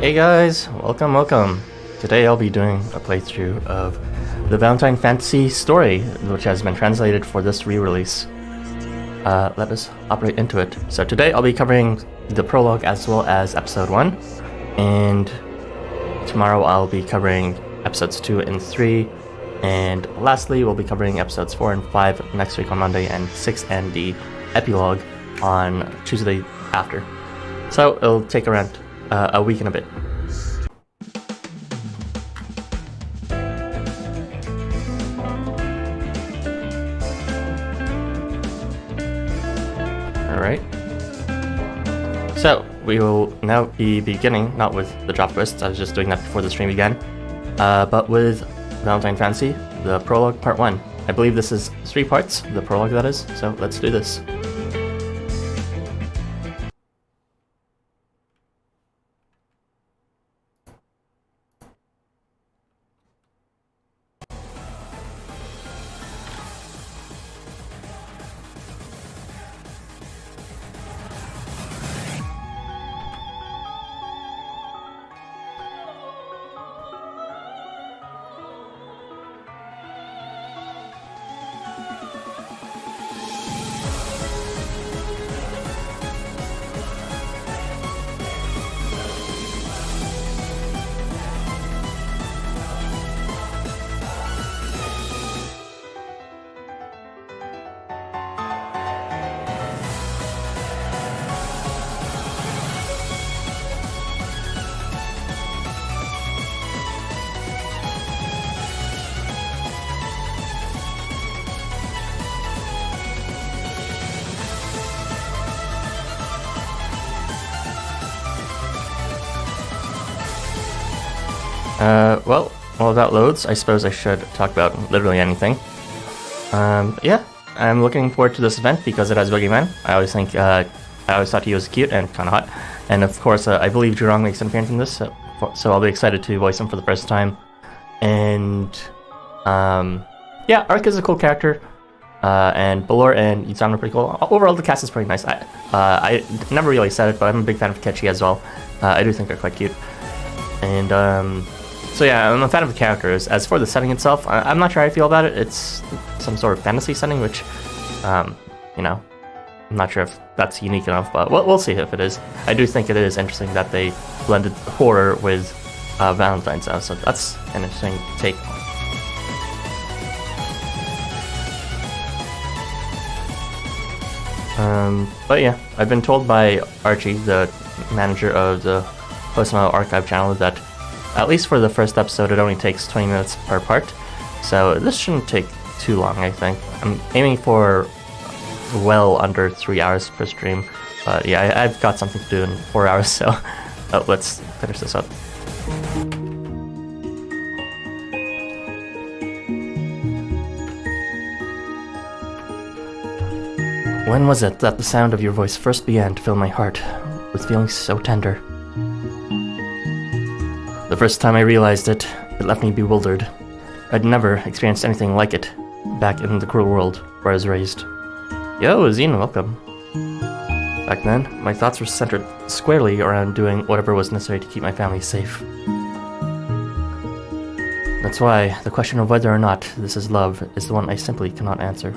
Hey guys, welcome. Today I'll be doing a playthrough of the Valentine Fantasy story, which has been translated for this re-release. Let us operate into it. So today I'll be covering the prologue as well as episode 1, and tomorrow I'll be covering episodes 2 and 3, and lastly we'll be covering episodes 4 and 5 next week on Monday, and 6 and the epilogue on Tuesday after. So it'll take around a week and a bit. Alright. So we will now be beginning, not with the drop twists, I was just doing that before the stream began, but with Valentine Fantasy, the prologue part 1. I believe this is 3 parts, the prologue that is, so let's do this. While that loads, I suppose I should talk about literally anything. Yeah, I'm looking forward to this event because it has Boogeyman. I always thought he was cute and kind of hot. And of course, I believe Jurong makes an appearance in this, so I'll be excited to voice him for the first time. And, yeah, Ark is a cool character. And Balor and Housamo are pretty cool. Overall, the cast is pretty nice. I never really said it, but I'm a big fan of Ketchy as well. I do think they're quite cute. And, so yeah, I'm a fan of the characters. As for the setting itself, I'm not sure how I feel about it. It's some sort of fantasy setting, which, you know, I'm not sure if that's unique enough, but we'll see if it is. I do think it is interesting that they blended horror with Valentine's Day, so that's an interesting take. But yeah, I've been told by Archie, the manager of the Housamo archive channel, that at least for the first episode, it only takes 20 minutes per part, so this shouldn't take too long, I think. I'm aiming for well under 3 hours per stream, but yeah, I've got something to do in 4 hours, so let's finish this up. When was it that the sound of your voice first began to fill my heart with feelings so tender? The first time I realized it, it left me bewildered. I'd never experienced anything like it back in the cruel world where I was raised. Yo, Zine, welcome. Back then, my thoughts were centered squarely around doing whatever was necessary to keep my family safe. That's why the question of whether or not this is love is the one I simply cannot answer.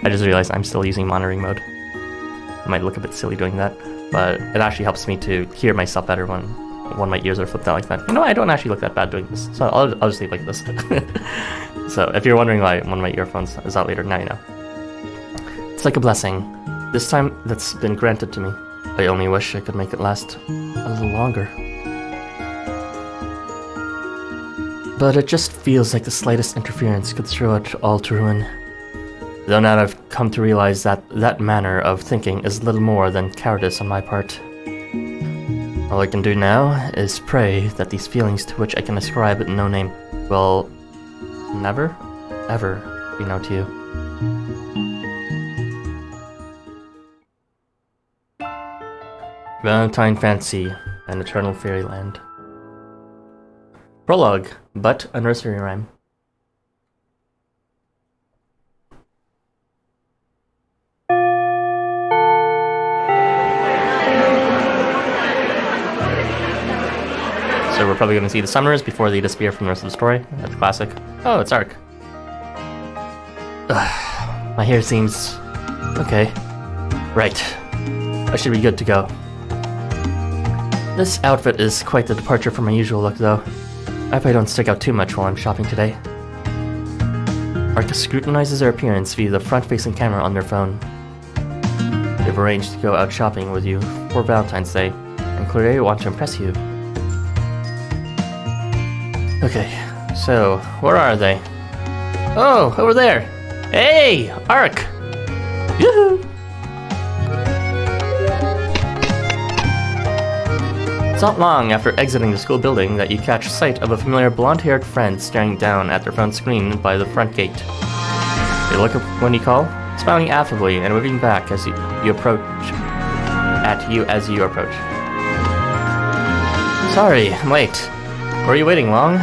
I just realized I'm still using monitoring mode. I might look a bit silly doing that, but it actually helps me to hear myself better when my ears are flipped out like that. You know, I don't actually look that bad doing this, so I'll just leave like this. So if you're wondering why one of my earphones is out later, now you know. It's like a blessing, this time that's been granted to me. I only wish I could make it last a little longer. But it just feels like the slightest interference could throw it all to ruin. Though now I've come to realize that that manner of thinking is little more than cowardice on my part. All I can do now is pray that these feelings to which I can ascribe no name will never, ever be known to you. Valentine Fantasy and Eternal Fairyland. Prologue, but a nursery rhyme. So we're probably going to see the Summoners before they disappear from the rest of the story. That's classic. Oh, it's Ark. My hair seems... okay. Right. I should be good to go. This outfit is quite the departure from my usual look, though. I hope I don't stick out too much while I'm shopping today. Ark scrutinizes their appearance via the front-facing camera on their phone. They've arranged to go out shopping with you for Valentine's Day, and clearly want to impress you. Okay, so, where are they? Oh, over there! Hey, Ark! Yoo-hoo! It's not long after exiting the school building that you catch sight of a familiar blonde-haired friend staring down at their phone screen by the front gate. They look up when you call, smiling affably and waving back as you approach. At you as you approach. Sorry, I'm late. Were you waiting long?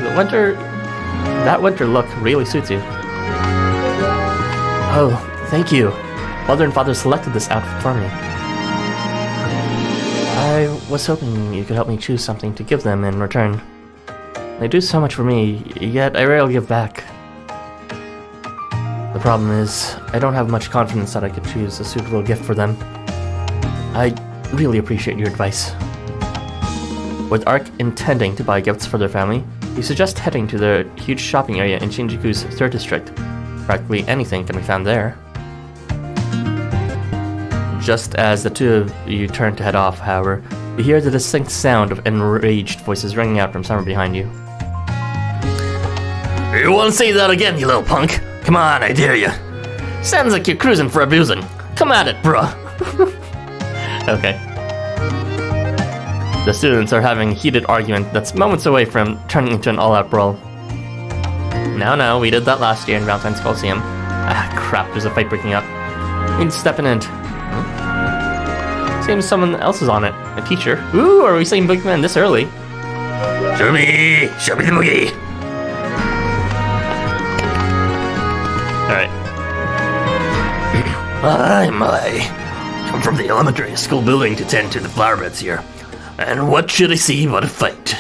That winter look really suits you. Oh, thank you. Mother and father selected this outfit for me. I was hoping you could help me choose something to give them in return. They do so much for me, yet I rarely give back. The problem is, I don't have much confidence that I could choose a suitable gift for them. I really appreciate your advice. With Ark intending to buy gifts for their family, you suggest heading to the huge shopping area in Shinjuku's 3rd district. Practically anything can be found there. Just as the two of you turn to head off, however, you hear the distinct sound of enraged voices ringing out from somewhere behind you. You won't say that again, you little punk! Come on, I dare you! Sounds like you're cruising for abusing. Come at it, bruh! Okay. The students are having a heated argument that's moments away from turning into an all-out brawl. No, we did that last year in Valentine's Coliseum. Ah, crap, there's a fight breaking up. Need to step in and... Seems someone else is on it. A teacher. Ooh, are we seeing Boogeyman this early? Show me the boogie! Alright. My. Come from the elementary school building to tend to the flower beds here. And what should I see but a fight?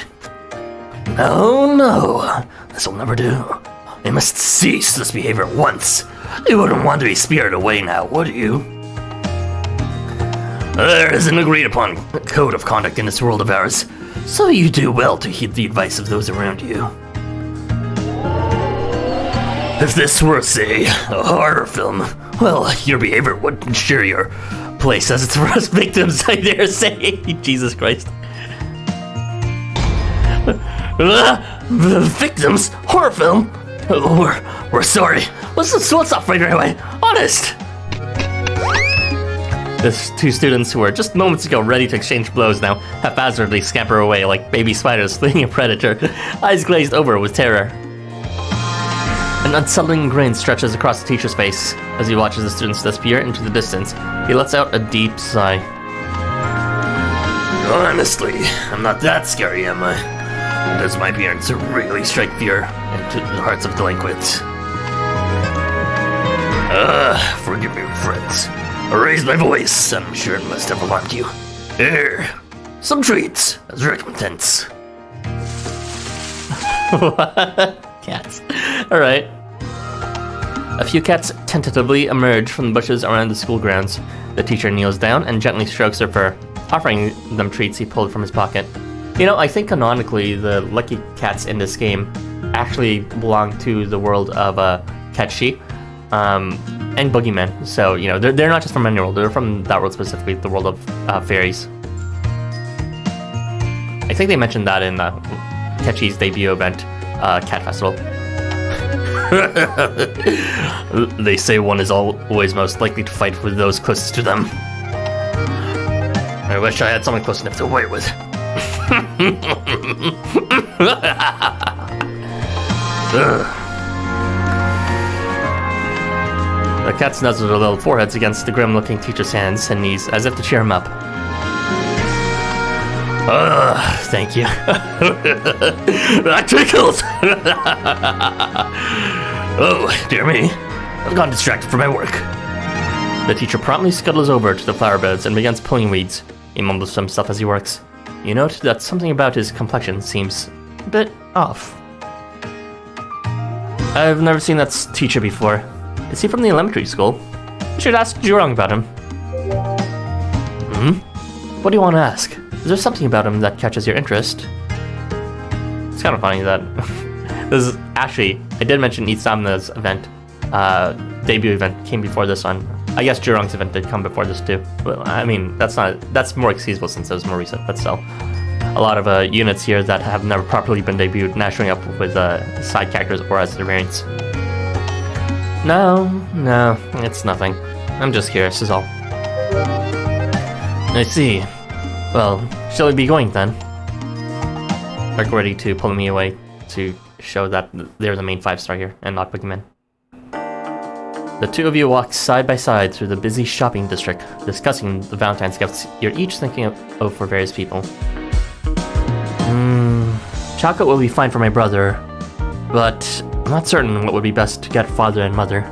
No. This'll never do. They must cease this behavior at once. You wouldn't want to be spirited away now, would you? There is an agreed upon code of conduct in this world of ours, so you do well to heed the advice of those around you. If this were, say, a horror film, well, your behavior would ensure your place as its first victims, I dare say. Jesus Christ. Victims? Horror film? We're sorry. Let's stop fighting right away. Honest. The two students who were just moments ago ready to exchange blows now haphazardly scamper away like baby spiders fleeing a predator, eyes glazed over with terror. An unsettling grin stretches across the teacher's face as he watches the students disappear into the distance. He lets out a deep sigh. Honestly, I'm not that scary, am I? Does my appearance really strike fear into the hearts of delinquents? Forgive me, friends. I raised my voice, and I'm sure it must have alarmed you. Here, some treats as recompense. What? Cats. Alright. A few cats tentatively emerge from the bushes around the school grounds. The teacher kneels down and gently strokes their fur, offering them treats he pulled from his pocket. You know, I think canonically the lucky cats in this game actually belong to the world of Ketchi. And Boogeyman, so, you know, they're not just from any world, they're from that world specifically, the world of fairies. I think they mentioned that in Ketchi's debut event, Cat Festival. They say one is always most likely to fight with those closest to them. I wish I had someone close enough to fight with. The cats nuzzle their little foreheads against the grim-looking teacher's hands and knees, as if to cheer him up. Thank you. That tickles! Oh, dear me. I've gone distracted from my work. The teacher promptly scuttles over to the flower beds and begins pulling weeds. He mumbles to himself as he works. you note that something about his complexion seems a bit off. I've never seen that teacher before. Is he from the elementary school? I should ask Jurong about him. What do you want to ask? Is there something about him that catches your interest? It's kind of funny that this is actually, I did mention Itzamu's event, debut event came before this one. I guess Jurong's event did come before this too. Well, I mean, that's more excusable since it was more recent, but still. A lot of units here that have never properly been debuted now showing up with side characters or as their variants. No, it's nothing. I'm just curious is all. I see. Well, shall we be going then? Are ready to pull me away to show that they're the main 5-star here and not Boogeyman. The two of you walk side by side through the busy shopping district, discussing the Valentine's gifts you're each thinking of for various people. Chocolate will be fine for my brother, but I'm not certain what would be best to get father and mother.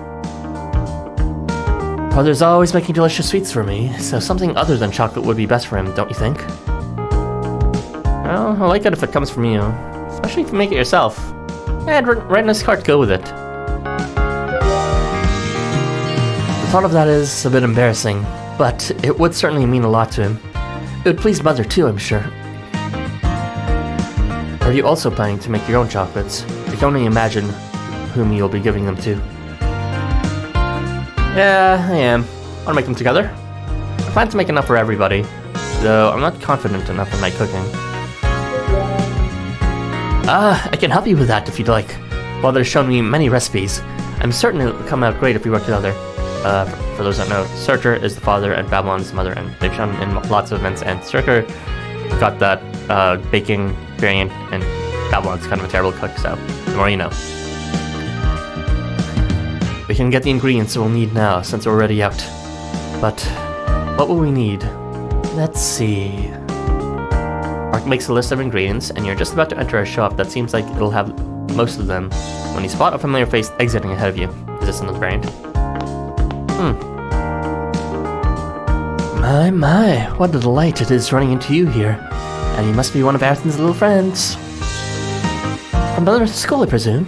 Father's always making delicious sweets for me, so something other than chocolate would be best for him, don't you think? Well, I like it if it comes from you, especially if you make it yourself. And write a nice card to go with it. The thought of that is a bit embarrassing, but it would certainly mean a lot to him. It would please mother too, I'm sure. Are you also planning to make your own chocolates? I can only imagine whom you'll be giving them to. Yeah, I am. Want to make them together? I plan to make enough for everybody, though I'm not confident enough in my cooking. I can help you with that if you'd like. Father's shown me many recipes. I'm certain it'll come out great if we work together. For those that know, Searcher is the father and Babylon is the mother, and they've shown in lots of events, and Searcher got that baking variant, and Babylon's kind of a terrible cook, so the more you know. We can get the ingredients we'll need now, since we're already out. But what will we need? Let's see. Mark makes a list of ingredients, and you're just about to enter a shop that seems like it'll have most of them, when you spot a familiar face exiting ahead of you. Is this another variant? My, what a delight it is running into you here. And you must be one of Ayrton's little friends. From another school, I presume?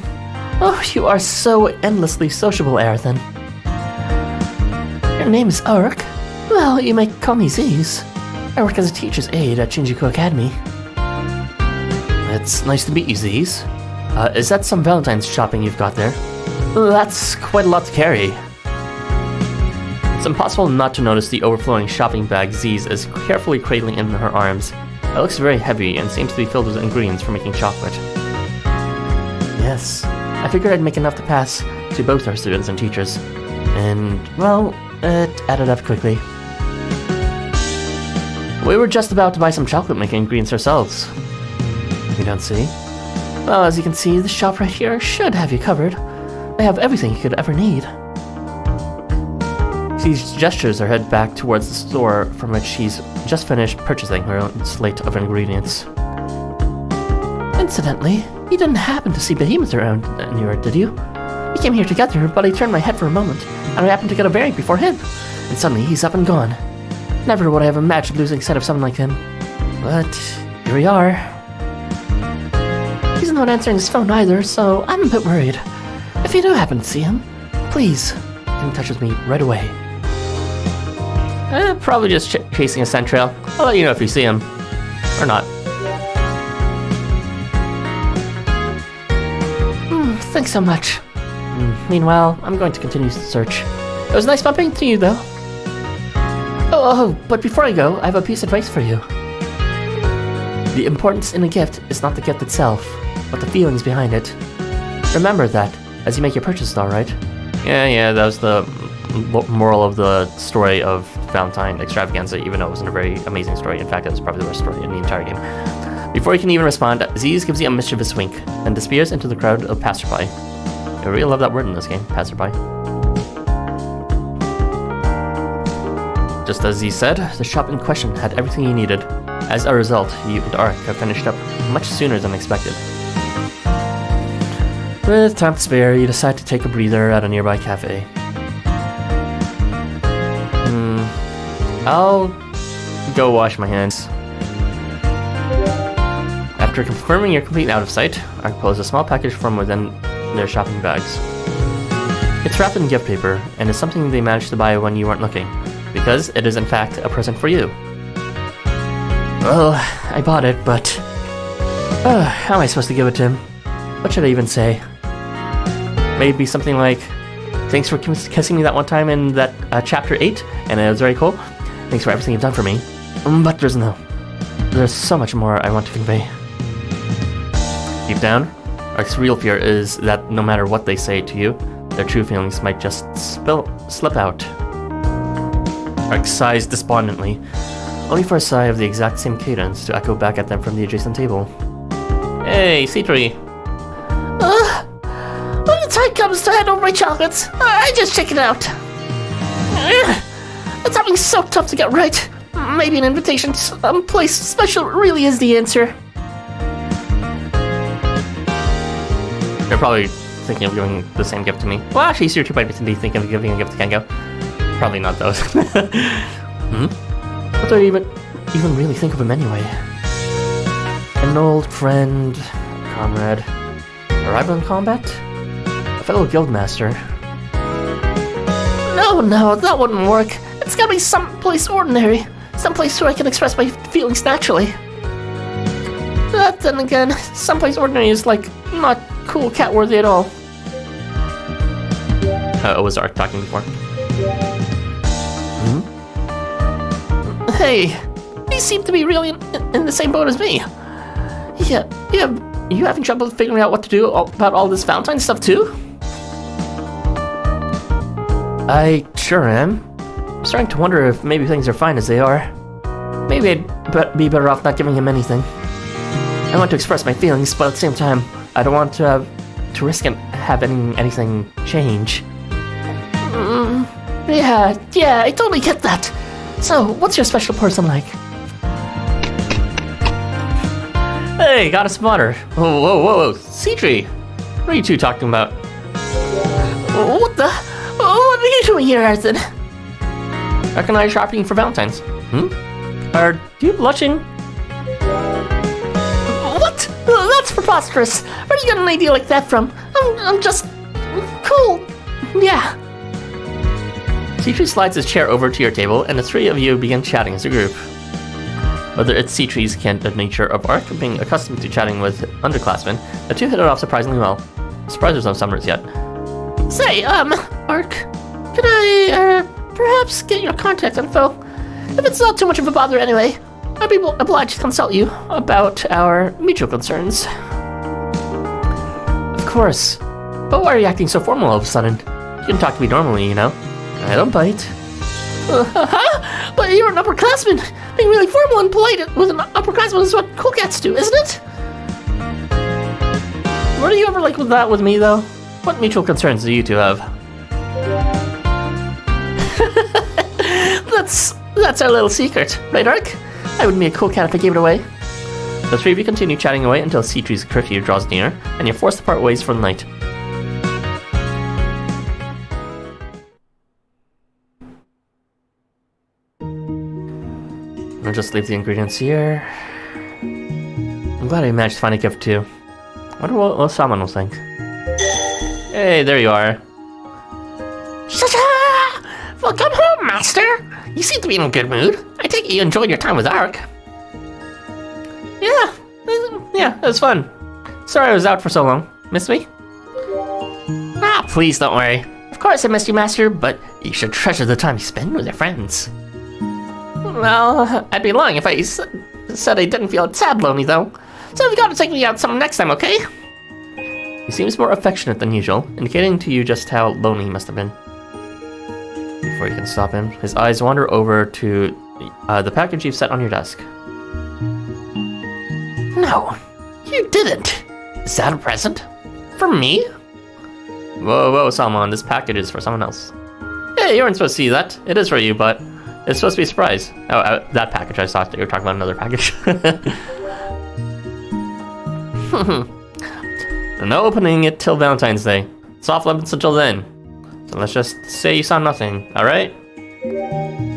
Oh, you are so endlessly sociable, Ayrton. Your name is Urk? Well, you may call me Ziz. I work as a teacher's aide at Shinjuku Academy. It's nice to meet you, Ziz. Is that some Valentine's shopping you've got there? That's quite a lot to carry. It's impossible not to notice the overflowing shopping bag Ziz is carefully cradling in her arms. It looks very heavy and seems to be filled with ingredients for making chocolate. Yes, I figured I'd make enough to pass to both our students and teachers. And, well, it added up quickly. We were just about to buy some chocolate making ingredients ourselves. You don't see? Well, as you can see, the shop right here should have you covered. They have everything you could ever need. She gestures her head back towards the store from which she's just finished purchasing her own slate of ingredients. Incidentally, you didn't happen to see Behemoth around anywhere, did you? We came here together, but I turned my head for a moment, and I happened to get a variant before him, and suddenly he's up and gone. Never would I have imagined losing sight of someone like him. But here we are. He's not answering his phone either, so I'm a bit worried. If you do happen to see him, please get in touch with me right away. Probably just chasing a scent trail. I'll let you know if you see him. Or not. Thanks so much. Meanwhile, I'm going to continue the search. It was nice bumping into you, though. Oh, but before I go, I have a piece of advice for you. The importance in a gift is not the gift itself, but the feelings behind it. Remember that as you make your purchases, alright? Yeah, that was the moral of the story of Valentine Extravaganza, even though it wasn't a very amazing story. In fact, it was probably the worst story in the entire game. Before you can even respond, Ziz gives you a mischievous wink, and disappears into the crowd of passerby. I really love that word in this game, passerby. Just as Ziz said, the shop in question had everything you needed. As a result, you and Ark have finished up much sooner than expected. With time to spare, you decide to take a breather at a nearby cafe. I'll go wash my hands. After confirming you're completely out of sight, Ark pulls a small package from within their shopping bags. It's wrapped in gift paper, and is something they managed to buy when you weren't looking, because it is in fact a present for you. Well, I bought it, but... how am I supposed to give it to him? What should I even say? Maybe something like, thanks for kissing me that one time in that chapter 8, and it was very cool. Thanks for everything you've done for me. But there's so much more I want to convey. Deep down, Ark's real fear is that no matter what they say to you, their true feelings might just slip out. Ark sighs despondently, only for a sigh of the exact same cadence to echo back at them from the adjacent table. Hey, C3. When the time comes to hand over my chocolates, I just check it out. It's having so tough to get right. Maybe an invitation to some place special really is the answer. They're probably thinking of giving the same gift to me. Well, actually, C3 might be thinking of giving a gift to Kengo. Probably not those. What do I even really think of him anyway? An old friend, comrade, a rival in combat, a fellow guildmaster. No, that wouldn't work. It's gotta be someplace ordinary, someplace where I can express my feelings naturally. But then again, someplace ordinary is like not cool cat worthy at all. Was Ark talking before? Hey, you seem to be really in the same boat as me. Yeah, you having trouble figuring out what to do about all this Valentine stuff too? I sure am. I'm starting to wonder if maybe things are fine as they are. Maybe I'd be better off not giving him anything. I want to express my feelings, but at the same time, I don't want to risk having anything change. Yeah, I totally get that. So, what's your special person like? Hey, got a spotter. Whoa. C3! What are you two talking about? What are you doing here, Arthur? Ark and I are shopping for Valentine's. Are you blushing? What? That's preposterous. Where do you get an idea like that from? I'm just... cool. Yeah. C3 slides his chair over to your table, and the three of you begin chatting as a group. Whether it's C3's candid nature of Ark being accustomed to chatting with underclassmen, the two hit it off surprisingly well. Surprised there's no summers yet. Say, Ark, could I, perhaps get your contact info? If it's not too much of a bother anyway, I'd be obliged to consult you about our mutual concerns. Of course. But why are you acting so formal all of a sudden? You can talk to me normally, you know. I don't bite. But you're an upperclassman. Being really formal and polite with an upperclassman is what cool cats do, isn't it? Were you ever like that with me, though? What mutual concerns do you two have? That's our little secret, right, Ark? I wouldn't be a cool cat if I gave it away. The three of you continue chatting away until C3's curfew draws near, and you're forced to part ways for the night. I'll just leave the ingredients here. I'm glad I managed to find a gift too. I wonder what Housamo will think. Hey, there you are. Welcome home, Master. You seem to be in a good mood. I take it you enjoyed your time with Ark. Yeah, it was fun. Sorry I was out for so long. Miss me? Please don't worry. Of course I missed you, Master, but you should treasure the time you spend with your friends. Well, I'd be lying if I said I didn't feel sad lonely, though. So you've got to take me out some next time, okay? He seems more affectionate than usual, indicating to you just how lonely he must have been. Before you can stop him, his eyes wander over to the package you've set on your desk. No, you didn't. Is that a present? For me? Whoa, Salmon, this package is for someone else. Hey, you weren't supposed to see that. It is for you, but it's supposed to be a surprise. Oh, that package, I thought that you were talking about another package. No opening it till Valentine's Day. Soft limits until then. So let's just say you saw nothing, alright?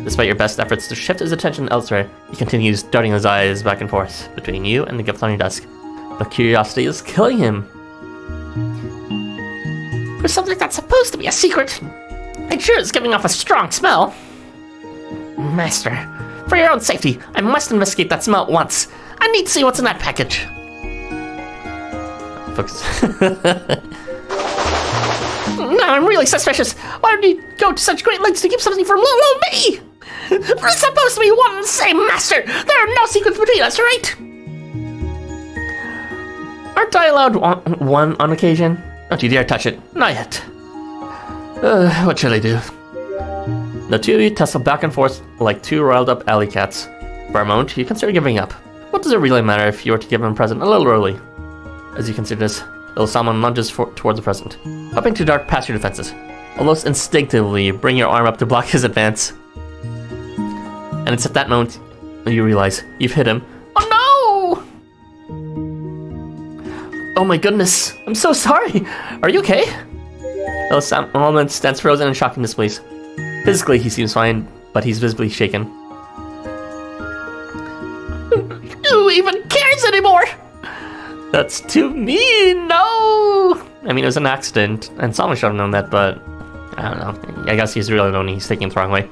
Despite your best efforts to shift his attention elsewhere, he continues darting his eyes back and forth between you and the gift on your desk. The curiosity is killing him. For something that's supposed to be a secret, it sure is giving off a strong smell. Master, for your own safety, I must investigate that smell at once. I need to see what's in that package. Focus. Now I'm really suspicious. Why would you go to such great lengths to keep something from little me? We're supposed to be one and the same, Master. There are no secrets between us, right? Aren't I allowed one on occasion? Don't you dare touch it. Not yet. What should I do? The two of you tussle back and forth like two riled up alley cats. For a moment, you consider giving up. What does it really matter if you were to give him a present a little early? As you consider this, little Salmon lunges towards the present, hoping to dart past your defenses. Almost instinctively, you bring your arm up to block his advance. And it's at that moment you realize you've hit him. Oh no! Oh my goodness, I'm so sorry. Are you okay? Little Salmon stands frozen in shocking disbelief. Physically, he seems fine, but he's visibly shaken. Who even cares anymore? That's too mean, no! I mean, it was an accident, and someone should have known that, but I don't know. I guess he's really lonely, he's taking it the wrong way.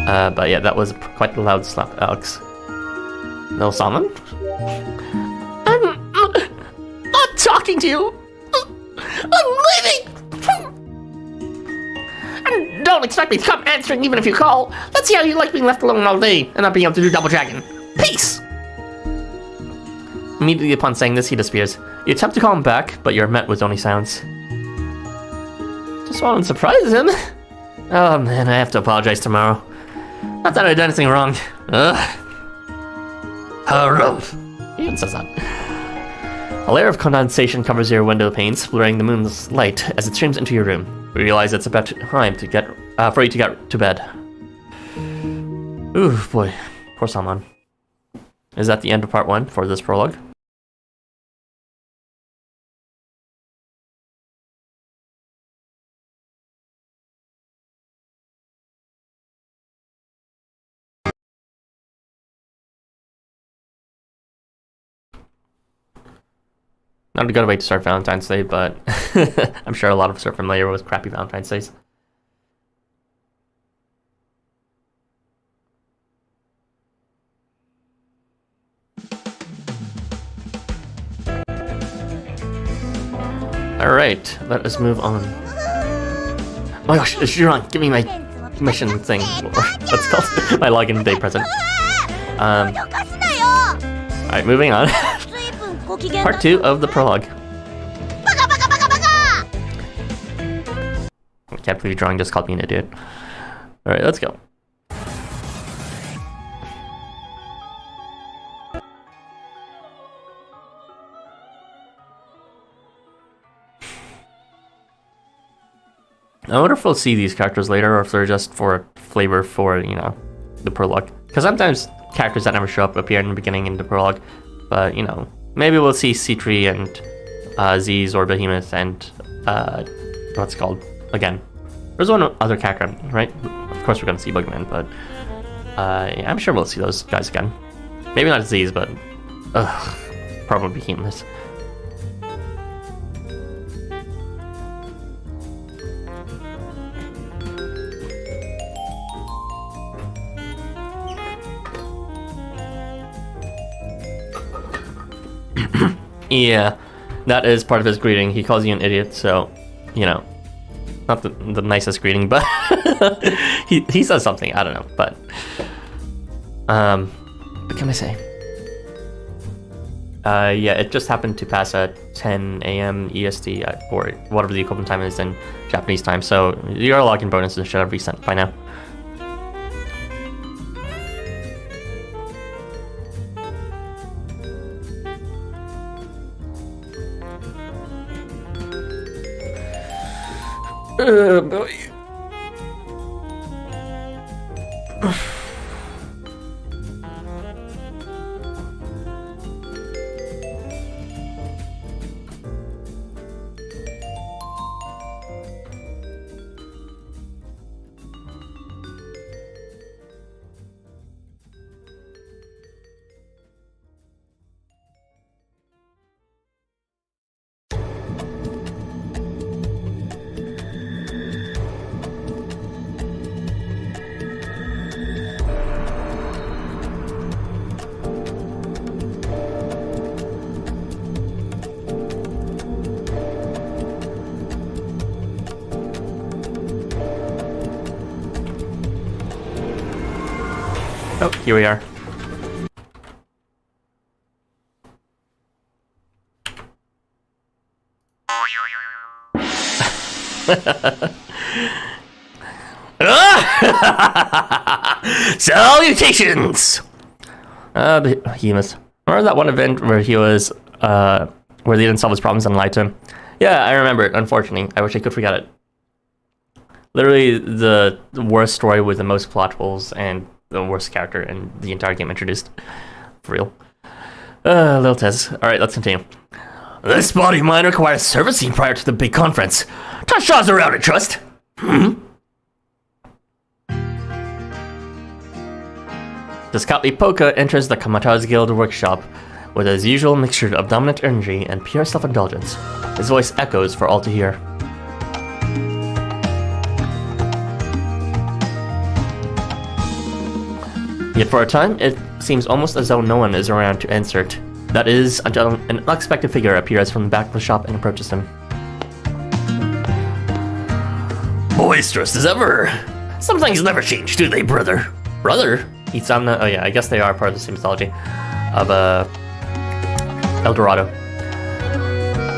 But yeah, that was quite a loud slap, Alex. No salmon? I'm not talking to you. I'm leaving. And don't expect me to come answering even if you call. Let's see how you like being left alone all day and not being able to do double dragon. Peace! Immediately upon saying this, he disappears. You attempt to call him back, but you're met with only silence. Just want to surprise him. Oh man, I have to apologize tomorrow. Not that I did anything wrong. Harumph. He even says that. A layer of condensation covers your window panes, blurring the moon's light as it streams into your room. You realize it's about time to get for you to get to bed. Ooh, boy. Poor Salman. Is that the end of part 1 for this prologue? Not a good way to start Valentine's Day, but I'm sure a lot of us are familiar with crappy Valentine's Days. Alright, let us move on. Oh my gosh, Shiran, give me my mission thing. What's it called? My login day present. Alright, moving on. Part 2 of the prologue. I can't believe drawing just called me an idiot. Alright, let's go. I wonder if we'll see these characters later or if they're just for flavor for, you know, the prologue. Because sometimes characters that never show up appear in the beginning in the prologue. But, you know, maybe we'll see C3 and Z's or Behemoth and, what's it called? Again. There's one other character, right? Of course we're going to see Boogeyman, but yeah, I'm sure we'll see those guys again. Maybe not Z's, but probably Behemoth. Yeah, that is part of his greeting. He calls you an idiot, so, you know, not the nicest greeting, but he says something, I don't know, but what can I say? Yeah, it just happened to pass at 10 a.m. EST, or whatever the equivalent time is in Japanese time, so your login bonuses should have reset by now. Boy. Oh, here we are. Salutations! Behemoth. Remember that one event where he was, where they didn't solve his problems and lied to him? Yeah, I remember it, unfortunately. I wish I could forget it. Literally the worst story with the most plot holes and the worst character in the entire game introduced. For real. Little Tez. Alright, let's continue. This body of mine requires servicing prior to the big conference. Tasha's around, I trust. Tezcatlipoca enters the Kamata's Guild workshop with his usual mixture of dominant energy and pure self-indulgence. His voice echoes for all to hear. Yet for a time, it seems almost as though no one is around to insert. That is, until an unexpected figure appears from the back of the shop and approaches him. Boisterous as ever. Some things never change, do they, brother? Brother? Itsamna, oh yeah, I guess they are part of the same mythology of, El Dorado.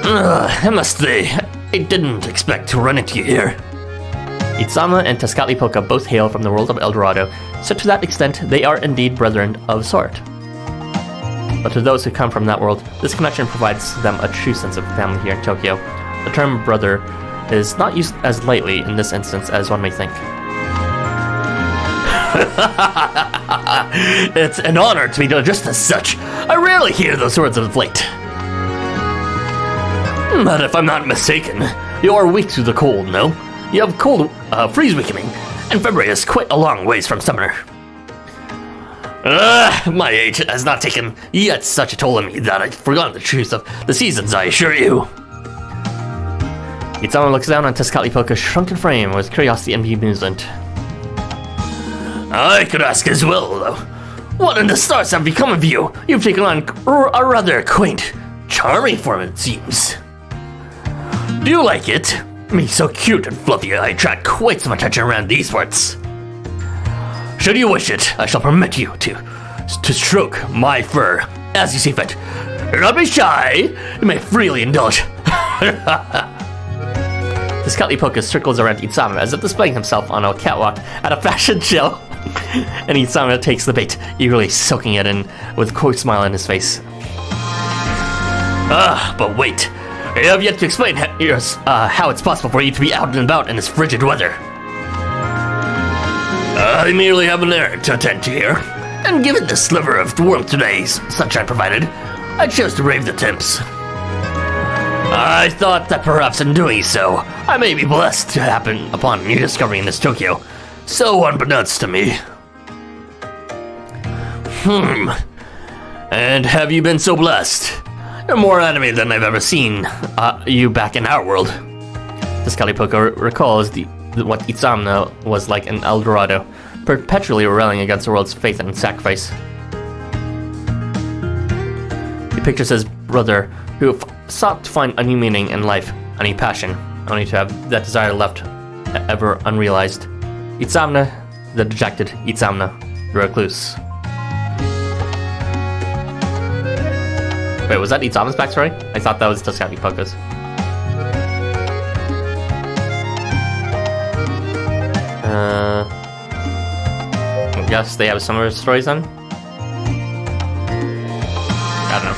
I must say, I didn't expect to run into you here. Itsamna and Tezcatlipoca both hail from the world of El Dorado, so to that extent, they are indeed brethren of sort. But to those who come from that world, this connection provides them a true sense of family here in Tokyo. The term brother is not used as lightly in this instance as one may think. It's an honor to be addressed as such. I rarely hear those words of late. But if I'm not mistaken, you are weak to the cold, no? You have cold, freeze weakening, and February is quite a long ways from summer. My age has not taken yet such a toll on me that I've forgotten the truth of the seasons, I assure you. Itsamna looks down on Tezcatlipoca's shrunken frame with curiosity and amusement. I could ask as well, though. What in the stars have become of you? You've taken on a rather quaint, charming form, it seems. Do you like it? Me so cute and fluffy, I attract quite some attention around these parts. Should you wish it, I shall permit you to stroke my fur as you see fit. Do not be shy. You may freely indulge. Tezcatlipoca circles around Itsamna as if displaying himself on a catwalk at a fashion show. And Itsamna takes the bait, eagerly soaking it in with a coy smile on his face. But wait. I have yet to explain how it's possible for you to be out and about in this frigid weather. I merely have an errand to attend to here, and given the sliver of warmth today's sunshine provided, I chose to brave the temps. I thought that perhaps in doing so, I may be blessed to happen upon new discovery in this Tokyo, so unbeknownst to me. And have you been so blessed? You're more anime than I've ever seen you back in our world. Tezcatlipoca recalls what Itsamna was like in El Dorado, perpetually railing against the world's faith and sacrifice. He pictures his brother, who sought to find a new meaning in life, a new passion, only to have that desire left ever unrealized. Itsamna, the dejected Itsamna, the recluse. Wait, was that Itsamna's backstory? I thought that was Tezcatlipoca's. I guess they have similar stories then? I don't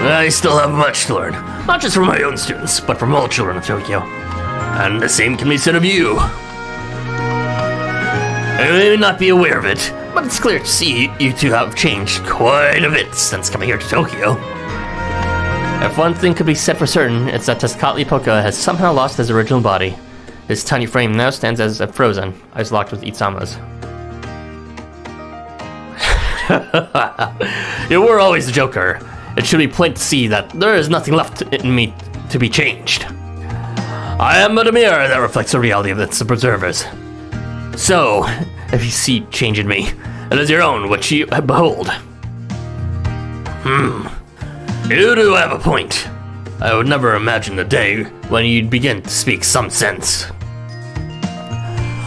know. I still have much to learn, not just from my own students, but from all children of Tokyo. And the same can be said of you. I may not be aware of it, but it's clear to see you two have changed quite a bit since coming here to Tokyo. If one thing could be said for certain, it's that Tezcatlipoca has somehow lost his original body. His tiny frame now stands as if frozen, eyes locked with Itsamna's. You were always the joker. It should be plain to see that there is nothing left in me to be changed. I am but a mirror that reflects the reality of its observers. So, if you see change in me, it is your own which you behold. You do have a point. I would never imagine the day when you'd begin to speak some sense.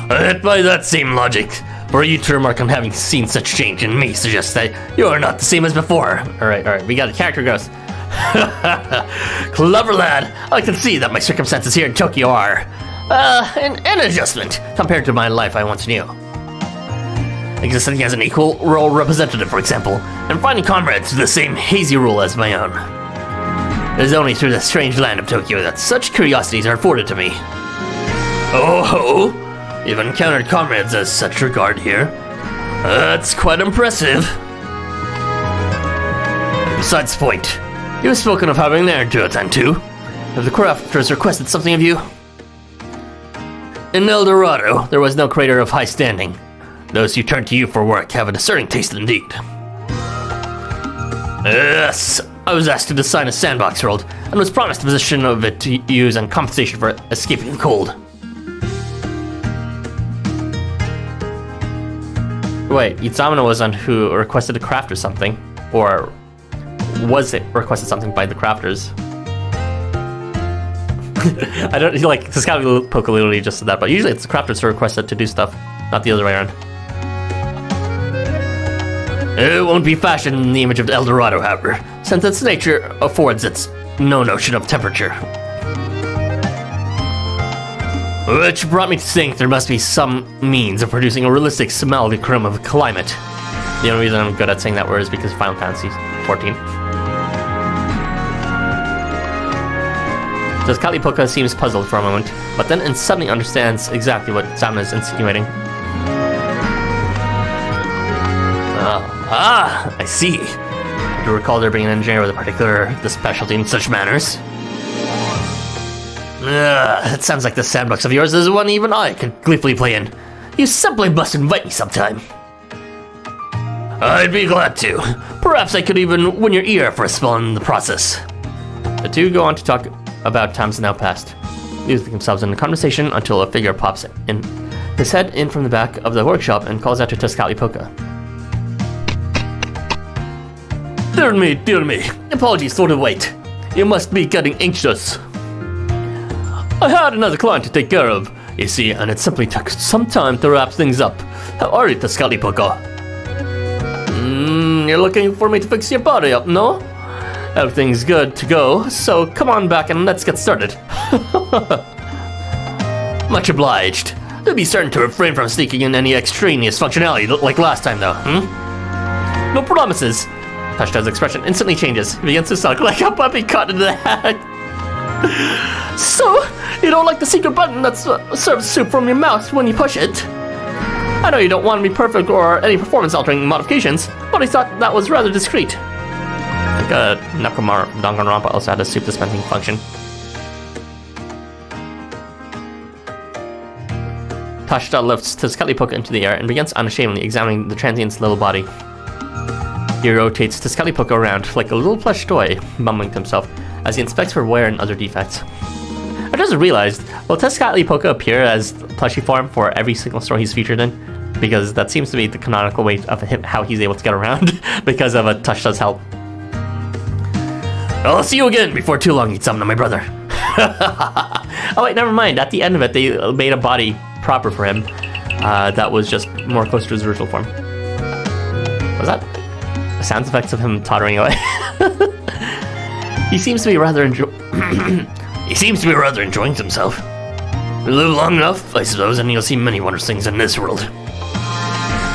Yet by that same logic, For you to remark on having seen such change in me suggests that you are not the same as before. Alright, we got a character growth. Clever lad, I can see that my circumstances here in Tokyo are, an adjustment compared to my life I once knew. Existing as an equal role representative, for example, and finding comrades with the same hazy rule as my own. It is only through the strange land of Tokyo that such curiosities are afforded to me. Oh, you've encountered comrades as such regard here. That's quite impressive. Besides the point, you have spoken of having an errand to attend to. Have the crafters requested something of you? In El Dorado, there was no creator of high standing. Those who turn to you for work have a discerning taste indeed. Yes, I was asked to design a sandbox world, and was promised a position of it to use in compensation for escaping the cold. Wait, Housamo was on who requested a craft or something, or was it requested something by the crafters? I don't like Tescali Poca literally just said that, but usually it's the crafters who requested to do stuff, not the other way around. It won't be fashioned in the image of El Dorado, however, since its nature affords its no notion of temperature. Which brought me to think there must be some means of producing a realistic simulacrum of climate. The only reason I'm good at saying that word is because of Final Fantasy 14. Tescali Poca seems puzzled for a moment, but then suddenly understands exactly what Housamo is insinuating. I see. I do recall there being an engineer with the specialty in such matters. It sounds like the sandbox of yours is one even I could gleefully play in. You simply must invite me sometime. I'd be glad to. Perhaps I could even win your ear for a spell in the process. The two go on to talk about times now past, losing themselves in the conversation until a figure pops in his head in from the back of the workshop and calls out to Tescali Poca. Dear me, apologies for the wait. You must be getting anxious. I had another client to take care of, you see, and it simply took some time to wrap things up. How are you, Tescali Poca? You're looking for me to fix your body up, no? Everything's good to go, so come on back and let's get started. Much obliged. Do be certain to refrain from sneaking in any extraneous functionality like last time, though, No promises. Tashta's expression instantly changes. He begins to suck like a puppy caught in the act. So, you don't like the secret button that serves soup from your mouth when you push it? I know you don't want to be perfect or any performance-altering modifications, but I thought that was rather discreet. I think Nakamura from Danganronpa also had a soup dispensing function. Tashta lifts Tescali Poca into the air and begins unashamedly examining the transient's little body. He rotates Tescali Poca around like a little plush toy, mumbling to himself as he inspects her wear and other defects. I just realized, will Tescali Poca appear as plushie form for every single story he's featured in? Because that seems to be the canonical way of how he's able to get around because of Tashta's help. I'll see you again before too long, Housamo, my brother. Oh wait, never mind. At the end of it, they made a body proper for him that was just more close to his original form. Was that sound effects of him tottering away? He seems to be rather enjoying himself. Live long enough, I suppose, and you'll see many wondrous things in this world.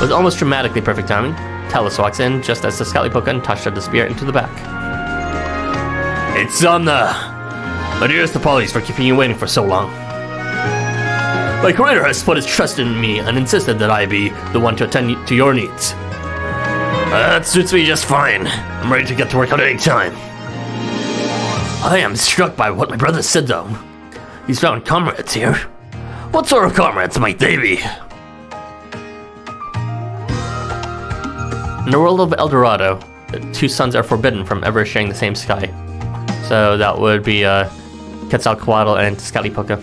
With almost dramatically perfect timing, Talos walks in just as Tescali Poca and Tashta disappear into the back. It's on my dearest apologies for keeping you waiting for so long. My creator has put his trust in me and insisted that I be the one to attend to your needs. That suits me just fine. I'm ready to get to work at any time. I am struck by what my brother said, though. He's found comrades here. What sort of comrades might they be? In the world of El Dorado, the two suns are forbidden from ever sharing the same sky. So that would be Quetzalcoatl and Tescali Poca.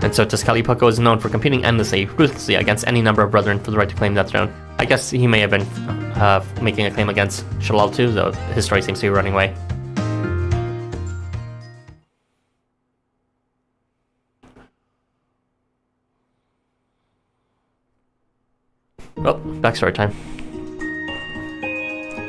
And so Tescali Poca is known for competing endlessly, ruthlessly against any number of brethren for the right to claim that throne. I guess he may have been making a claim against Shalal too, though his story seems to be running away. backstory time.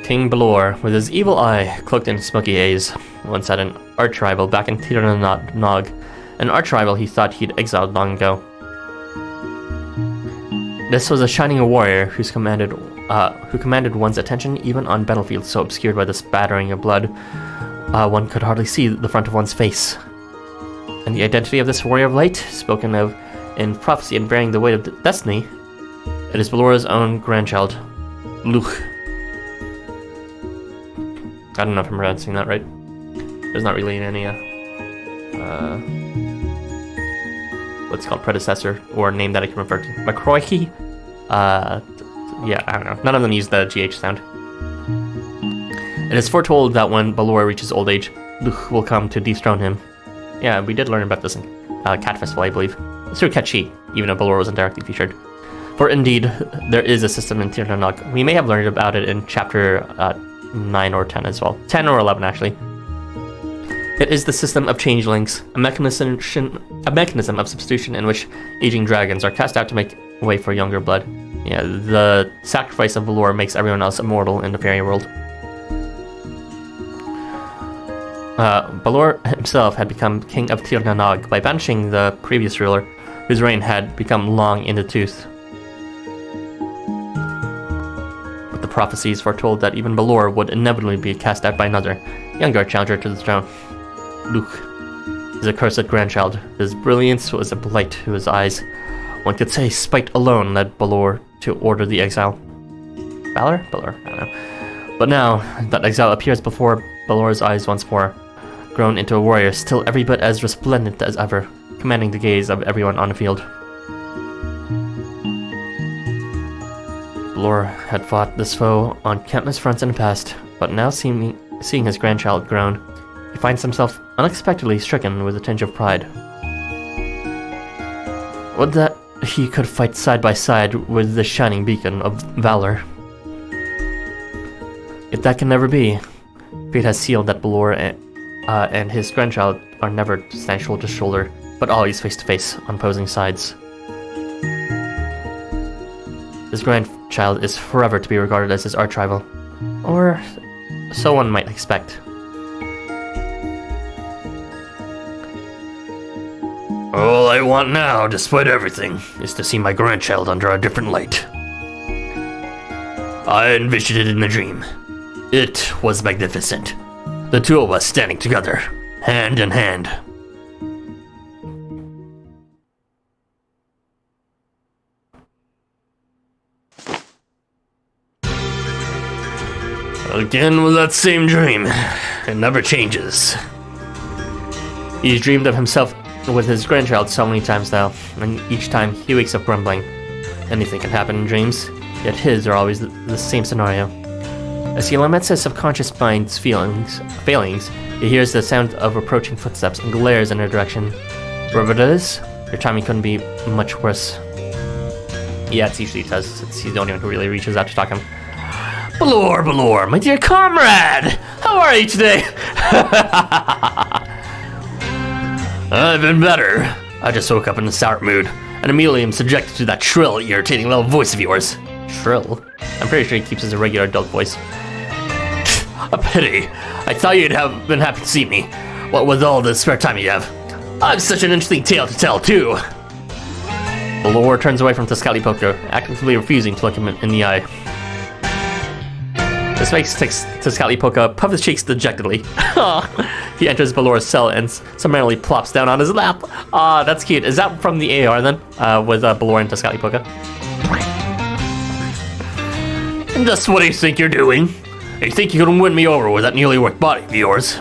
King Balor, with his evil eye cloaked in smoky haze, once had an arch-rival back in Tirna Nog, an arch-rival he thought he'd exiled long ago. This was a shining warrior who commanded one's attention even on battlefields so obscured by the spattering of blood, one could hardly see the front of one's face. And the identity of this warrior of light, spoken of in prophecy and bearing the weight of destiny, it is Balor's own grandchild, Luch. I don't know if I'm pronouncing that right. There's not really any, what's called predecessor or name that I can refer to. McCroy? Yeah, I don't know. None of them use the GH sound. It is foretold that when Balor reaches old age, Luch will come to dethrone him. Yeah, we did learn about this in Cat Festival, I believe. It's through Catchy, even though Balor wasn't directly featured. For indeed, there is a system in Tirna Nog. We may have learned about it in chapter 9 or 10 as well. 10 or 11, actually. It is the system of changelings, a mechanism of substitution in which aging dragons are cast out to make way for younger blood. Yeah, the sacrifice of Balor makes everyone else immortal in the fairy world. Balor himself had become king of Tirna Nog by banishing the previous ruler, whose reign had become long in the tooth. But the prophecies foretold that even Balor would inevitably be cast out by another, younger challenger to the throne. Luch, his accursed grandchild. His brilliance was a blight to his eyes. One could say spite alone led Balor to order the exile. Balor? I don't know. But now that exile appears before Balor's eyes once more, grown into a warrior still every bit as resplendent as ever, commanding the gaze of everyone on the field. Balor had fought this foe on countless fronts in the past, but now seeing his grandchild grown, he finds himself unexpectedly stricken with a tinge of pride. Would that he could fight side by side with the shining beacon of valor. Yet that can never be. Fate has sealed that Balor and his grandchild are never to stand shoulder to shoulder, but always face to face on opposing sides. His grandchild is forever to be regarded as his arch-rival, or so one might expect. All I want now, despite everything, is to see my grandchild under a different light. I envisioned it in a dream. It was magnificent. The two of us standing together, hand in hand. Again with that same dream. It never changes. He's dreamed of himself with his grandchild so many times now, and each time he wakes up grumbling. Anything can happen in dreams, yet his are always the same scenario. As he laments his subconscious mind's failings, he hears the sound of approaching footsteps and glares in her direction. Wherever it is, your timing couldn't be much worse. Yeah, it's usually Tez, since he's the only one who really reaches out to talk to him. Balor, my dear comrade! How are you today? I've been better. I just woke up in a sour mood, and immediately am subjected to that shrill, irritating little voice of yours. Shrill? I'm pretty sure he keeps his regular adult voice. A pity. I thought you'd have been happy to see me. What with all the spare time you have. I've such an interesting tale to tell, too. Balor turns away from Tezcatlipoca, actively refusing to look him in the eye. This makes Tezcatlipoca puff his cheeks dejectedly. He enters Balor's cell and summarily plops down on his lap. That's cute. Is that from the AR then? With Balor and Tezcatlipoca? And just what do you think you're doing? You think you can win me over with that newly worked body of yours?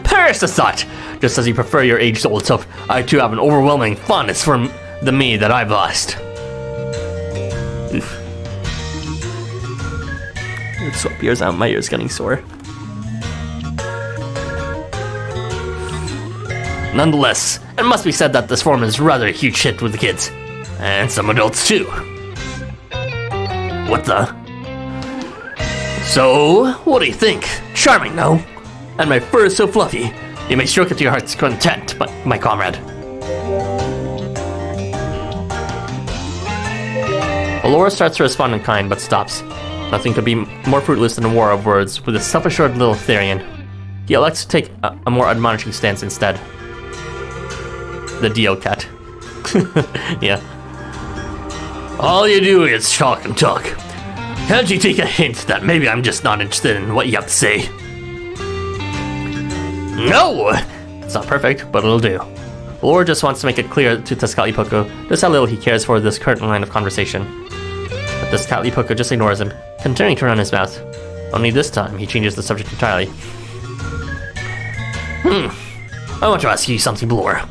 Perish the thought! Just as you prefer your aged-old self, I too have an overwhelming fondness for the me that I've lost. Oof. Let's swap ears out, my ear's getting sore. Nonetheless, it must be said that this form is rather a huge hit with the kids. And some adults too. What the? So, what do you think? Charming, no? And my fur is so fluffy. You may stroke it to your heart's content, my comrade. Allura starts to respond in kind, but stops. Nothing could be more fruitless than a war of words with a self-assured little Therian. He elects to take a more admonishing stance instead. The Dio cat. Yeah. All you do is talk and talk. Can't you take a hint that maybe I'm just not interested in what you have to say? No! It's not perfect, but it'll do. Allura just wants to make it clear to Tezcatlipoca just how little he cares for this current line of conversation. But Tezcatlipoca just ignores him, continuing to run his mouth. Only this time, he changes the subject entirely. I want to ask you something, Allura.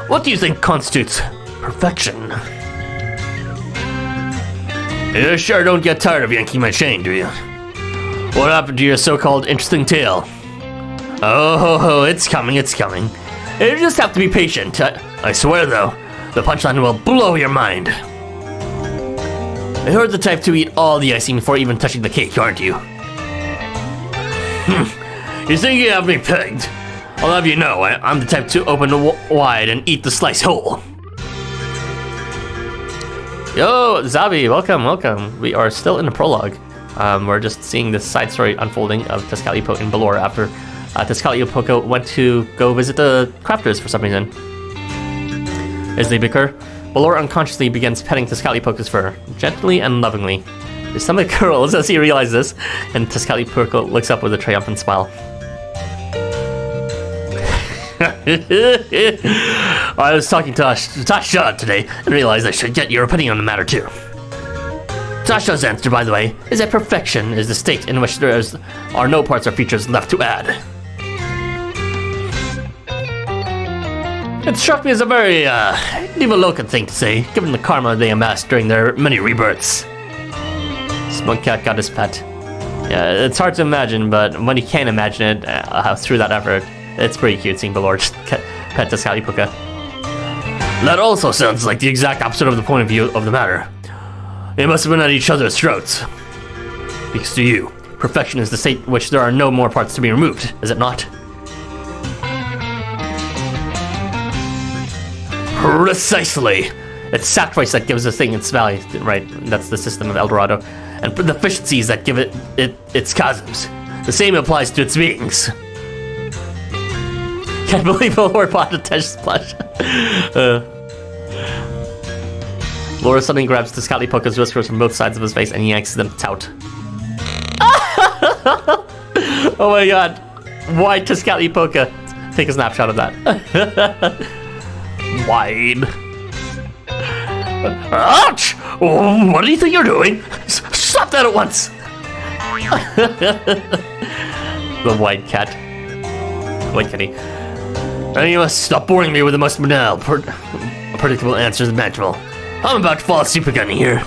What do you think constitutes perfection? You sure don't get tired of yanking my chain, do you? What happened to your so-called interesting tale? Oh, it's coming. You just have to be patient. I swear, though, the punchline will blow your mind. You're the type to eat all the icing before even touching the cake, aren't you? You think you have me pegged? I'll have you know, I'm the type to open wide and eat the slice whole. Yo, Zabi, welcome. We are still in the prologue. We're just seeing this side story unfolding of Tezcatlipoca and Balor after Tezcatlipoca went to go visit the crafters for some reason. As they bicker, Balor unconsciously begins petting Tezcatlipoca's fur, gently and lovingly. His stomach curls as he realizes this, and Tezcatlipoca looks up with a triumphant smile. I was talking to Tasha today and realized I should get your opinion on the matter too. Tasha's answer, by the way, is that perfection is the state in which there are no parts or features left to add. It struck me as a very Devalokan thing to say, given the karma they amassed during their many rebirths. Smug Cat got his pet. Yeah, it's hard to imagine, but when you can imagine it through that effort, it's pretty cute seeing Balor just pet Tezcatlipoca. That also sounds like the exact opposite of the point of view of the matter. They must have been at each other's throats. Because to you, perfection is the state in which there are no more parts to be removed, is it not? Precisely. It's sacrifice that gives a thing its value, right? That's the system of El Dorado. And the efficiencies that give it its cosms. The same applies to its beings. Can't believe Balor bought a Tesh splash. Laura suddenly grabs Tezcatlipoca's whiskers from both sides of his face and yanks them out. Oh my god. Why Tezcatlipoca? Take a snapshot of that. Wide. Ouch! What do you think you're doing? Stop that at once! The white cat. White kitty. And you must stop boring me with the most banal, predictable answers imaginable. I'm about to fall asleep again here.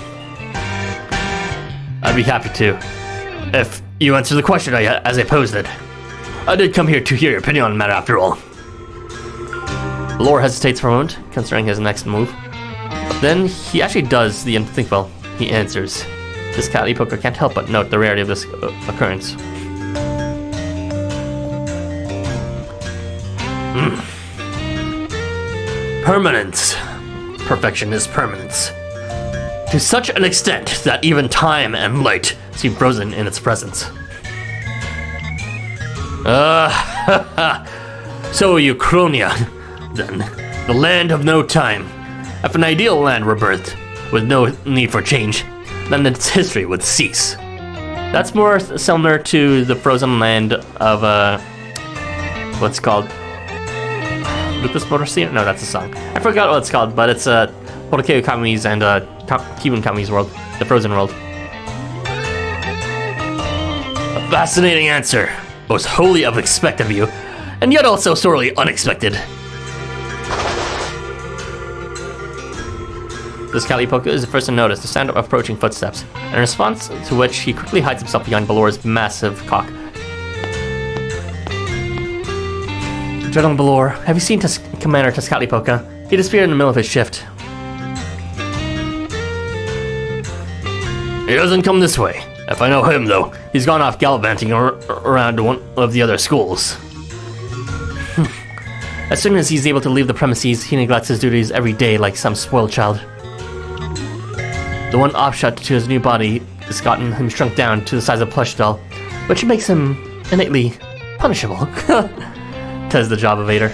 I'd be happy to. If you answer the question as I posed it. I did come here to hear your opinion on the matter after all. Lore hesitates for a moment, considering his next move. But then he actually does the unthinkable. He answers. Tezcatlipoca can't help but note the rarity of this occurrence. Permanence. Perfection is permanence. To such an extent that even time and light seem frozen in its presence. So Uchronia, then, the land of no time. If an ideal land were birthed, with no need for change, then its history would cease. That's more similar to the frozen land of, what's called? Lucas Motor Scene? No, that's a song. I forgot what it's called, but it's Porokeo Kami's and Cuban Kami's world, the frozen world. A fascinating answer, most wholly unexpected of you, and yet also sorely unexpected. Tezcatlipoca is the first to notice the sound of approaching footsteps, in response to which he quickly hides himself behind Balor's massive cock. General Balor, have you seen Commander Tezcatlipoca? He disappeared in the middle of his shift. He doesn't come this way. If I know him, though, he's gone off gallivanting around one of the other schools. As soon as he's able to leave the premises, he neglects his duties every day like some spoiled child. The one offshoot to his new body has gotten him shrunk down to the size of a plush doll, which makes him innately punishable, says the job evader.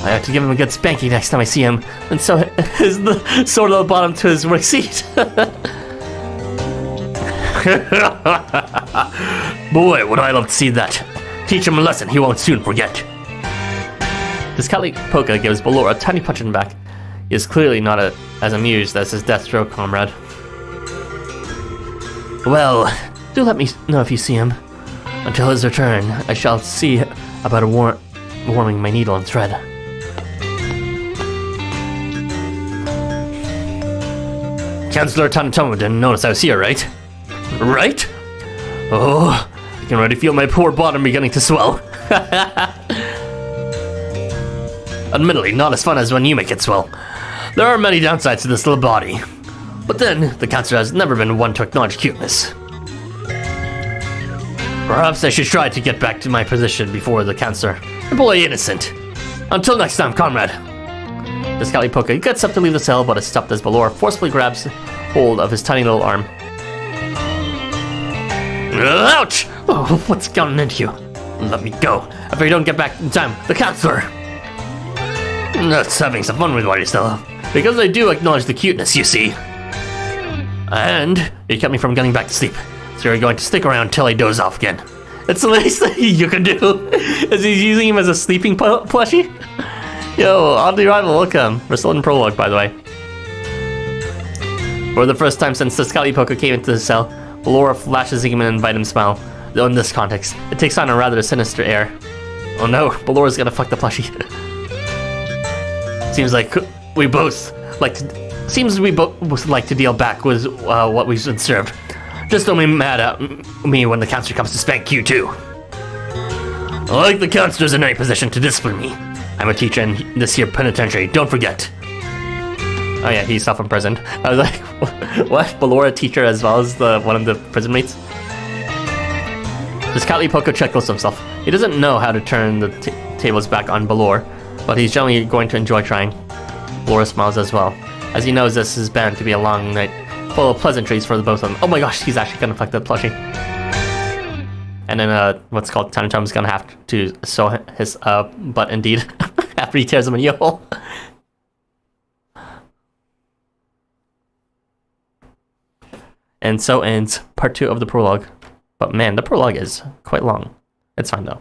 I have to give him a good spanking next time I see him, and so is the sword on the bottom to his receipt. Boy, would I love to see that. Teach him a lesson he won't soon forget. Poka gives Ballora a tiny punch in the back. He is clearly not as amused as his death stroke comrade. Well, do let me know if you see him. Until his return, I shall see about warming my needle and thread. Chancellor Tanatomo didn't notice I was here, right? Right? Oh, I can already feel my poor bottom beginning to swell. Admittedly, not as fun as when you make it swell. There are many downsides to this little body. But then, the counselor has never been one to acknowledge cuteness. Perhaps I should try to get back to my position before the counselor. The boy innocent. Until next time, comrade. Poka gets up to leave the cell, but is stopped as Ballora forcefully grabs hold of his tiny little arm. Ouch! Oh, what's gotten into you? Let me go. If you don't get back in time, the counselor! That's having some fun with Maristella. Because I do acknowledge the cuteness, you see. And you kept me from getting back to sleep. So you're going to stick around till I doze off again. It's the least thing you can do. Is he using him as a sleeping plushie? Yo, on the arrival, welcome. We're still in prologue, by the way. For the first time since Poka came into the cell, Ballora flashes him and invites him to smile. Though in this context, it takes on a rather sinister air. Oh no, Ballora's gonna fuck the plushie. Seems we both like to deal back with what we've been served. Just don't be mad at me when the counselor comes to spank you too. I like the counselor's in any position to discipline me. I'm a teacher in this here penitentiary, don't forget. Oh yeah, he's self-imprisoned. I was like, what? Ballora teacher as well as one of the prison mates? This Poka chuckles himself. He doesn't know how to turn the tables back on Ballora, but he's generally going to enjoy trying. Ballora smiles as well, as he knows this is bound to be a long night, full of pleasantries for the both of them. Oh my gosh, he's actually gonna fuck the plushie. And then, Tanatomo's gonna have to sew his butt indeed, after he tears him a new hole. And so ends part 2 of the prologue. But man, the prologue is quite long. It's fine though.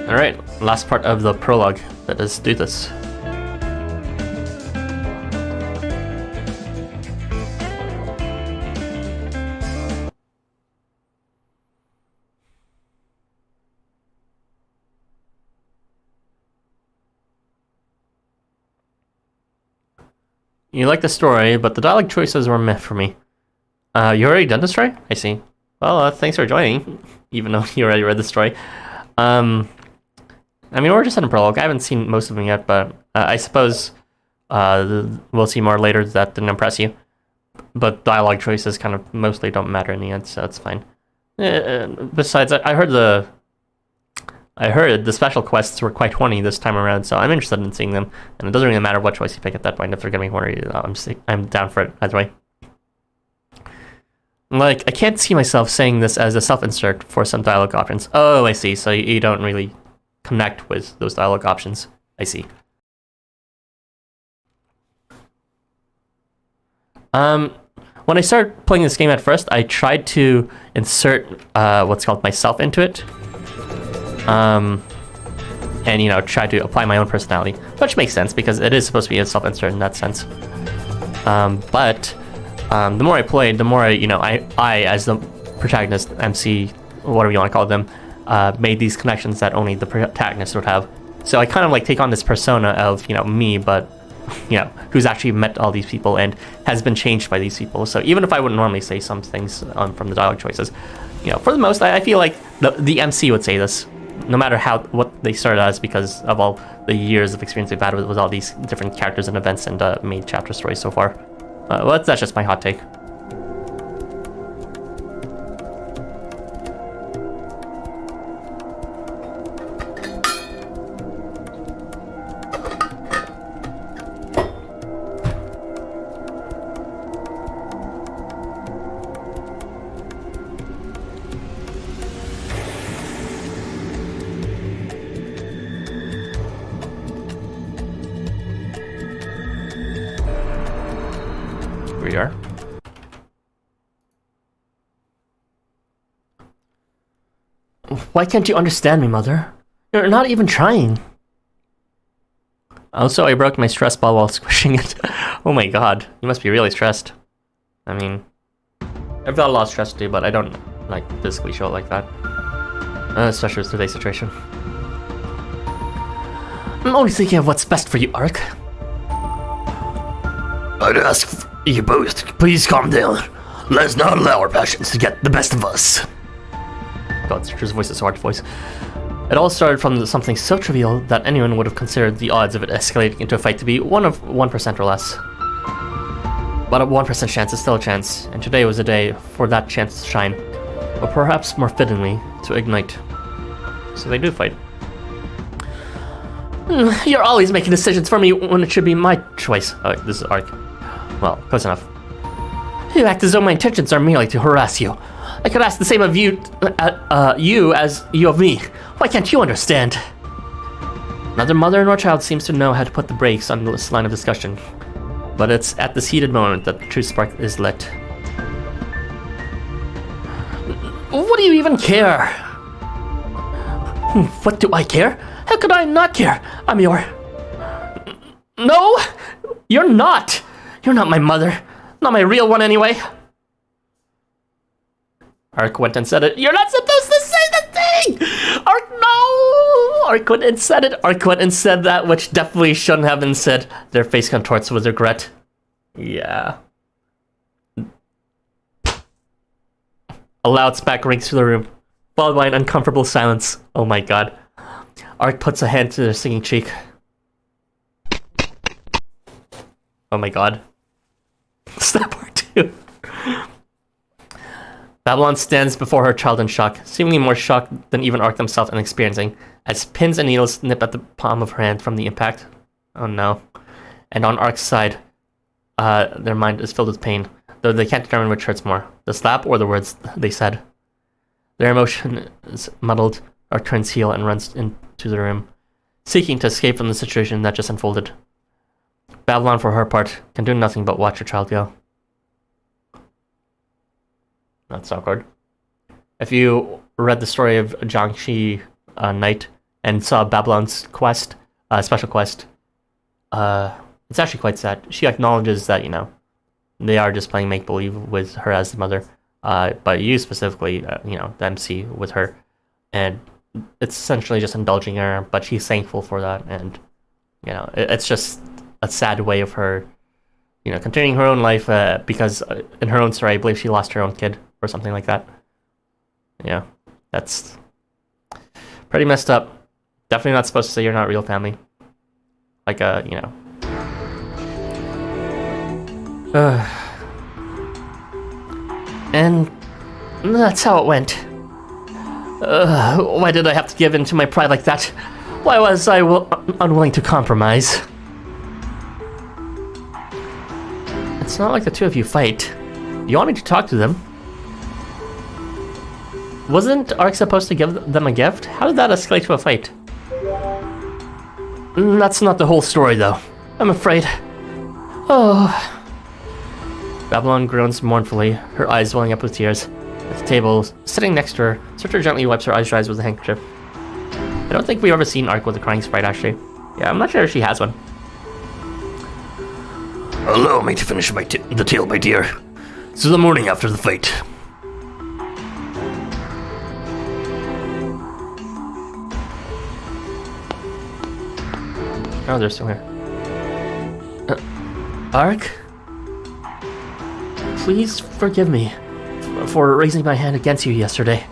Alright, last part of the prologue. Let us do this. You like the story, but the dialogue choices were meh for me. You already done the story? I see. Well, thanks for joining, even though you already read the story. I mean, we're just in a prologue. I haven't seen most of them yet, but I suppose we'll see more later that didn't impress you. But dialogue choices kind of mostly don't matter in the end, so it's fine. Besides, I heard the special quests were quite horny this time around, so I'm interested in seeing them. And it doesn't really matter what choice you pick at that point. If they're getting horny, I'm down for it either way. Like, I can't see myself saying this as a self-insert for some dialogue options. Oh, I see. So you don't really connect with those dialogue options. I see. When I started playing this game at first, I tried to insert myself into it. And, try to apply my own personality, which makes sense because it is supposed to be a self-insert in that sense. But the more I played, the more I as the protagonist, MC, whatever you want to call them, made these connections that only the protagonist would have. So I kind of take on this persona of me, but who's actually met all these people and has been changed by these people. So even if I wouldn't normally say some things from the dialogue choices, you know, for the most, I feel like the MC would say this, no matter what they started as, because of all the years of experience they've had with all these different characters and events and main chapter stories so far. Well, that's just my hot take. We are. Why can't you understand me, Mother? You're not even trying. Also, I broke my stress ball while squishing it. Oh my god, you must be really stressed. I mean, I've got a lot of stress too, but I don't like physically show it like that. Especially with today's situation. I'm only thinking of what's best for you, Ark. I'd ask you both to please calm down. Let's not allow our passions to get the best of us. God, Citra's voice is a hard voice. It all started from something so trivial that anyone would have considered the odds of it escalating into a fight to be 1% or less. But a 1% chance is still a chance, and today was a day for that chance to shine, or perhaps more fittingly, to ignite. So they do fight. You're always making decisions for me when it should be my choice. This is Ark. Well, close enough. You act as though my intentions are merely to harass you. I could ask the same of you, as you of me. Why can't you understand? Neither mother nor child seems to know how to put the brakes on this line of discussion. But it's at this heated moment that the true spark is lit. What do you even care? What do I care? How could I not care? I'm your... No! You're not! You're not my mother. Not my real one, anyway. Ark went and said it. You're not supposed to say the thing! Ark, no! Ark went and said it. Ark went and said that which definitely shouldn't have been said. Their face contorts with regret. Yeah. A loud smack rings through the room, followed by an uncomfortable silence. Oh my god. Ark puts a hand to their singing cheek. Oh my god. Step part 2. Babylon stands before her child in shock, seemingly more shocked than even Ark themselves and experiencing, as pins and needles nip at the palm of her hand from the impact. Oh no. And on Ark's side, their mind is filled with pain, though they can't determine which hurts more, the slap or the words they said. Their emotion is muddled. Ark turns heel and runs into the room, seeking to escape from the situation that just unfolded. Babylon, for her part, can do nothing but watch her child go. That's awkward. If you read the story of Jiangxi Knight and saw Babylon's quest, special quest, it's actually quite sad. She acknowledges that, you know, they are just playing make-believe with her as the mother, but you specifically, you know, the MC with her, and it's essentially just indulging her, but she's thankful for that, and, you know, it's just a sad way of her, you know, continuing her own life, because in her own story, I believe she lost her own kid, or something like that. Yeah, that's pretty messed up. Definitely not supposed to say you're not real family. Like, you know. And that's how it went. Why did I have to give in to my pride like that? Why was I unwilling to compromise? It's not like the two of you fight. You want me to talk to them? Wasn't Ark supposed to give them a gift? How did that escalate to a fight? That's not the whole story, though. I'm afraid. Oh. Babylon groans mournfully, her eyes welling up with tears. At the table, sitting next to her, Citra gently wipes her eyes with a handkerchief. I don't think we've ever seen Ark with a crying sprite, actually. Yeah, I'm not sure if she has one. Allow me to finish the tale, my dear. So the morning after the fight. Oh, they're still here. Ark? Please forgive me for raising my hand against you yesterday.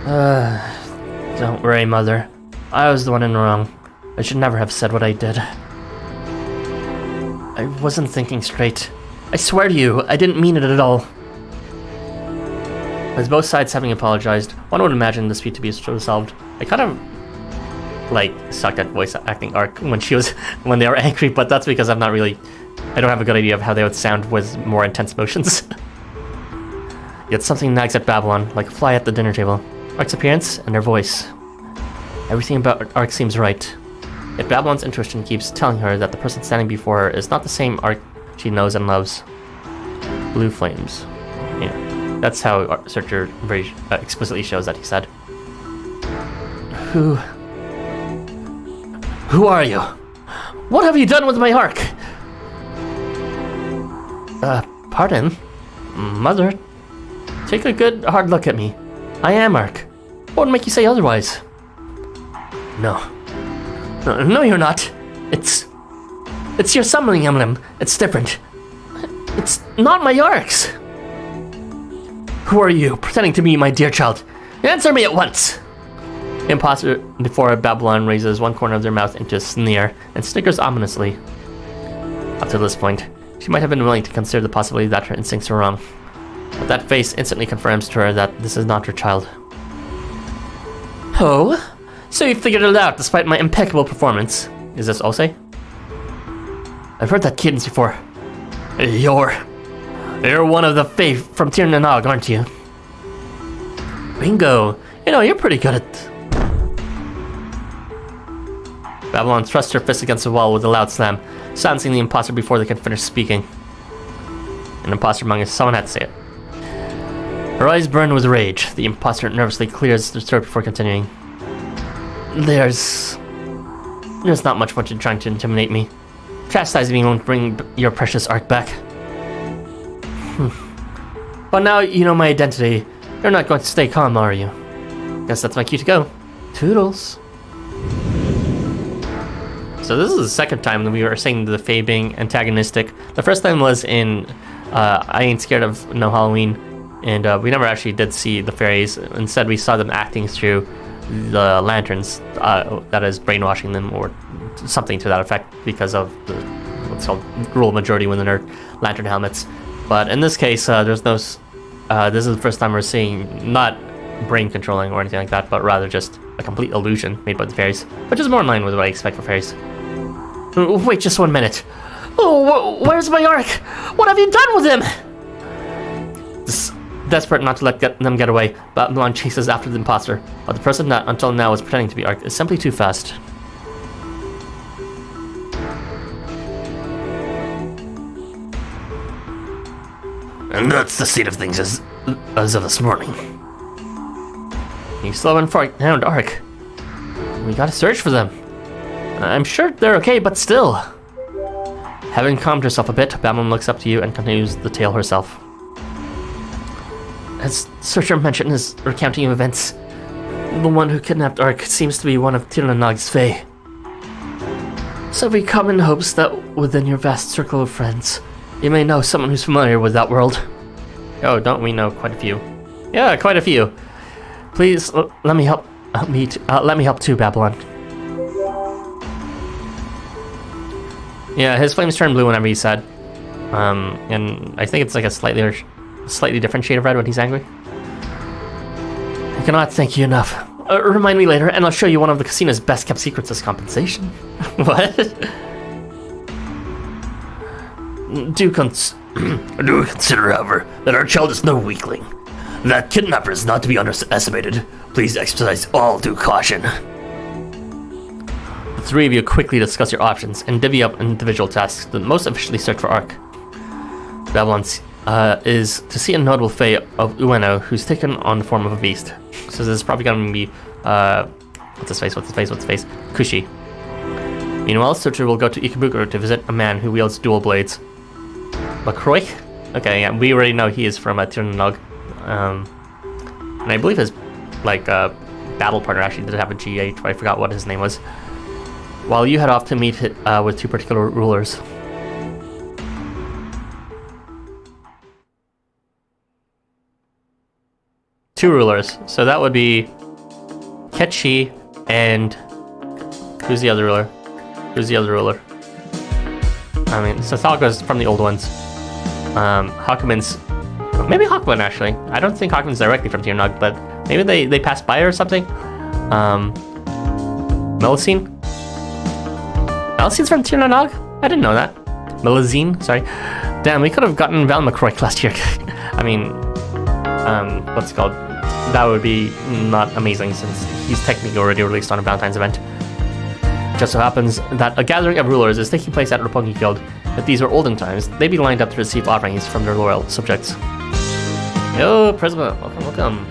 Don't worry, Mother. I was the one in the wrong. I should never have said what I did. I wasn't thinking straight. I swear to you, I didn't mean it at all. With both sides having apologized, one would imagine the dispute to be resolved. I kind of sucked at voice acting arc when they were angry, but that's because I don't have a good idea of how they would sound with more intense emotions. Yet something nags at Babylon, like a fly at the dinner table. Ark's appearance and their voice. Everything about Ark seems right. Yet Babylon's intuition keeps telling her that the person standing before her is not the same Ark she knows and loves. Blue flames. Yeah, that's how Searcher very explicitly shows that he said. Who are you? What have you done with my Ark? Pardon? Mother? Take a good, hard look at me. I am Ark. What would make you say otherwise? No, you're not. It's your summoning emblem. It's different. It's not my Arks. Who are you, pretending to be my dear child? Answer me at once! The imposter before Babylon raises one corner of their mouth into a sneer and snickers ominously. Up to this point, she might have been willing to consider the possibility that her instincts are wrong. But that face instantly confirms to her that this is not her child. Oh? So you figured it out despite my impeccable performance. Is this Ose? I've heard that cadence before. You're one of the Fae from Tir na Nog, aren't you? Bingo! You're pretty good at... Babylon thrust her fist against the wall with a loud slam, silencing the imposter before they can finish speaking. An imposter among us, someone had to say it. Her eyes burn with rage. The imposter nervously clears the throat before continuing. There's not much point in trying to intimidate me. Chastising me won't bring your precious Ark back. But now you know my identity. You're not going to stay calm, are you? Guess that's my cue to go. Toodles. So this is the second time that we were saying the Fae being antagonistic. The first time was in I Ain't Scared of No Halloween, and we never actually did see the fairies. Instead, we saw them acting through the lanterns, that is brainwashing them or something to that effect because of the what's called rule of majority within their lantern helmets. But in this case, there's no. This is the first time we're seeing not brain controlling or anything like that, but rather just a complete illusion made by the fairies, which is more in line with what I expect for fairies. Wait just 1 minute. Oh, where's my Ark? What have you done with him? Desperate not to let them get away, Babylon chases after the imposter, but the person that until now was pretending to be Ark is simply too fast. And that's the state of things as of this morning. You still haven't found Ark. We gotta search for them. I'm sure they're okay, but still. Having calmed herself a bit, Babylon looks up to you and continues the tale herself. As Searcher mentioned in his recounting of events, the one who kidnapped Ark seems to be one of Tir na Nog's Fae. So we come in hopes that within your vast circle of friends, you may know someone who's familiar with that world. Oh, don't we know quite a few? Yeah, quite a few. Please let me help. Let me help too, Babylon. Yeah, his flames turn blue whenever he's sad, and I think it's like a slightly different shade of red when he's angry. I cannot thank you enough. Remind me later, and I'll show you one of the casino's best kept secrets as compensation. What? Do consider, however, that our child is no weakling. That kidnapper is not to be underestimated. Please exercise all due caution. The three of you quickly discuss your options and divvy up individual tasks that most officially search for Ark. Babylon's is to see a notable Fae of Ueno who's taken on the form of a beast. So this is probably going to be, what's his face? Kushi. Meanwhile, Searcher will go to Ikebukuro to visit a man who wields dual blades. LaCroix? Okay, yeah, we already know he is from Tir na Nog. And I believe his, battle partner actually did have a GH, but I forgot what his name was. While you head off to meet with two particular rulers. 2 rulers. So that would be Ketchi and who's the other ruler? I mean, Sathalka's from the old ones. Hakumen's, maybe Hakumen actually. I don't think Hakumen's directly from Tirnog, but maybe they passed by or something. Melusine? Melusine's from Tirnog? I didn't know that. Melusine, sorry. Damn, we could have gotten Val McCroy last year. I mean, what's it called? That would be not amazing since he's technically already released on a Valentine's event. Just so happens that a gathering of rulers is taking place at Roppongi Guild. If these were olden times, they'd be lined up to receive offerings from their loyal subjects. Yo, Prisma, welcome.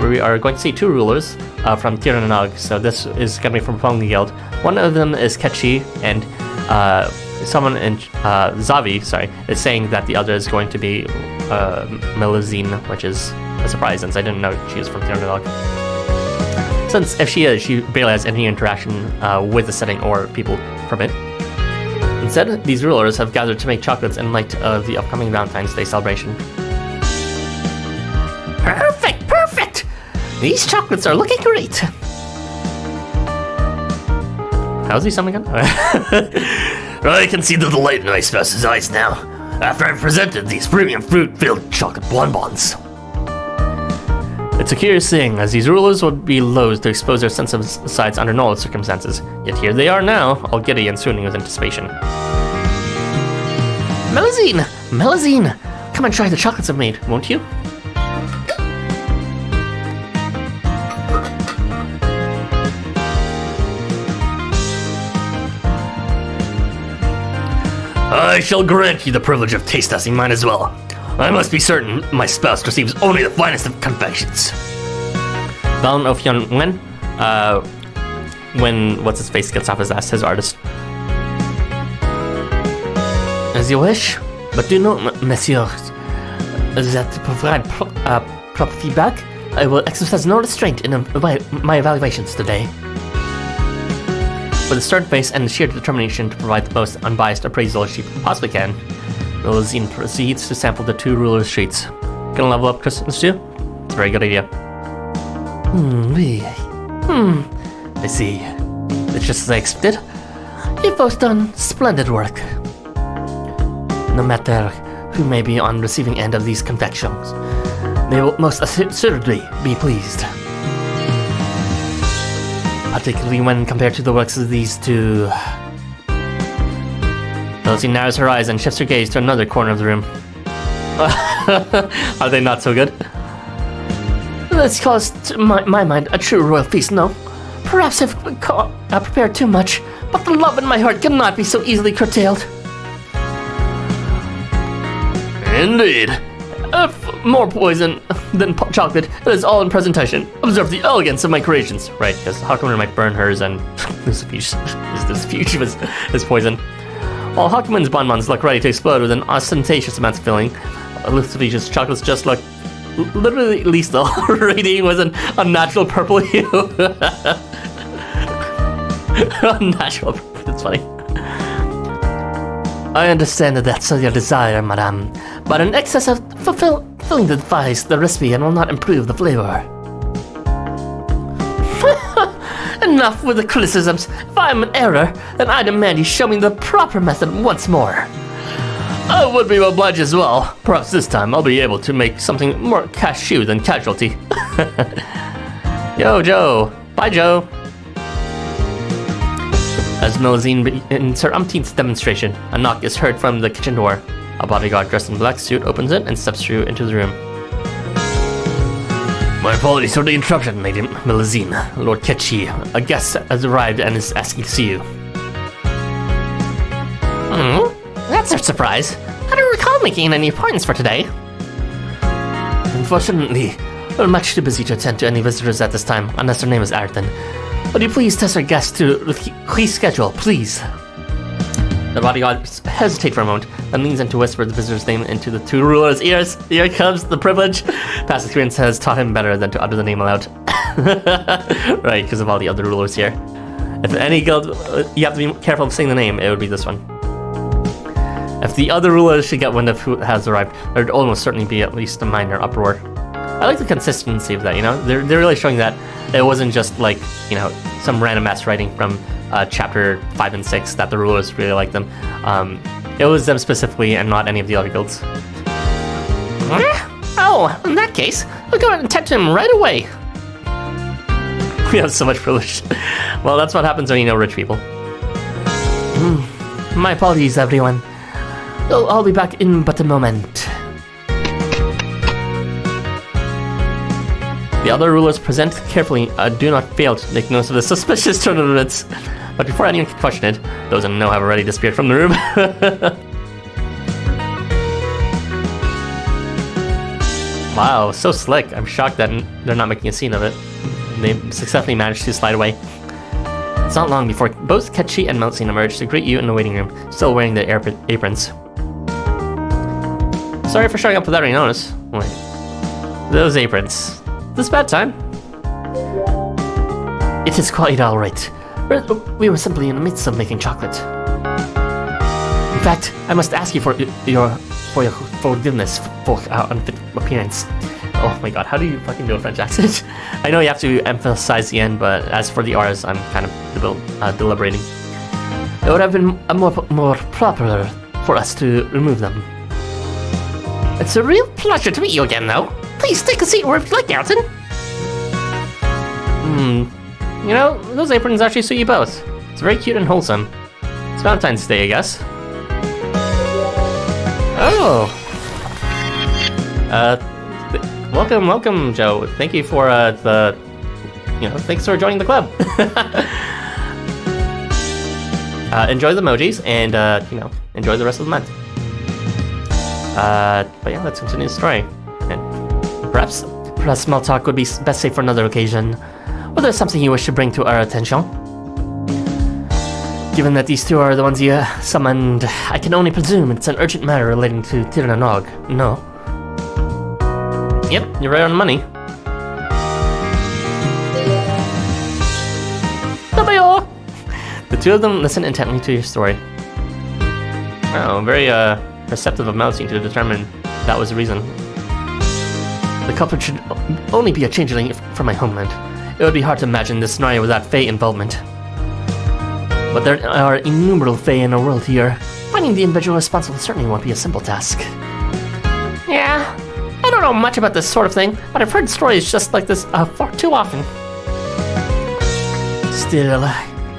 We are going to see 2 rulers from Tirananog, so this is going to be from Roppongi Guild. One of them is Ketchi, and someone in Zavi, is saying that the other is going to be Melusine, which is a surprise since I didn't know she was from Tirananog. Since if she is, she barely has any interaction with the setting or people from it. Instead, these rulers have gathered to make chocolates in light of the upcoming Valentine's Day celebration. Perfect! These chocolates are looking great. How's he sounding again? I can see the delight in my spouse's eyes now, after I've presented these premium fruit-filled chocolate bonbons. It's a curious thing, as these rulers would be loath to expose their sensitive sides under normal circumstances, yet here they are now, all giddy and swooning with anticipation. Melusine! Come and try the chocolates I've made, won't you? I shall grant you the privilege of taste testing mine as well. I must be certain my spouse receives only the finest of confections. Valen Ophion when what's-his-face gets off his ass, his artist. As you wish, but do note, monsieur, that to provide proper feedback, I will exercise no restraint in my evaluations today. With a stern face and sheer determination to provide the most unbiased appraisal she possibly can, Melusine proceeds to sample the 2 rulers' treats. Gonna level up Christmas too? It's a very good idea. I see. It's just as I expected. You've both done splendid work. No matter who may be on receiving end of these confections, they will most assuredly be pleased. Particularly when compared to the works of these 2. Melusine narrows her eyes and shifts her gaze to another corner of the room. Are they not so good? This calls, to my mind, a true royal feast, no? Perhaps I've prepared too much, but the love in my heart cannot be so easily curtailed. Indeed. More poison than chocolate. It is all in presentation. Observe the elegance of my creations. Right, because Hakumen might burn hers and this fuge is poison. While Hakumen's bonbons look ready to explode with an ostentatious amount of filling, Lucificia's chocolates just look literally lethal, radiating with an unnatural purple hue. Unnatural purple, that's funny. I understand that that's your desire, madame, but an excess of filling defies the recipe and will not improve the flavor. Enough with the criticisms. If I'm in error, then I demand you show me the proper method once more. I would be obliged as well. Perhaps this time I'll be able to make something more cashew than casualty. Yo, Joe. Bye, Joe. As Melusine begins her umpteenth demonstration, a knock is heard from the kitchen door. A bodyguard dressed in a black suit opens it and steps through into the room. My apologies for the interruption, Lady Melusine. Lord Ketchi, a guest has arrived and is asking to see you. That's a surprise. I don't recall making any appointments for today. Unfortunately, we're much too busy to attend to any visitors at this time, unless her name is Arton. Would you please test our guest to reschedule, please? The bodyguard hesitates for a moment, then leans in to whisper the visitor's name into the 2 rulers' ears. Here comes the privilege. Past experience has taught him better than to utter the name aloud. Right, because of all the other rulers here. If any guild, you have to be careful of saying the name, it would be this one. If the other rulers should get wind of who has arrived, there'd almost certainly be at least a minor uproar. I like the consistency of that, you know? They're really showing that it wasn't just like, you know, some random ass writing from chapter 5 and 6 that the rulers really liked them. It was them specifically and not any of the other guilds. Oh, in that case, we'll go and tend to him right away. We have so much privilege. Well, that's what happens when you know rich people. My apologies, everyone. I'll be back in but a moment. The other rulers present carefully. Do not fail to take notice of the suspicious turn of events. But before anyone can question it, those in know have already disappeared from the room. Wow, so slick. I'm shocked that they're not making a scene of it. They successfully managed to slide away. It's not long before both Ketchi and Meltzine emerge to greet you in the waiting room, still wearing their aprons. Sorry for showing up without any notice. Wait. Those aprons. This bad time? It is quite alright. We were simply in the midst of making chocolate. In fact, I must ask you for your forgiveness for our unfit appearance. Oh my god, how do you fucking do a French accent? I know you have to emphasize the end, but as for the R's, I'm kind of deliberating. It would have been more proper for us to remove them. It's a real pleasure to meet you again, though. Please take a seat wherever you like, Elton. You know, those aprons actually suit you both. It's very cute and wholesome. It's Valentine's Day, I guess. Oh! Welcome, Joe. Thank you for thanks for joining the club. Enjoy the emojis and enjoy the rest of the month. But yeah, let's continue the story. And perhaps small talk would be best saved for another occasion. Or there's something you wish to bring to our attention? Given that these two are the ones you summoned, I can only presume it's an urgent matter relating to Tirnanog, no? Yep, you're right on the money. W! The two of them listen intently to your story. Oh, very perceptive of Meltzine to determine that was the reason. The culprit should only be a changeling from my homeland. It would be hard to imagine this scenario without Fae involvement. But there are innumerable Fae in our world here. Finding the individual responsible certainly won't be a simple task. Yeah, I don't know much about this sort of thing, but I've heard stories just like this far too often. Still,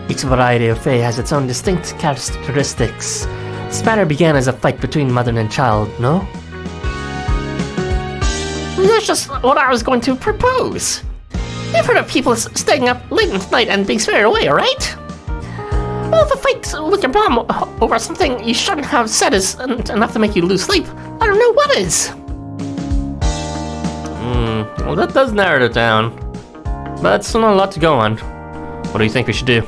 each variety of Fae has its own distinct characteristics. This matter began as a fight between mother and child, no? That's just what I was going to propose. You've heard of people staying up late into the night and being scared away, right? Well, if a fight with your mom over something you shouldn't have said is enough to make you lose sleep, I don't know what is. Well, that does narrow it down. But still not a lot to go on. What do you think we should do?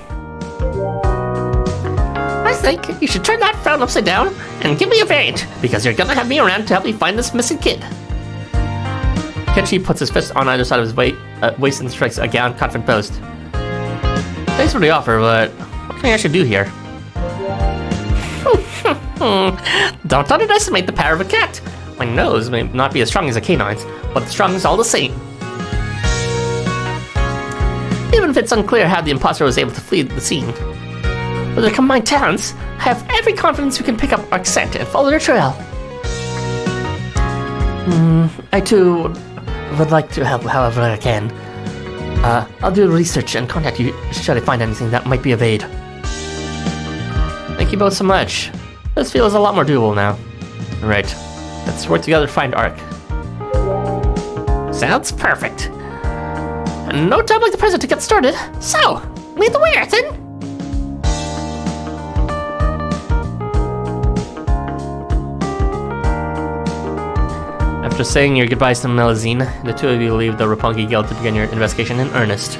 I think you should turn that frown upside down and give me a variant, because you're gonna have me around to help you find this missing kid. Ketchi puts his fist on either side of his waist and strikes a gown confident post. Thanks for the offer, but what can I actually do here? Don't underestimate the power of a cat. My nose may not be as strong as a canine's, but it's strong as all the same. Even if it's unclear how the imposter was able to flee the scene. With their combined talents, I have every confidence we can pick up our scent and follow their trail. I too would like to help however I can. I'll do research and contact you should I find anything that might be of aid. Thank you both so much. This feels a lot more doable now. Right, let's work together to find Ark. Sounds perfect. And no time like the present to get started. So, lead the way, Arthur. After saying your goodbyes to Melazine, the two of you leave the Roppongi Guild to begin your investigation in earnest.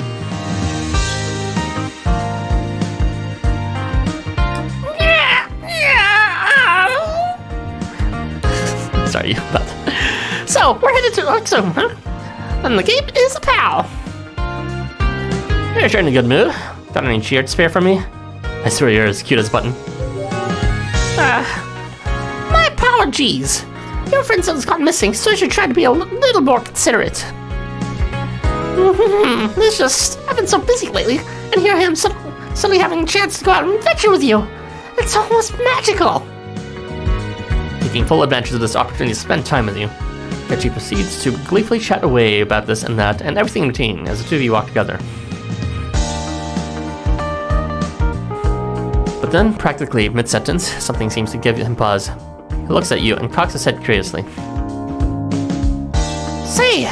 Sorry, but... So, we're headed to Housamo, huh? And the game is a pal. You're sure in a good mood. Got any cheer to spare for me? I swear you're as cute as a button. My apologies. Your friend has gone missing, so you should try to be a little more considerate. It's just, I've been so busy lately, and here I am suddenly having a chance to go out and adventure with you. It's almost magical. Taking full advantage of this opportunity to spend time with you, Ketchy proceeds to gleefully chat away about this and that and everything in between as the two of you walk together. But then, practically mid-sentence, something seems to give him pause. He looks at you and cocks his head curiously. Say,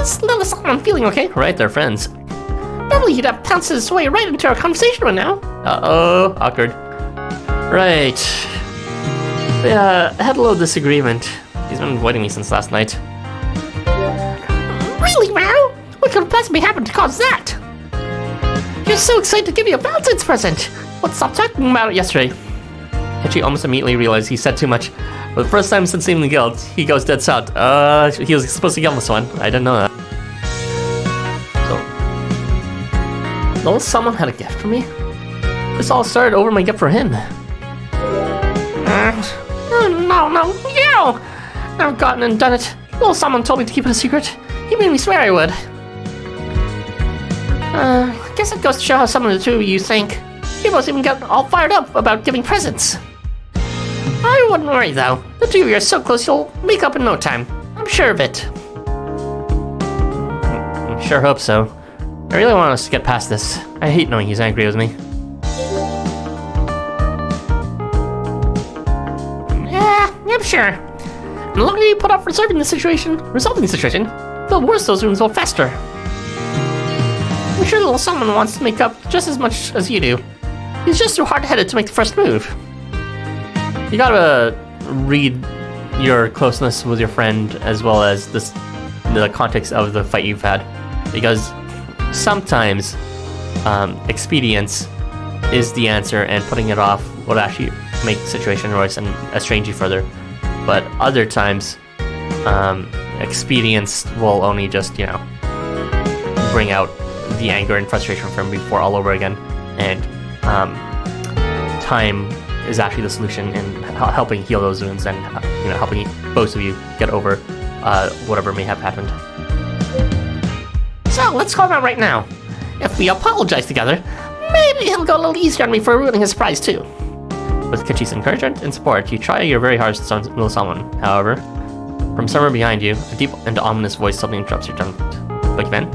is little Solomon feeling okay? Right, they're friends. Normally he'd have pounced his way right into our conversation right now. Uh-oh, awkward. Right. Yeah, had a little disagreement. He's been avoiding me since last night. Really, Rao? What could possibly happen to cause that? You're so excited to give you a Valentine's present. Let's stop talking about it yesterday. Ketchy almost immediately realized he said too much. For the first time since leaving the guild, he goes dead south. He was supposed to give this one. I didn't know that. So, little someone had a gift for me? This all started over my gift for him. No, you! I've gotten and done it. Little someone told me to keep it a secret. He made me swear I would. I guess it goes to show how some of the two of you think. You both even get all fired up about giving presents. I wouldn't worry though. The two of you are so close you'll make up in no time. I'm sure of it. I sure hope so. I really want us to get past this. I hate knowing he's angry with me. Yeah, I'm sure. The longer you put off resolving the situation, the worse those wounds will fester. I'm sure little someone wants to make up just as much as you do. He's just too hard-headed to make the first move. You gotta read your closeness with your friend as well as the context of the fight you've had. Because sometimes expedience is the answer and putting it off would actually make the situation worse and estrange you further. But other times, expedience will only just, bring out the anger and frustration from before all over again. And time is actually the solution in helping heal those wounds and, helping both of you get over whatever may have happened. So, let's call him out right now. If we apologize together, maybe he'll go a little easier on me for ruining his surprise too. With Ketchy's encouragement and support, you try your very hardest to little someone. However, from somewhere behind you, a deep and ominous voice suddenly interrupts your tongue. Boogeyman?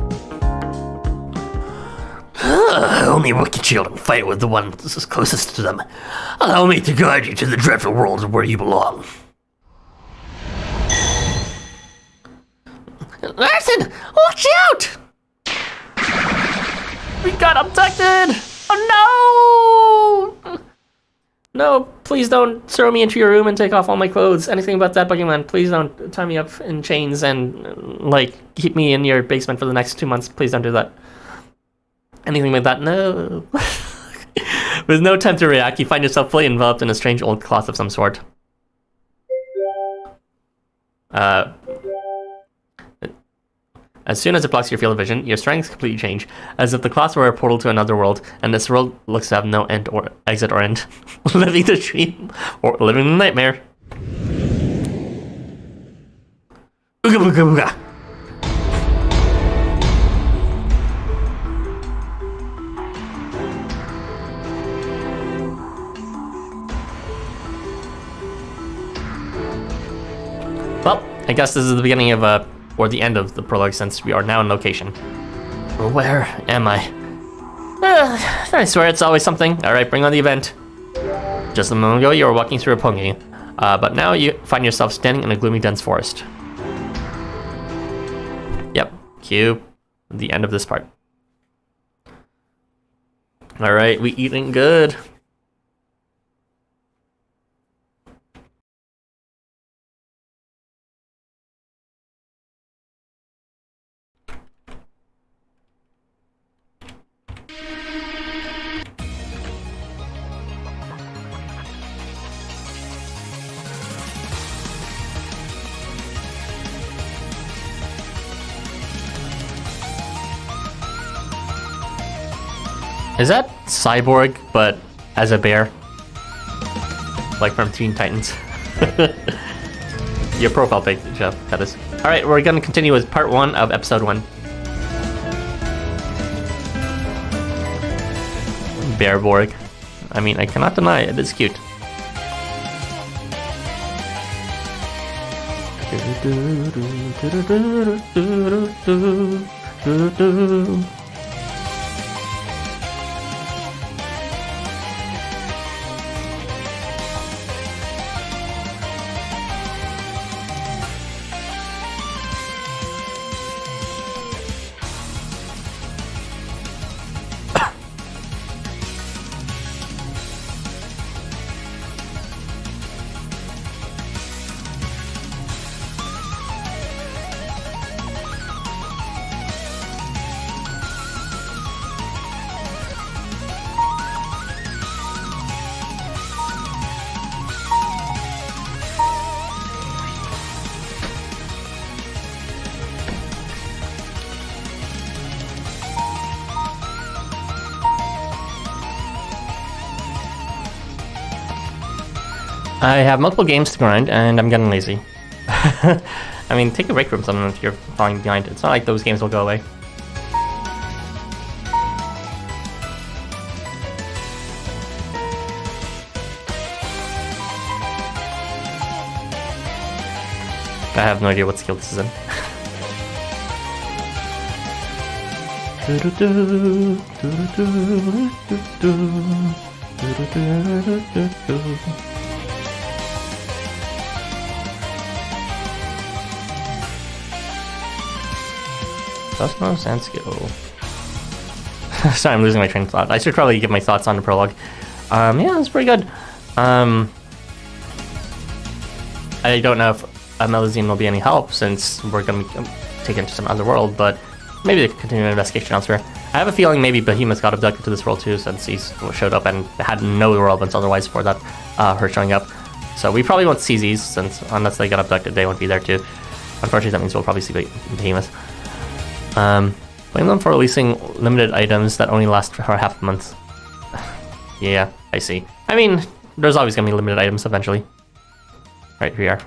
Only wicked children fight with the one closest to them. Allow me to guide you to the dreadful world where you belong. Larson, watch out! We got abducted! Oh no! No, please don't throw me into your room and take off all my clothes. Anything about that, Boogeyman. Please don't tie me up in chains and, keep me in your basement for the next 2 months. Please don't do that. Anything like that, no. With no time to react, you find yourself fully enveloped in a strange old cloth of some sort. As soon as it blocks your field of vision, your surroundings completely change, as if the cloth were a portal to another world, and this world looks to have no end or exit or end. Living the dream, or living the nightmare. Ooga booga booga. Well, I guess this is the beginning of, or the end of the prologue, since we are now in location. Where am I? I swear it's always something. Alright, bring on the event. Just a moment ago, you were walking through a pony, but now you find yourself standing in a gloomy, dense forest. Yep, cue the end of this part. Alright, we eating good. Is that Cyborg, but as a bear? Like from Teen Titans? Your profile pic, Jeff, that is. Alright, we're gonna continue with part 1 of episode 1. Bearborg. I mean, I cannot deny it is cute. I have multiple games to grind, and I'm getting lazy. I mean, take a break from something if you're falling behind. It's not like those games will go away. I have no idea what skill this is in. That's no sense skill. Sorry, I'm losing my train of thought. I should probably give my thoughts on the prologue. Yeah, it's pretty good. I don't know if Melusine will be any help since we're gonna be taken to some other world, but maybe they can continue an investigation elsewhere. I have a feeling maybe Behemoth got abducted to this world too, since he showed up and had no relevance otherwise for that her showing up. So we probably won't see these, since unless they got abducted, they won't be there too. Unfortunately, that means we'll probably see Behemoth. Blame them for releasing limited items that only last for half a month. Yeah, I see. I mean, there's always gonna be limited items eventually. Right, here we are.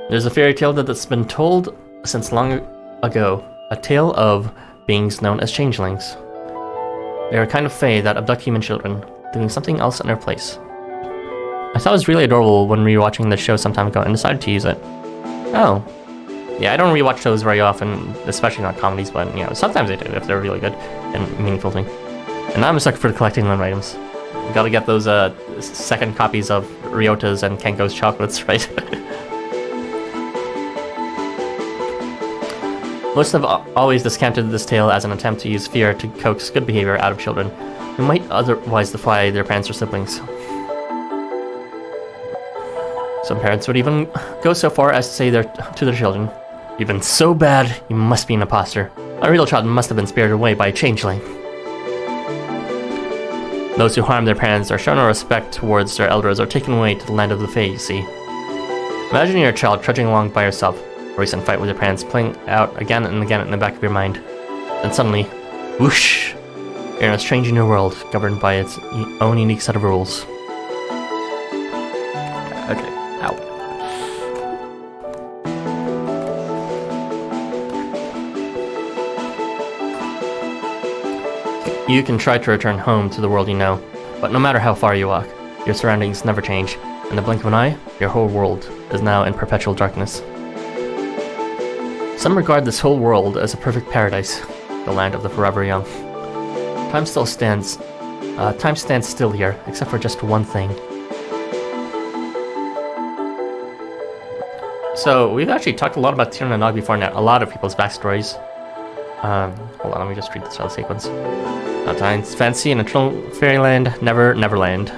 There's a fairy tale that's been told since long ago. A tale of beings known as changelings. They are a kind of fae that abduct human children, doing something else in their place. I thought it was really adorable when rewatching the show some time ago and decided to use it. Oh. Yeah, I don't rewatch shows very often, especially not comedies, but you know, sometimes I do if they're really good and meaningful to me. And now I'm a sucker for collecting them items. You gotta get those second copies of Ryota's and Kenko's chocolates, right? Most have always discounted this tale as an attempt to use fear to coax good behavior out of children who might otherwise defy their parents or siblings. Some parents would even go so far as to say to their children, "You've been so bad, you must be an imposter. A real child must have been spirited away by a changeling." Those who harm their parents or show no respect towards their elders are taken away to the land of the Fae, you see. Imagine you're a child trudging along by yourself, a recent fight with your parents playing out again and again in the back of your mind. Then suddenly, whoosh! You're in a strange new world, governed by its own unique set of rules. Okay, ow. You can try to return home to the world you know, but no matter how far you walk, your surroundings never change. In the blink of an eye, your whole world is now in perpetual darkness. Some regard this whole world as a perfect paradise, the land of the forever young. Time stands still here, except for just one thing. So we've actually talked a lot about Tir na Nog before now, a lot of people's backstories. Hold on, let me just read the title sequence. Valentine Fantasy and Eternal Fairyland, Neverland.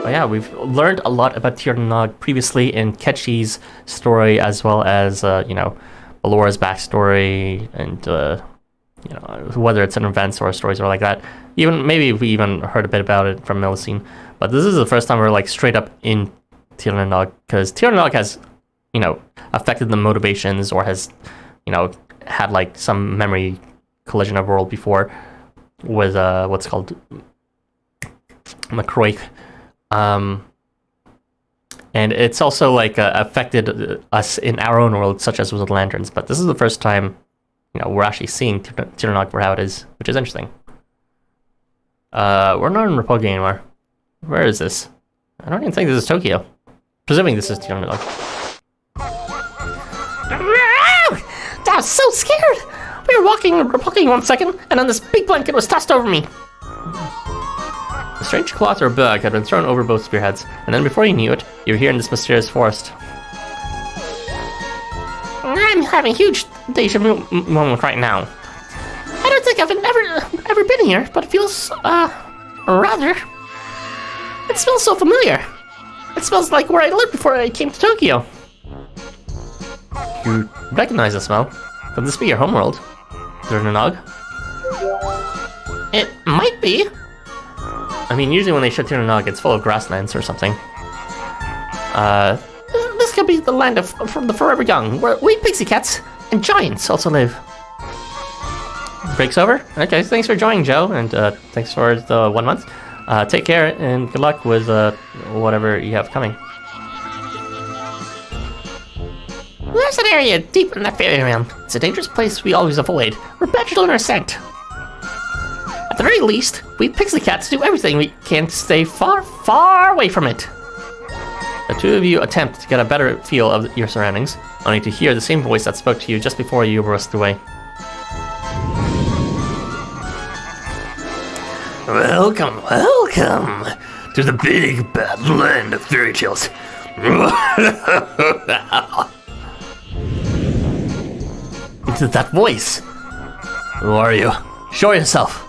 But yeah, we've learned a lot about Tir na Nog previously in Ketchi's story, as well as, Balora's backstory, and, whether it's in events or stories or like that. Maybe we even heard a bit about it from Melusine. But this is the first time we're, like, straight up in Tir na Nog, because Tir na Nog has, affected the motivations, or has, had, like, some memory collision of world before with, what's called McCroy. And it's also like affected us in our own world, such as with lanterns. But this is the first time, we're actually seeing Tirnanog for how it is, which is interesting. We're not in Roppongi anymore. Where is this? I don't even think this is Tokyo. Presuming this is Tirnanog. I was so scared. We were walking one second, and then this big blanket was tossed over me. A strange cloth or bag had been thrown over both of your heads, and then before you knew it, you were here in this mysterious forest. I'm having a huge deja vu moment right now. I don't think I've ever been here, but it feels, rather... It smells so familiar. It smells like where I lived before I came to Tokyo. You recognize the smell. Could this be your homeworld? Tirnanog? It might be. I mean, usually when they show Tirnanog, it's full of grasslands or something. This could be the land from the forever young, where we pixie cats and giants also live. Break's over? Okay, thanks for joining, Joe, and thanks for the 1 month. Take care, and good luck with whatever you have coming. There's an area deep in that fairyland. It's a dangerous place we always avoid. We're bad children are sent. At the very least, we pixie cats do everything we can to stay far, far away from it. The two of you attempt to get a better feel of your surroundings, only to hear the same voice that spoke to you just before you were whisked away. Welcome, welcome to the big bad land of fairy tales. That voice! Who are you? Show yourself!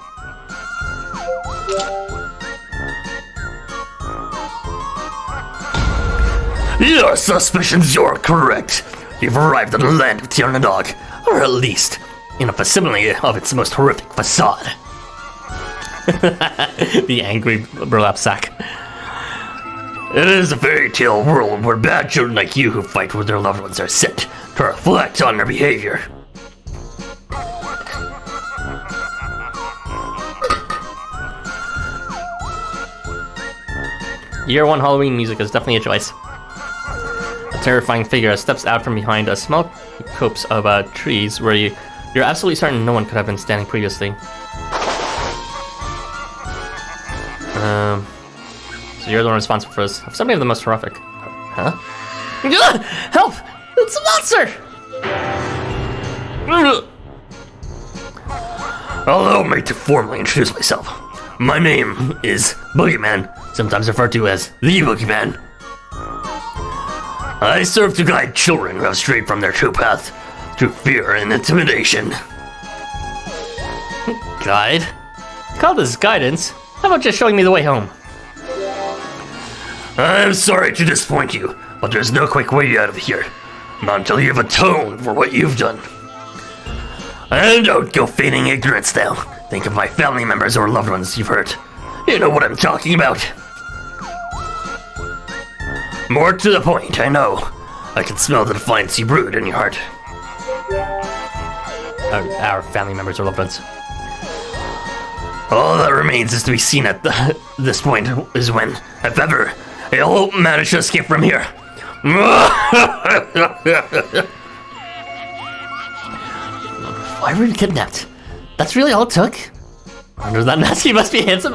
Your suspicions are correct. You've arrived in the land of Tirnanog, or at least in a facsimile of its most horrific facade. The angry burlap sack. It is a fairy tale world where bad children like you who fight with their loved ones are sent to reflect on their behavior. Year 1 Halloween music is definitely a choice. A terrifying figure steps out from behind a small copse of trees where you're absolutely certain no one could have been standing previously. So you're the one responsible for this. Somebody of the most horrific. Huh? Help! It's a monster! Allow me to formally introduce myself. My name is Boogeyman, sometimes referred to as the Boogeyman. I serve to guide children who have strayed from their true path through fear and intimidation. Guide? Call this guidance. How about just showing me the way home? I'm sorry to disappoint you, but there's no quick way out of here. Not until you've atoned for what you've done. And don't go feigning ignorance now. Think of my family members or loved ones you've hurt. You know what I'm talking about. More to the point, I know. I can smell the defiance you brewed in your heart. Our family members or loved ones. All that remains is to be seen at this point is when, if ever, you'll manage to escape from here. Why were you kidnapped? That's really all it took? Under that mask, he must be handsome.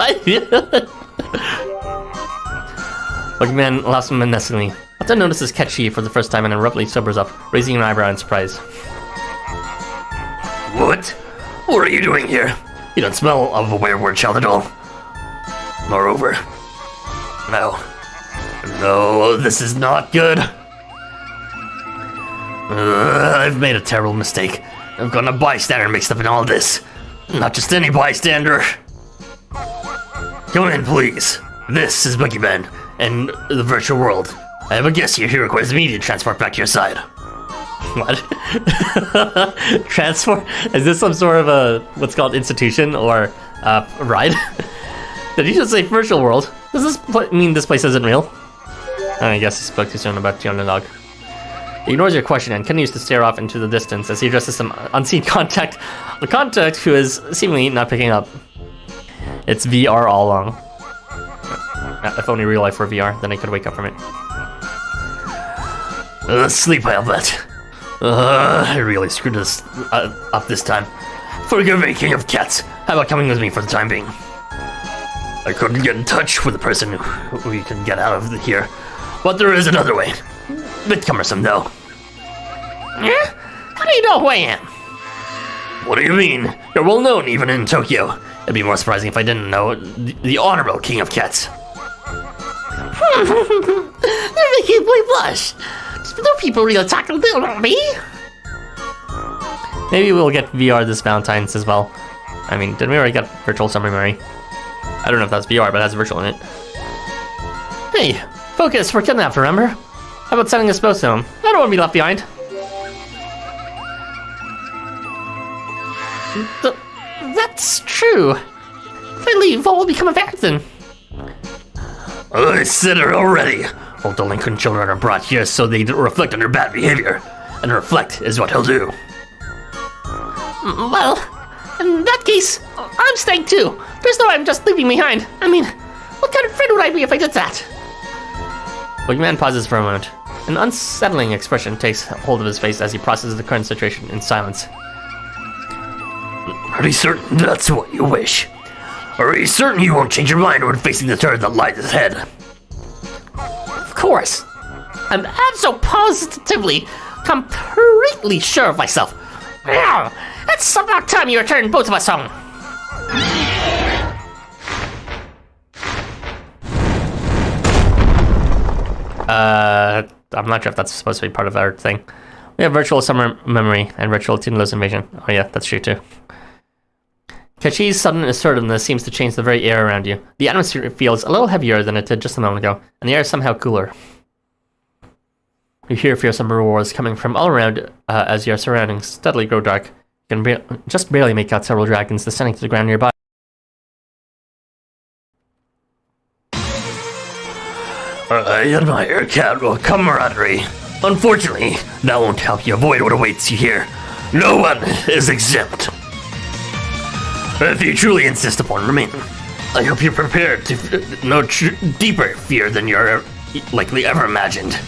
Boogeyman laughs menacingly. After notices catchy for the first time and abruptly sobers up, raising an eyebrow in surprise. What? What are you doing here? You don't smell of a werewolf child at all. Moreover, no, this is not good. I've made a terrible mistake. I've got a bystander mixed up in all this. Not just any bystander. Come in, please. This is Boogeyman, and the virtual world. I have a guest here who requires immediate transport back to your side. What? Transport? Is this some sort of a, what's called institution or ride? Did he just say virtual world? Does this mean this place isn't real? I guess he spoke too soon about Tirnanog. He ignores your question and continues to stare off into the distance as he addresses some unseen contact. The contact who is seemingly not picking up. It's VR all along. If only real life were VR, then I could wake up from it. Sleep, I'll bet. I really screwed this up this time. Forgive me, King of Cats. How about coming with me for the time being? I couldn't get in touch with the person who you can get out of here, but there is another way. Bit cumbersome, though. Yeah? How do you know who I am? What do you mean? You're well known even in Tokyo. It'd be more surprising if I didn't know the Honorable King of Cats. They're making me blush. No people really talking about me. Maybe we'll get VR this Valentine's as well. I mean, didn't we already get Virtual Summer Memory? I don't know if that's VR, but it has virtual in it. Hey, focus, we're kidnapped, remember? How about sending us both to him? I don't want to be left behind. That's true. If I leave, what will become of Acton? I said it already. All delinquent children are brought here so they reflect on their bad behavior. And reflect is what he'll do. Well, in that case, I'm staying too. There's no way I'm just leaving behind. I mean, what kind of friend would I be if I did that? Boogeyman pauses for a moment. An unsettling expression takes hold of his face as he processes the current situation in silence. Are you certain that's what you wish? Or are you certain you won't change your mind when facing the turn that lies ahead? Of course. I'm absolutely, completely sure of myself. Now, it's about time you return both of us home. I'm not sure if that's supposed to be part of our thing. We have Virtual Summer Memory and Virtual Tinlos Invasion. Oh yeah, that's true too. Kachi's sudden assertiveness seems to change the very air around you. The atmosphere feels a little heavier than it did just a moment ago, and the air is somehow cooler. You hear fearsome roars coming from all around as your surroundings steadily grow dark. You can just barely make out several dragons descending to the ground nearby. I admire casual camaraderie. Unfortunately, that won't help you avoid what awaits you here. No one is exempt. If you truly insist upon remaining, I hope you're prepared to know deeper fear than you're likely ever imagined.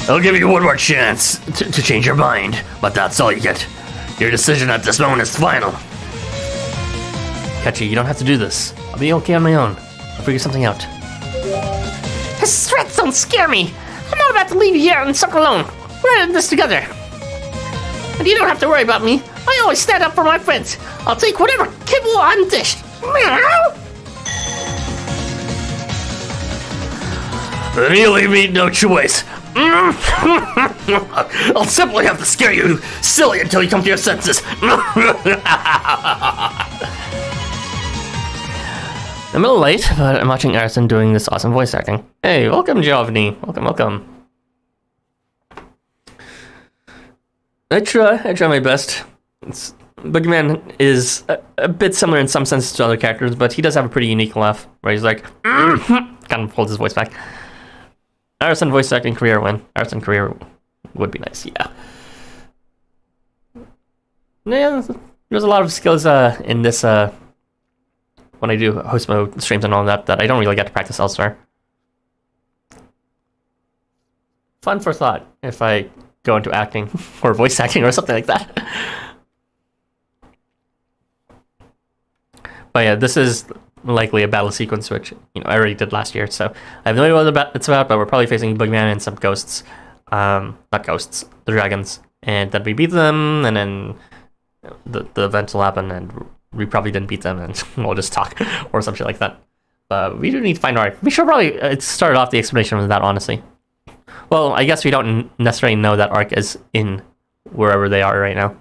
I'll give you one more chance to change your mind, but that's all you get. Your decision at this moment is final. Kachi, you don't have to do this. I'll be okay on my own. I'll figure something out. His threats don't scare me. I'm not about to leave you here and suck alone. We're in this together. And you don't have to worry about me. I always stand up for my friends. I'll take whatever kibble I'm dished. Meow. Then you leave me no choice. I'll simply have to scare you silly until you come to your senses. I'm a little late, but I'm watching Arison doing this awesome voice acting. Hey, welcome, Giovanni. Welcome. I try my best. Boogeyman is a bit similar in some senses to other characters, but he does have a pretty unique laugh, where he's like, kind of holds his voice back. Arison voice acting career win. Arison career would be nice, yeah. Yeah, there's a lot of skills in this, when I do Housamo streams and all that I don't really get to practice elsewhere. Fun for thought, if I go into acting, or voice acting, or something like that. But yeah, this is likely a battle sequence, which I already did last year, so I have no idea what it's about, but we're probably facing Boogeyman and some ghosts. Not ghosts, the dragons. And then we beat them, and then the events will happen, and we probably didn't beat them, and we'll just talk, or some shit like that. But we do need to find Ark. We should probably start off the explanation with that, honestly. Well, I guess we don't necessarily know that Ark is in wherever they are right now.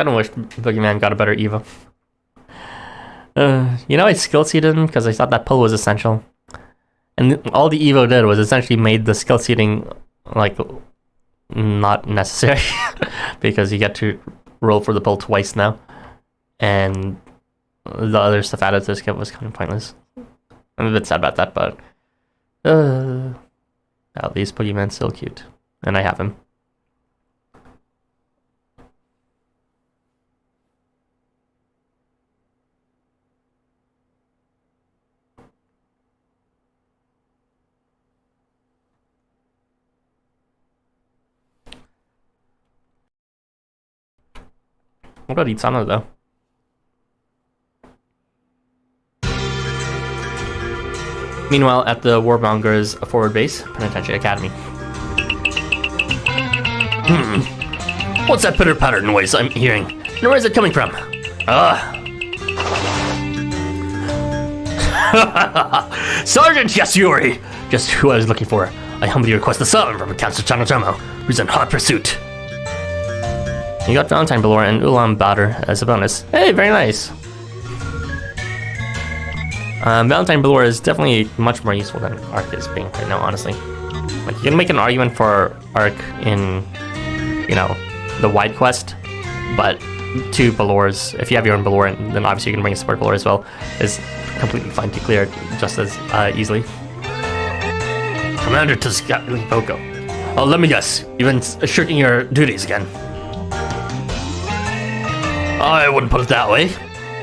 Kinda wish Boogeyman got a better Evo. I skill seeded him because I thought that pull was essential. And all the Evo did was essentially made the skill seeding, like, not necessary. Because you get to roll for the pull twice now. And the other stuff added to this kit was kind of pointless. I'm a bit sad about that, but... at least Boogeyman's still cute. And I have him. What about Housamo though? Meanwhile, at the Warmonger's forward base, Penitentiary Academy. What's that pitter-patter noise I'm hearing? And where is it coming from? Sergeant Yasuri! Just who I was looking for. I humbly request a summon from Councilor Chanatomo, who's in hot pursuit. You got Valentine Belor and Ulam Batter as a bonus. Hey, very nice. Valentine Belor is definitely much more useful than Arc is being right now, honestly. Like, you can make an argument for Arc in, the wide quest, but 2 Belors, if you have your own Belor, then obviously you can bring a support Belor as well, is completely fine to clear just as easily. Commander Tsukawa Boko. Oh, let me guess, you've been shirking your duties again. I wouldn't put it that way.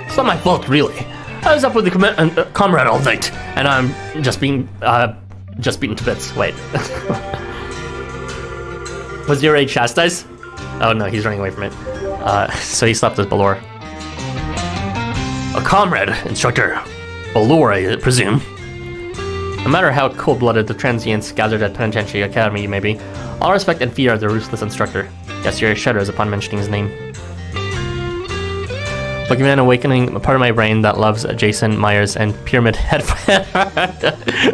It's not my fault, really. I was up with the comrade all night, and I'm just being beaten to bits. Wait. Was your rage chastised? Oh no, he's running away from it. So he slept with Belor. A comrade, instructor. Belor, I presume. No matter how cold-blooded the transients gathered at Penitentiary Academy may be, all respect and fear the ruthless instructor. Yasuri shudders upon mentioning his name. Boogeyman awakening a part of my brain that loves Jason Myers and Pyramid Head.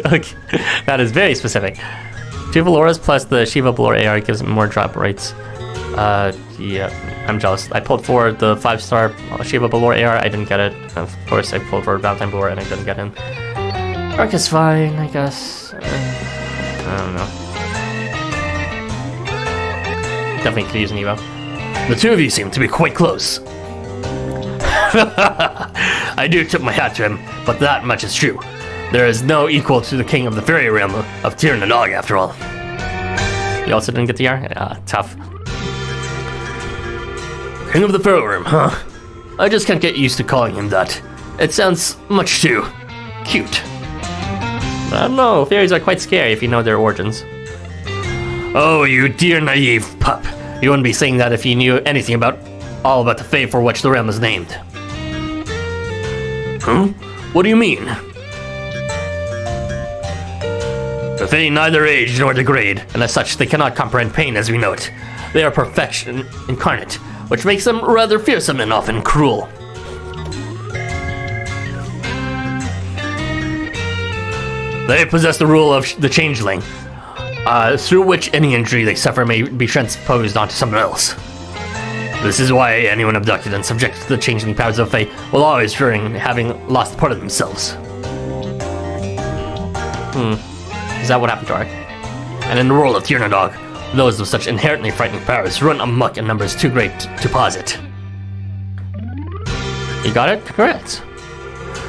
Okay, that is very specific. 2 Veloras plus the Shiva Belor AR gives me more drop rates. Yeah, I'm jealous. I pulled for the 5-star Shiva Belor AR, I didn't get it. Of course, I pulled for Valentine Belor and I didn't get him. Arc is fine, I guess. I don't know. Definitely could use an Evo. The 2 of you seem to be quite close. I do tip my hat to him, but that much is true. There is no equal to the king of the fairy realm of Tirnadog, after all. You also didn't get the R? Tough. King of the fairy realm, huh? I just can't get used to calling him that. It sounds much too cute. I don't know, fairies are quite scary if you know their origins. Oh, you dear naive pup. You wouldn't be saying that if you knew anything about all about the fae for which the realm is named. Huh? What do you mean? The fae neither age nor degrade, and as such they cannot comprehend pain as we know it. They are perfection incarnate, which makes them rather fearsome and often cruel. They possess the rule of the changeling, through which any injury they suffer may be transposed onto someone else. This is why anyone abducted and subjected to the changeling powers of Fae will always fearing having lost part of themselves. Is that what happened to Ark? And in the world of Tirnadog, those with such inherently frightening powers run amok in numbers too great to posit. You got it? Correct.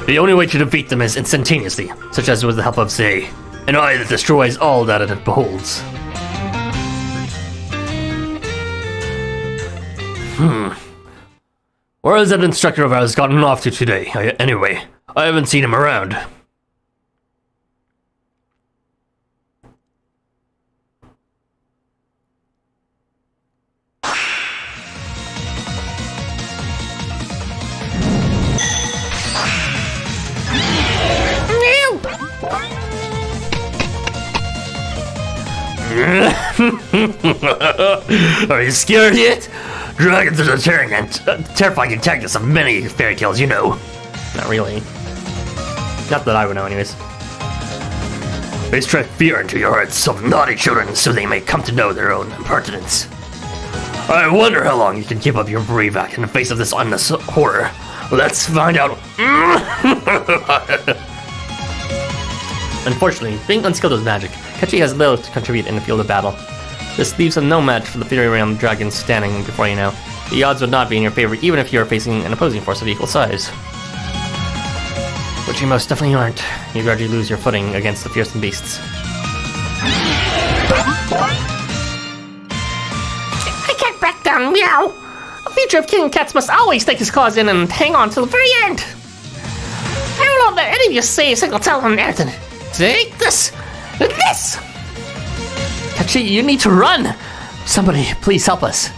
The only way to defeat them is instantaneously, such as with the help of, say, an eye that destroys all that it beholds. Where has that instructor of ours gotten off to today? Anyway, I haven't seen him around. Are you scared yet? Dragons are the terrifying antagonists of many fairy tales, you know. Not really. Not that I would know anyways. They strike fear into your hearts of naughty children so they may come to know their own impertinence. I wonder how long you can keep up your brave act in the face of this endless horror. Let's find out. Unfortunately, being unskilled with magic, Kechi has little to contribute in the field of battle. This leaves him no match for the Fairy Realm dragon standing before you now. The odds would not be in your favor even if you are facing an opposing force of equal size. Which you most definitely aren't. You gradually lose your footing against the fearsome beasts. I can't back down, meow. A feature of King Cats must always take his cause in and hang on till the very end. I don't know that any of you say a single tale on anything. Take this! This! Kechi, you need to run! Somebody, please help us.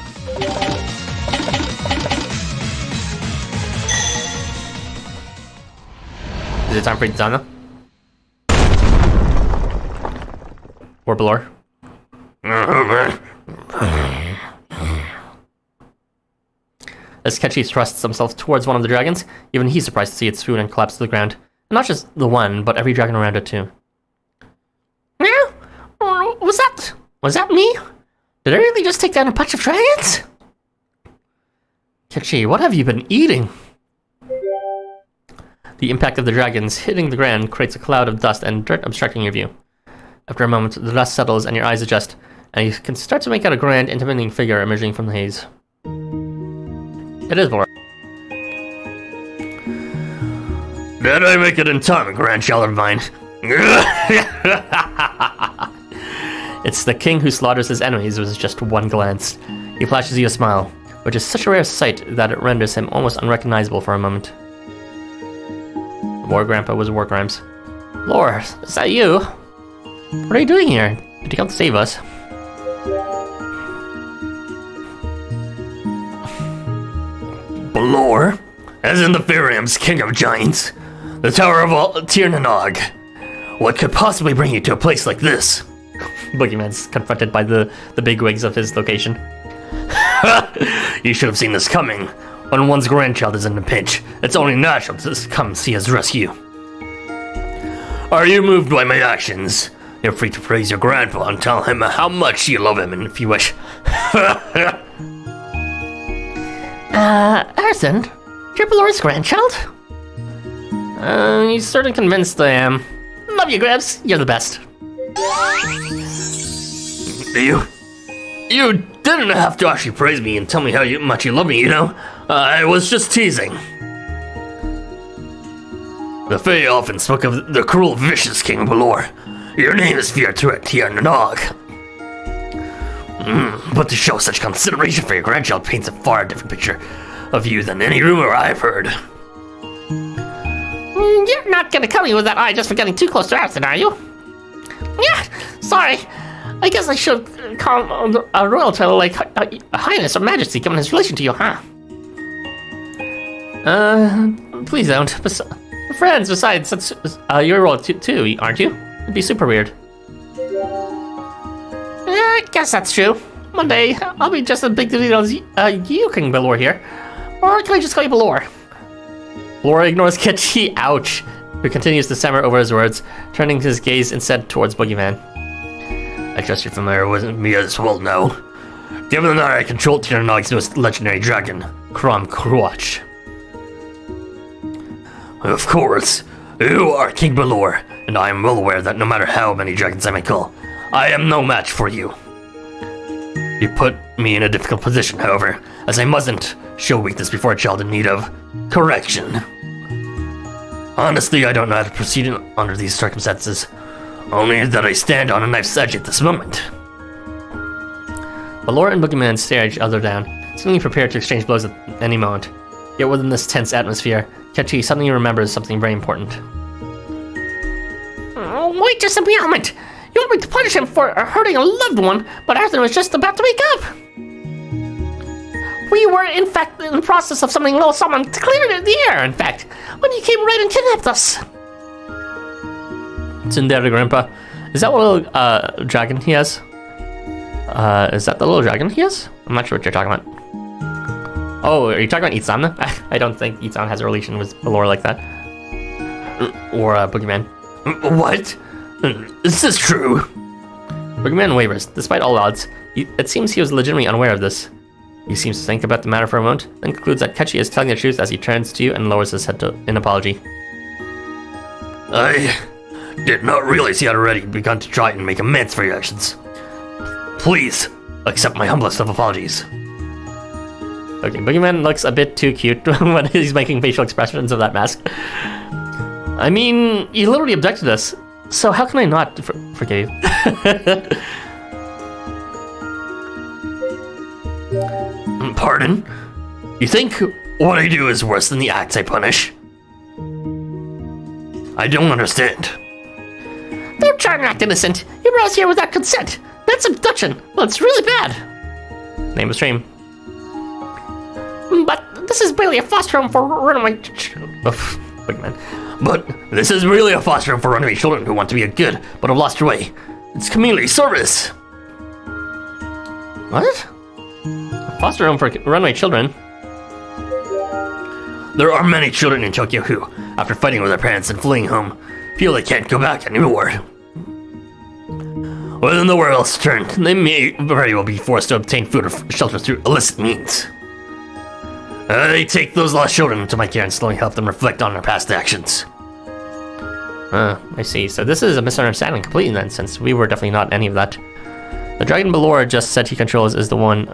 Is it time for Itana? Or Balor? As Kechi thrusts himself towards one of the dragons, even he's surprised to see it swoon and collapse to the ground. And not just the one, but every dragon around it too. Yeah? Was that me? Did I really just take down a bunch of dragons? Kechi, what have you been eating? The impact of the dragons hitting the ground creates a cloud of dust and dirt obstructing your view. After a moment, the dust settles and your eyes adjust, and you can start to make out a grand, intimidating figure emerging from the haze. It is Balor. Did I make it in time, grandchild of mine? It's the king who slaughters his enemies with just one glance. He flashes you a smile, which is such a rare sight that it renders him almost unrecognizable for a moment. War Grandpa was War Crimes. Lord, is that you? What are you doing here? Did you come to save us? Balor, as in the Fairyland's king of giants, the Tower of Tirnanog. What could possibly bring you to a place like this? Boogeyman's confronted by the bigwigs of his location. You should have seen this coming. When one's grandchild is in a pinch, it's only natural to come see his rescue. Are you moved by my actions? You're free to praise your grandpa and tell him how much you love him if you wish. Arson? You're Balor's grandchild? He's certainly convinced I am. Love you, Grabs. You're the best. You didn't have to actually praise me and tell me how much you love me, you know? I was just teasing. The Fae often spoke of the cruel, vicious King Balor. Your name is feared throughout Tirnanog. But to show such consideration for your grandchild paints a far different picture of you than any rumor I've heard. You're not gonna kill me with that eye just for getting too close to Arson, are you? Yeah, sorry. I guess I should call him a royal title like Highness or Majesty given his relation to you, huh? Please don't. Friends, besides, that's, you're royal too, aren't you? It'd be super weird. Yeah, I guess that's true. One day, I'll be just as big a deal as you, King Balor here. Or can I just call you Balor? Balor ignores Kechi, ouch, who continues to stammer over his words, turning his gaze instead towards Boogeyman. I trust you're familiar with me as well now. Given that I control Tirnanog's most legendary dragon, Krom Kruach. Of course, you are King Balor, and I am well aware that no matter how many dragons I may call, I am no match for you. You put me in a difficult position, however, as I mustn't show weakness before a child in need of correction. Honestly, I don't know how to proceed under these circumstances, only that I stand on a knife's edge at this moment. Balor and Boogeyman stare each other down, seemingly prepared to exchange blows at any moment. Yet within this tense atmosphere, Kechi suddenly remembers something very important. Wait just a moment! You want me to punish him for hurting a loved one, but Arthur was just about to wake up! We were, in fact, in the process of summoning little someone to clear the air, in fact, when you came right and kidnapped us. Tsundere Grandpa. Is that what little dragon he has? Is that the little dragon he has? I'm not sure what you're talking about. Oh, are you talking about Itana? I don't think Itana has a relation with Balor like that. Or Boogeyman. What? Is this true? Boogeyman wavers. Despite all odds, it seems he was legitimately unaware of this. He seems to think about the matter for a moment, then concludes that Kechi is telling the truth as he turns to you and lowers his head in apology. I did not realize you had already begun to try and make amends for your actions. Please, accept my humblest of apologies. Okay, Boogeyman looks a bit too cute when he's making facial expressions of that mask. I mean, you literally abducted us, so how can I not forgive you? Pardon? You think what I do is worse than the acts I punish? I don't understand. Don't try and act innocent. You brought us here without consent. That's abduction. Well, it's really bad. Name of stream. But this is really a foster home for runaway Boogeyman. But this is really a foster home for runaway children who want to be a good but have lost their way. It's community service. What? Foster home for runaway children? There are many children in Tokyo who, after fighting with their parents and fleeing home, feel they can't go back anymore. When the world else turned, they may very well be forced to obtain food or shelter through illicit means. I take those lost children into my care and slowly help them reflect on their past actions. I see. So this is a misunderstanding completely then, since we were definitely not any of that. The dragon below just said he controls is the one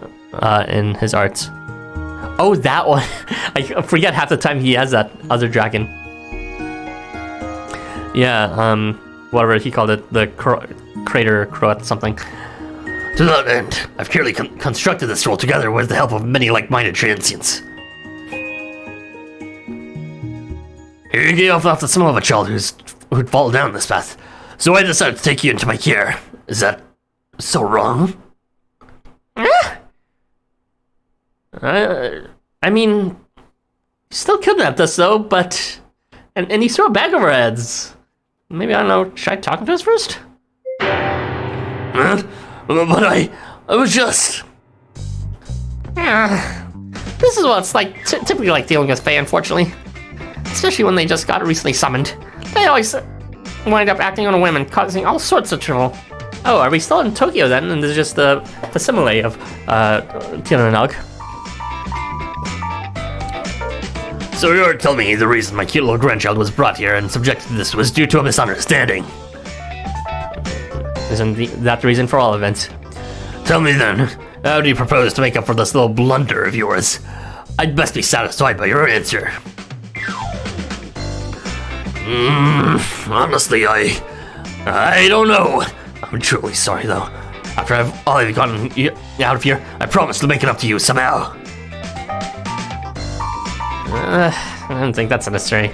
in his arts. Oh, that one. I forget half the time he has that other dragon. Yeah, whatever he called it, the crater croat something. To that end, I've carefully constructed this role together with the help of many like-minded transients. You gave off the smell of a child who'd fall down this path, so I decided to take you into my care. Is that so wrong? I mean, you still kidnapped us though, but... And he threw a bag over our heads. Maybe, I don't know, try talking to us first? But I was just... This is what it's like, typically like dealing with Fae, unfortunately. Especially when they just got recently summoned. They always wind up acting on a whim and causing all sorts of trouble. Oh, are we still in Tokyo then? And this is just the facsimile of Tiananog. So you're telling me the reason my cute little grandchild was brought here and subjected to this was due to a misunderstanding? Isn't that the reason for all events? Tell me then, how do you propose to make up for this little blunder of yours? I'd best be satisfied by your answer. Honestly, I don't know. I'm truly sorry though. After I've gotten out of here, I promise to make it up to you somehow. I don't think that's necessary.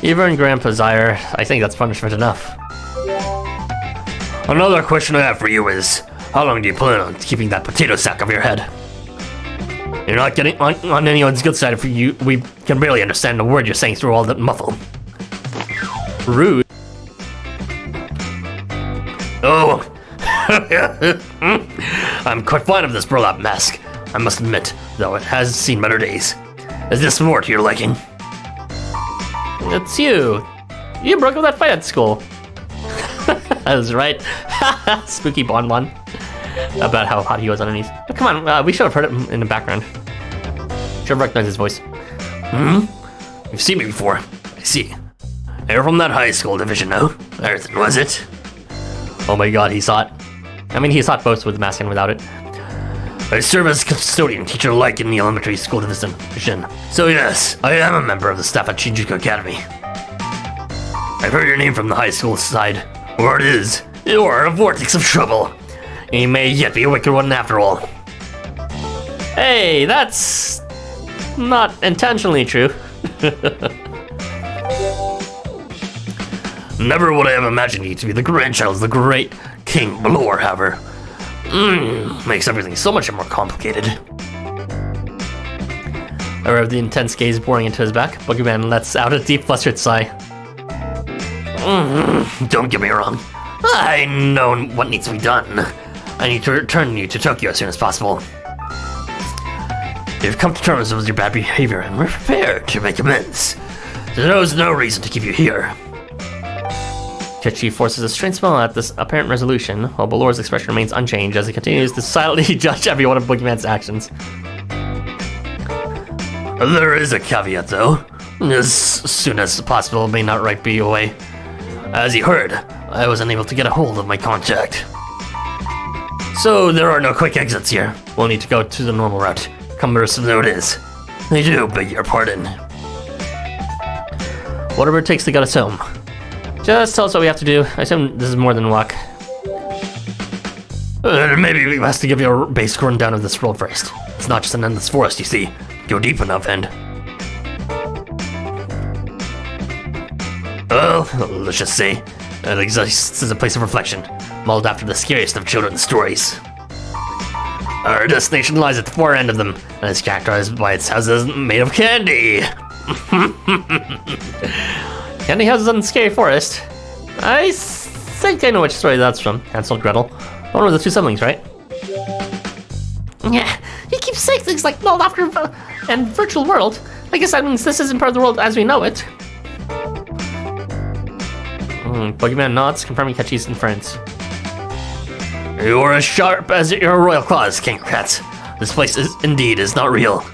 You've earned Grandpa's ire. I think that's punishment enough. Another question I have for you is, how long do you plan on keeping that potato sack over your head? You're not getting on anyone's good side if we can barely understand the word you're saying through all that muffle. Rude. Oh. I'm quite fond of this burlap mask, I must admit, though it has seen better days. Is this more to your liking? It's you. You broke up that fight at school. I was right. Spooky Bonbon. About how hot he was underneath. But come on, we should have heard it in the background. Should have recognized his voice. You've seen me before. I see. You're from that high school division, no? Everything, was it? Oh my god, he saw it. I mean, he saw it both with the mask and without it. I serve as custodian teacher alike in the elementary school division. So yes, I am a member of the staff at Shinjuku Academy. I've heard your name from the high school side. Word is, you are a vortex of trouble. You may yet be a wicked one after all. Hey, that's not intentionally true. Never would I have imagined you to be the grandchild of the great King Blower, however. Makes everything so much more complicated. Aware of the intense gaze boring into his back, Boogeyman lets out a deep, flustered sigh. Don't get me wrong. I know what needs to be done. I need to return you to Tokyo as soon as possible. You've come to terms with your bad behavior and we're prepared to make amends. There's no reason to keep you here. Kechi forces a strange smile at this apparent resolution, while Balor's expression remains unchanged as he continues to silently judge every one of Boogeyman's actions. There is a caveat, though. As soon as possible may not right be away. As you heard, I was unable to get a hold of my contact. So there are no quick exits here. We'll need to go to the normal route, cumbersome though it is. I do beg your pardon. Whatever it takes to get us home. Just tell us what we have to do. I assume this is more than a walk. Maybe we have to give you a basic rundown of this world first. It's not just an endless forest, you see. Go deep enough and... Well, let's just say, it exists as a place of reflection, modeled after the scariest of children's stories. Our destination lies at the far end of them, and is characterized by its houses made of candy. Candy houses in the scary forest. I think I know which story that's from. Hansel and Gretel. One of the two siblings, right? Yeah, he keeps saying things like modeled after and virtual world. I guess that means this isn't part of the world as we know it. Boogeyman nods, confirming Catchy's inference. You are as sharp as your royal claws, King Cats. This place is not real.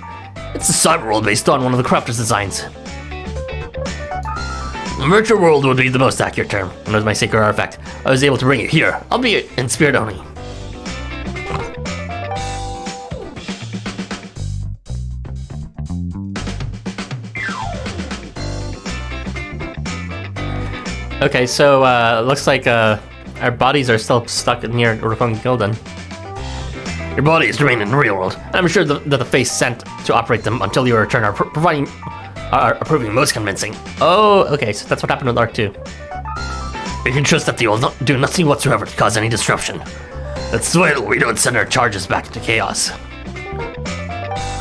It's a cyber world based on one of the crafters' designs. The virtual world would be the most accurate term, and as my sacred artifact, I was able to bring it here, albeit in spirit only. Okay, so looks like our bodies are still stuck near Rukong Gildan. Your bodies remain in the real world, and I'm sure that the face sent to operate them until your return are proving most convincing. Oh, okay, so that's what happened with Arc 2. You can trust that they will not do nothing whatsoever to cause any disruption. It's vital we don't send our charges back into chaos.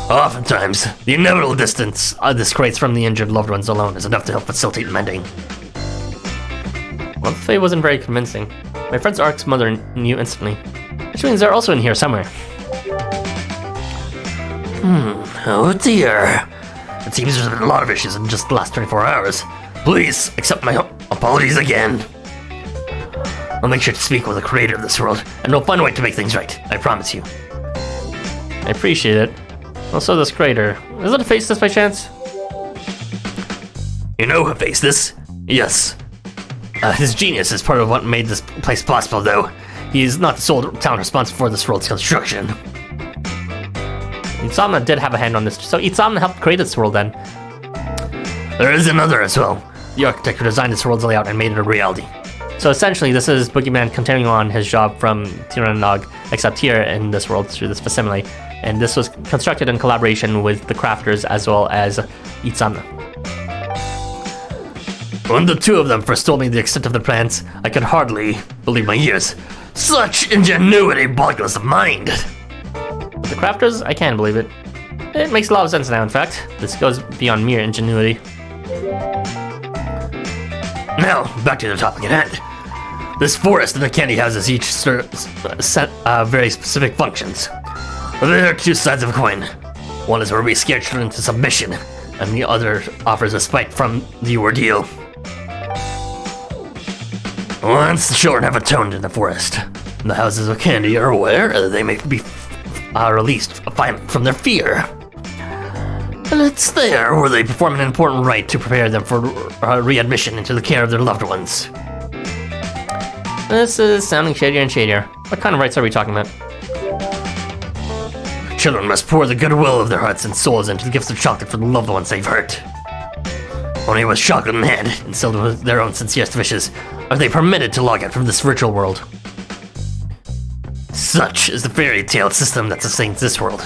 Oftentimes, the inevitable distance this creates from the injured loved ones alone is enough to help facilitate mending. Well, the Fae wasn't very convincing. My friend's Arc's mother knew instantly. Which means they're also in here somewhere. Oh dear. It seems there's been a lot of issues in just the last 24 hours. Please accept my apologies again. I'll make sure to speak with the creator of this world, and we'll find a way to make things right. I promise you. I appreciate it. Also, this creator. Is it a face this by chance? You know who faced this? Yes. His genius is part of what made this place possible, though. He is not the sole talent responsible for this world's construction. Itzamna did have a hand on this, so Itzamna helped create this world then. There is another as well. The architect who designed this world's layout and made it a reality. So essentially, this is Boogeyman continuing on his job from Tirananog, except here in this world through this facsimile. And this was constructed in collaboration with the crafters as well as Itzamna. When the two of them first told me the extent of their plans, I could hardly believe my ears. Such ingenuity boggles the mind! With the crafters, I can believe it. It makes a lot of sense now, in fact. This goes beyond mere ingenuity. Now, back to the topic at hand. This forest and the candy houses each serve very specific functions. There are two sides of a coin. One is where we scare children into submission, and the other offers a spike from the ordeal. Once the children have atoned in the forest, the houses of candy are aware that they may be released finally from their fear. And it's there where they perform an important rite to prepare them for readmission into the care of their loved ones. This is sounding shadier and shadier. What kind of rights are we talking about? Children must pour the goodwill of their hearts and souls into the gifts of chocolate for the loved ones they've hurt. Only with chocolate in hand, instilled with their own sincerest wishes, are they permitted to log out from this virtual world. Such is the fairy tale system that sustains this world.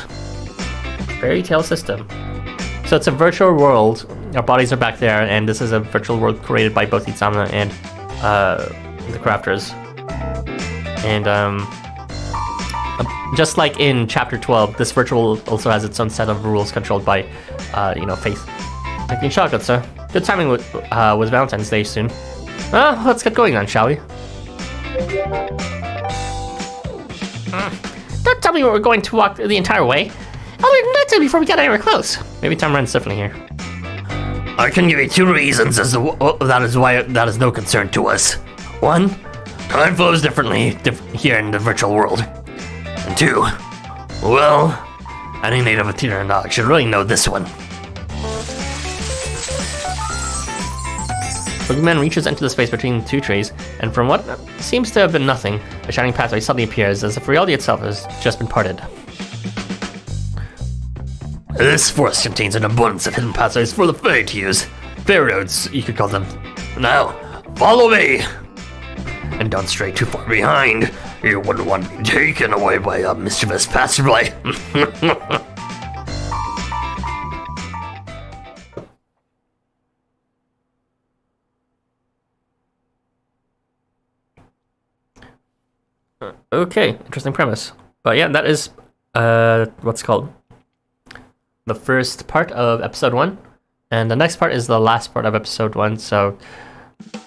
Fairy tale system. So it's a virtual world. Our bodies are back there, and this is a virtual world created by both Itzamna and the crafters. And just like in Chapter 12, this virtual world also has its own set of rules controlled by, faith. Making chocolate, sir. Good timing with Valentine's Day soon. Well, let's get going then, shall we? Don't tell me we're going to walk the entire way. I'll be nuts before we get anywhere close. Maybe time runs differently here. I can give you two reasons as to that is why that is no concern to us. One, time flows differently here in the virtual world. And two, well, any native of Tirananog should really know this one. Boogeyman reaches into the space between two trees, and from what seems to have been nothing, a shining pathway suddenly appears, as if reality itself has just been parted. This forest contains an abundance of hidden pathways for the Fae to use. Fae roads, you could call them. Now, follow me! And don't stray too far behind. You wouldn't want to be taken away by a mischievous passerby. Okay, interesting premise. But yeah, that is, what's it called? The first part of episode 1. And the next part is the last part of episode 1, so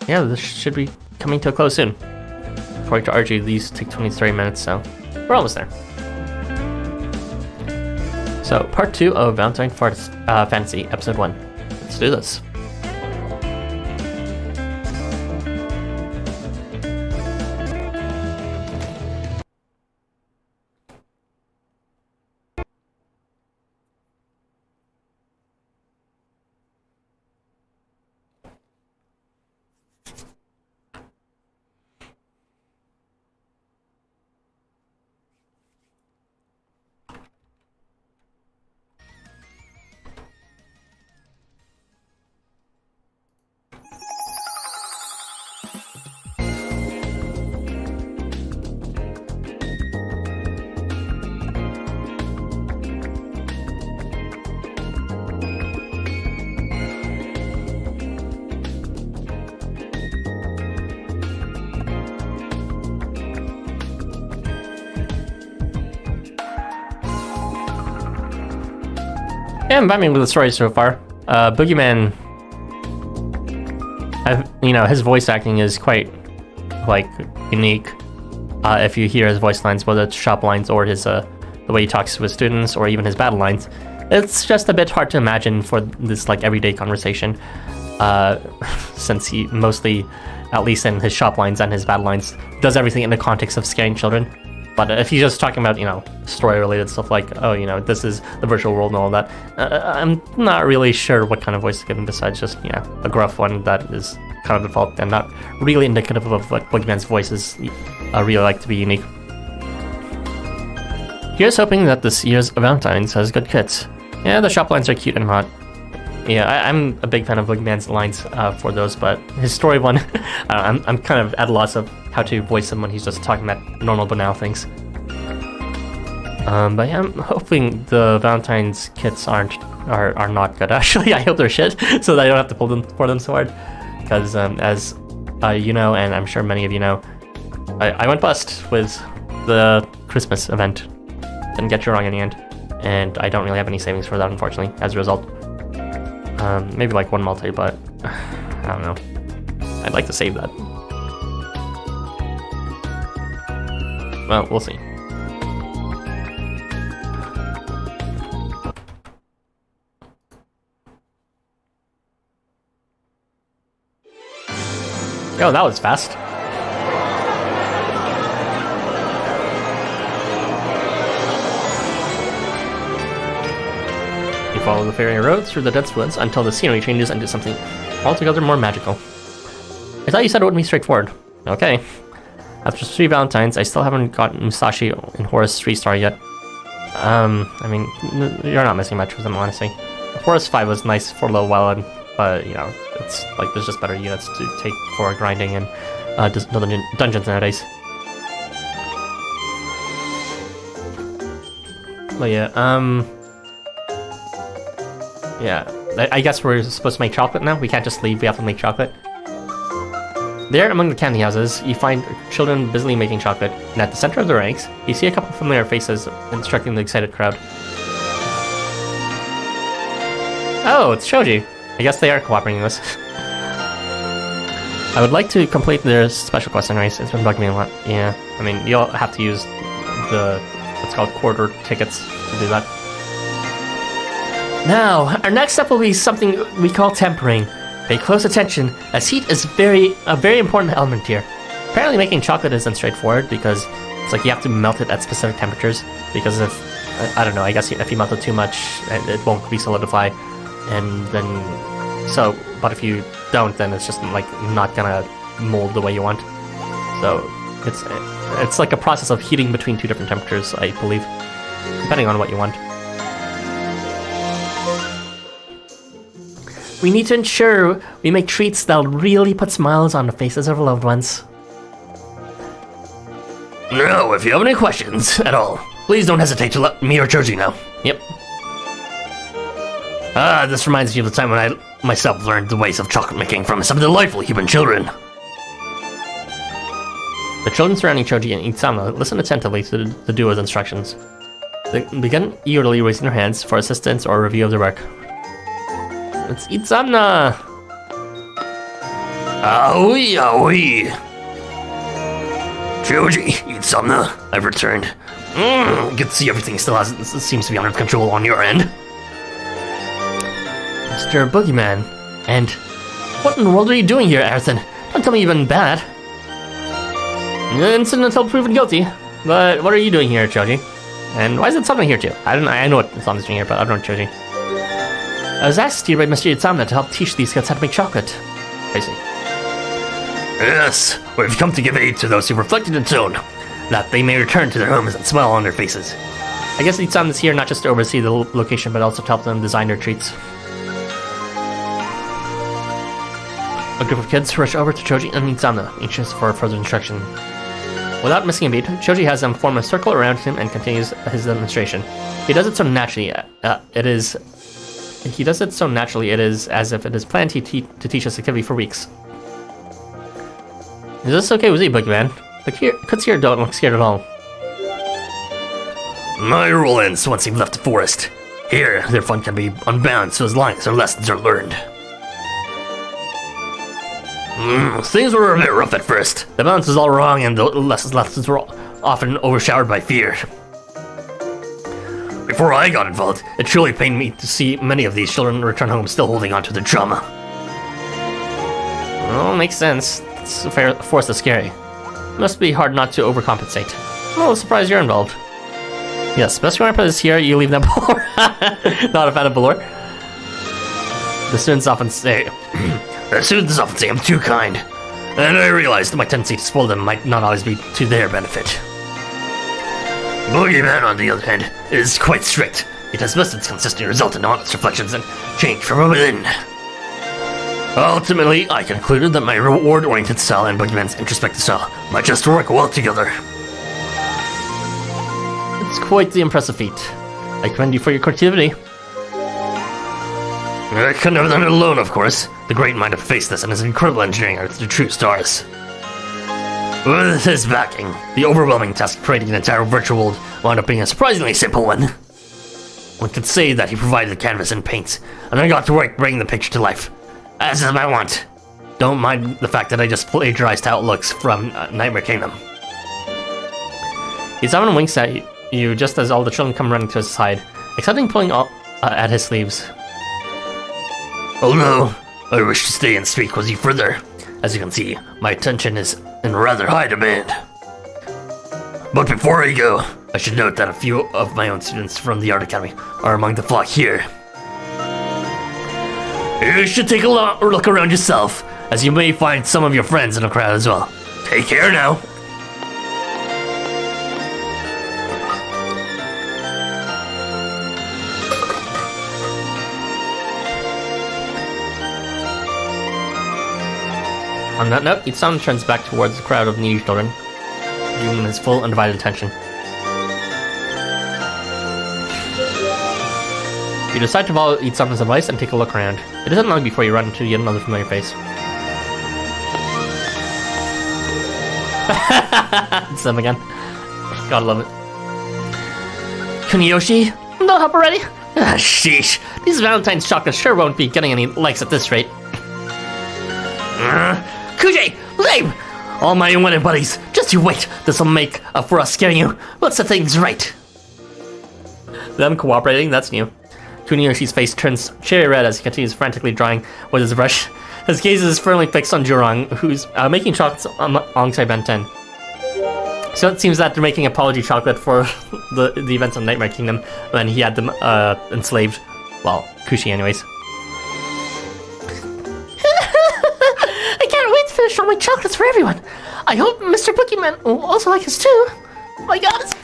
yeah, this should be coming to a close soon. According to RG, these take 20-30 minutes, so we're almost there. So, part 2 of Valentine Fantasy, episode 1. Let's do this. Yeah, I'm vibing with the story so far. Boogeyman, his voice acting is quite, unique. If you hear his voice lines, whether it's shop lines or his, the way he talks to his students, or even his battle lines, it's just a bit hard to imagine for this, everyday conversation. Since he mostly, at least in his shop lines and his battle lines, does everything in the context of scaring children. But if he's just talking about, story-related stuff like, this is the virtual world and all that, I'm not really sure what kind of voice to give him besides just, a gruff one that is kind of default and not really indicative of what Boogeyman's voice is really like to be unique. Here's hoping that this year's Valentine's has good kits. Yeah, the shop lines are cute and hot. Yeah, I'm a big fan of Boogeyman's lines for those, but his story one, I'm kind of at a loss of how to voice him when he's just talking about normal banal things. But yeah, I'm hoping the Valentine's kits are not good. Actually, I hope they're shit, so that I don't have to pull them for them so hard. Because as you know, and I'm sure many of you know, I went bust with the Christmas event. Didn't get you wrong in the end, and I don't really have any savings for that, unfortunately, as a result. Maybe one multi, but I don't know. I'd like to save that. Well, we'll see. Yo, that was fast. You follow the fairy road through the dense woods until the scenery changes into something altogether more magical. I thought you said it would be straightforward. Okay. After 3 Valentines, I still haven't gotten Musashi and Horace 3-star yet. You're not missing much with them, honestly. Horace 5 was nice for a little while, but, it's there's just better units to take for grinding and dungeons nowadays. But yeah, yeah, I guess we're supposed to make chocolate now? We can't just leave, we have to make chocolate. There, among the candy houses, you find children busily making chocolate, and at the center of the ranks, you see a couple familiar faces instructing the excited crowd. Oh, it's Shoji. I guess they are cooperating with us. I would like to complete their special quest race. It's been bugging me a lot. Yeah, you'll have to use the, what's called quarter tickets to do that. Now, our next step will be something we call tempering. Pay close attention, as heat is a very important element here. Apparently making chocolate isn't straightforward because it's you have to melt it at specific temperatures, because if, I don't know, I guess if you melt it too much, it won't re-solidify, and then, so but if you don't, then it's just like not gonna mold the way you want. So it's like a process of heating between two different temperatures, I believe, depending on what you want. We need to ensure we make treats that'll really put smiles on the faces of our loved ones. No, if you have any questions at all, please don't hesitate to let me or Joji know. Yep. This reminds me of the time when I myself learned the ways of chocolate making from some delightful human children. The children surrounding Choji and Itsumo listen attentively to the duo's instructions. They begin eagerly raising their hands for assistance or review of their work. It's Itsumo! Aoi, aoi! Joji, Itsumo, I've returned. Good to see everything still seems to be under control on your end. Mr. Boogeyman, and what in the world are you doing here, Aerthin? Don't tell me you've been bad. Innocent until proven guilty. But what are you doing here, Choji? And why is Itsumo here too? I know what Itsumo's doing here, but I don't know Choji. I was asked here by Mr. Itsumo to help teach these kids how to make chocolate. I see. Yes, we've come to give aid to those who reflected in tone, that they may return to their homes and smile on their faces. I guess Itsumo's here not just to oversee the location, but also to help them design their treats. A group of kids rush over to Choji and Itsumo, anxious for further instruction. Without missing a beat, Choji has them form a circle around him and continues his demonstration. He does it so naturally, it is as if it is planned to teach this activity for weeks. Is this okay with you, Boogeyman? The kids here don't look scared at all. My role ends once you've left the forest. Here, their fun can be unbound so as long as their lessons are learned. Things were a bit rough at first. The balance was all wrong and the lessons were often overshadowed by fear. Before I got involved, it truly pained me to see many of these children return home still holding on to their trauma. Well, makes sense. This force is scary. It must be hard not to overcompensate. Well, surprised you're involved. Yes, best grandpa is here, you leave them Balor. Not a fan of Balor. The students often say I'm too kind, and I realized that my tendency to spoil them might not always be to their benefit. Boogeyman, on the other hand, is quite strict. It has methods consisting result in honest reflections and change from within. Ultimately, I concluded that my reward-oriented style and Boogeyman's introspective style might just work well together. It's quite the impressive feat. I commend you for your creativity. I couldn't have done it alone, of course. The great mind have faced this, and his incredible engineering are the true stars. With his backing, the overwhelming task of creating an entire virtual world wound up being a surprisingly simple one. One could say that he provided the canvas and paints, and I got to work bringing the picture to life, as I want. Don't mind the fact that I just plagiarized how it looks from Nightmare Kingdom. Izamon winks at you just as all the children come running to his side, excepting pulling at his sleeves. Oh no, I wish to stay and speak with you further. As you can see, my attention is in rather high demand. But before I go, I should note that a few of my own students from the Art Academy are among the flock here. You should take a look around yourself, as you may find some of your friends in the crowd as well. Take care now. On that note, Itsumo turns back towards the crowd of needy children, giving them his full undivided attention. You decide to follow Itsumo's advice and take a look around. It isn't long before you run into yet another familiar face. It's them again. Gotta love it. Kuniyoshi? No help already? Sheesh. These Valentine's chocolates sure won't be getting any likes at this rate. Kujay! Lame! All my unwanted buddies, just you wait. This'll make up for us scaring you. Let's set things right. Them cooperating, that's new. Kuniyoshi's face turns cherry red as he continues frantically drawing with his brush. His gaze is firmly fixed on Jurong, who's making chocolates alongside Ben 10. So it seems that they're making apology chocolate for the events of Nightmare Kingdom when he had them enslaved. Well, Kushi anyways. chocolates for everyone. I hope Mr. Boogeyman will also like his too. Oh my god, it's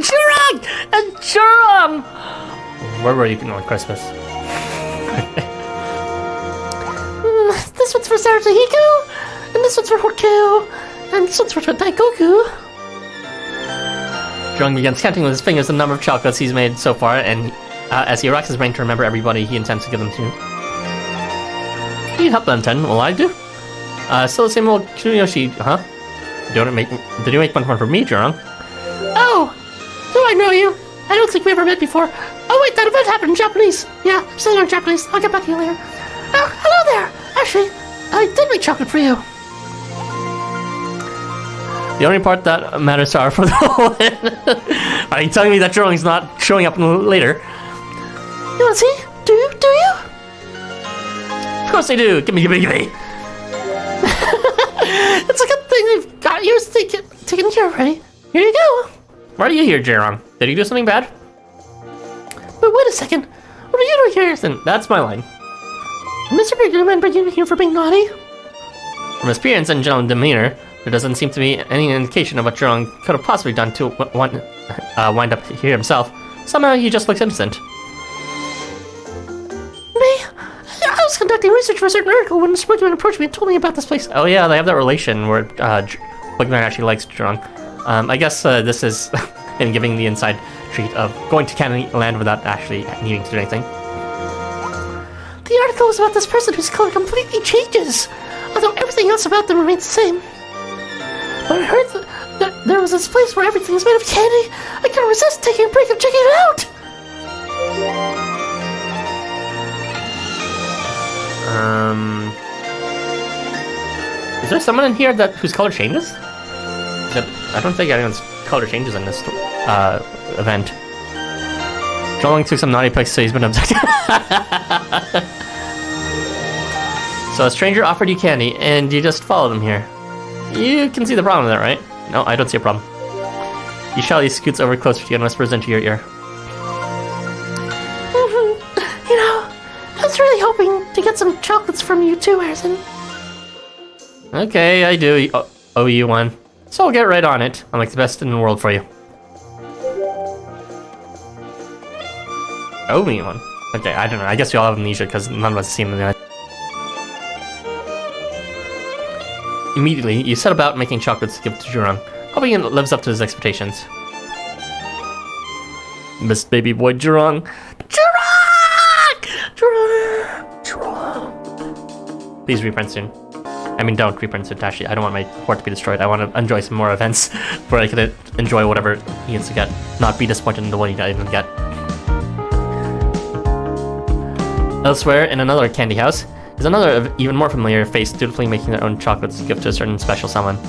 Jurong! And Jurong! Where were you on Christmas? This one's for Sarahiko, and this one's for Horko, and this one's for Daikoku. Jurong begins counting with his fingers the number of chocolates he's made so far, and as he racks his brain to remember everybody he intends to give them to. You need help, Valentine. Well, I do. Still the same old Kuniyoshi, huh? Did you make one for me, Jurong? Oh, do I know you? I don't think we ever met before. Oh wait, that event happened in Japanese. Yeah, I'm still learning Japanese. I'll get back to you later. Oh, hello there. Actually, I did make chocolate for you. The only part that matters are for the win. Are you telling me that Jurong's not showing up later? You wanna see? Do you? Of course they do. Gimme. It's a good thing they've got yours taken care of already. Here you go. Why are you here, Jurong? Did you do something bad? But wait a second. What are you doing here? Listen, that's my line. Mr. Boogeyman bring you here for being naughty? From his appearance and general demeanor, there doesn't seem to be any indication of what Jurong could have possibly done to wind up here himself. Somehow he just looks innocent. I was conducting research for a certain article when Mr. Boogeyman approached me and told me about this place. Oh yeah, they have that relation where Boogeyman actually likes Jurong. I guess this is him giving the inside treat of going to Candyland without actually needing to do anything. The article was about this person whose color completely changes, although everything else about them remains the same. But I heard that there was this place where everything is made of candy. I couldn't resist taking a break and checking it out. Is there someone in here whose color changes? I don't think anyone's color changes in this event. Jurong took some naughty pics, so he's been abducted. So a stranger offered you candy, and you just followed him here. You can see the problem with that, right? No, I don't see a problem. He shyly scoots over closer to you and whispers into your ear. You know, I was really hoping to get some chocolates from you too, Harrison. Okay, I do owe you one. So I'll get right on it. I'm like the best in the world for you. Owe me one. Okay, I don't know. I guess we all have amnesia because none of us see him in the eye. Immediately, you set about making chocolates to give to Jurong, hoping it lives up to his expectations. Miss Baby Boy Jurong. Jurong! Please reprint soon. I mean, don't reprint soon, Tashi. I don't want my fort to be destroyed. I want to enjoy some more events where I could enjoy whatever he gets to get, not be disappointed in the one he didn't get. Elsewhere, in another candy house, is another even more familiar face dutifully making their own chocolates to give to a certain special someone.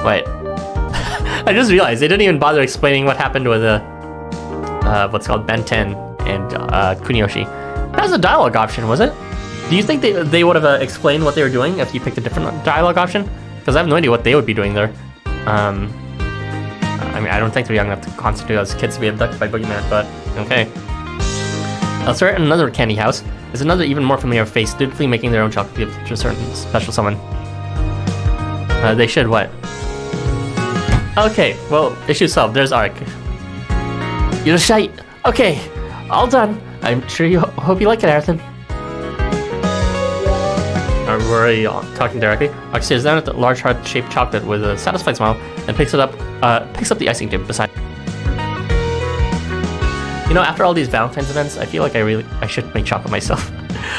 Wait. I just realized they didn't even bother explaining what happened with what's called Ben 10 and Kuniyoshi. That was a dialogue option, was it? Do you think they would have explained what they were doing if you picked a different dialogue option? Because I have no idea what they would be doing there. I mean, I don't think they're young enough to constitute as kids to be abducted by Boogeyman, but okay. Elsewhere, in another candy house, is another even more familiar face dutifully making their own chocolate gift to a certain special someone. They should what? Okay, well, issue solved. There's Ark. You're shite. Okay, all done. I'm sure you hope you like it, Harrison. Were you talking directly? Ark stares down at the large heart-shaped chocolate with a satisfied smile and picks up the icing tip beside. You know, after all these Valentine's events, I feel like I should make chocolate myself.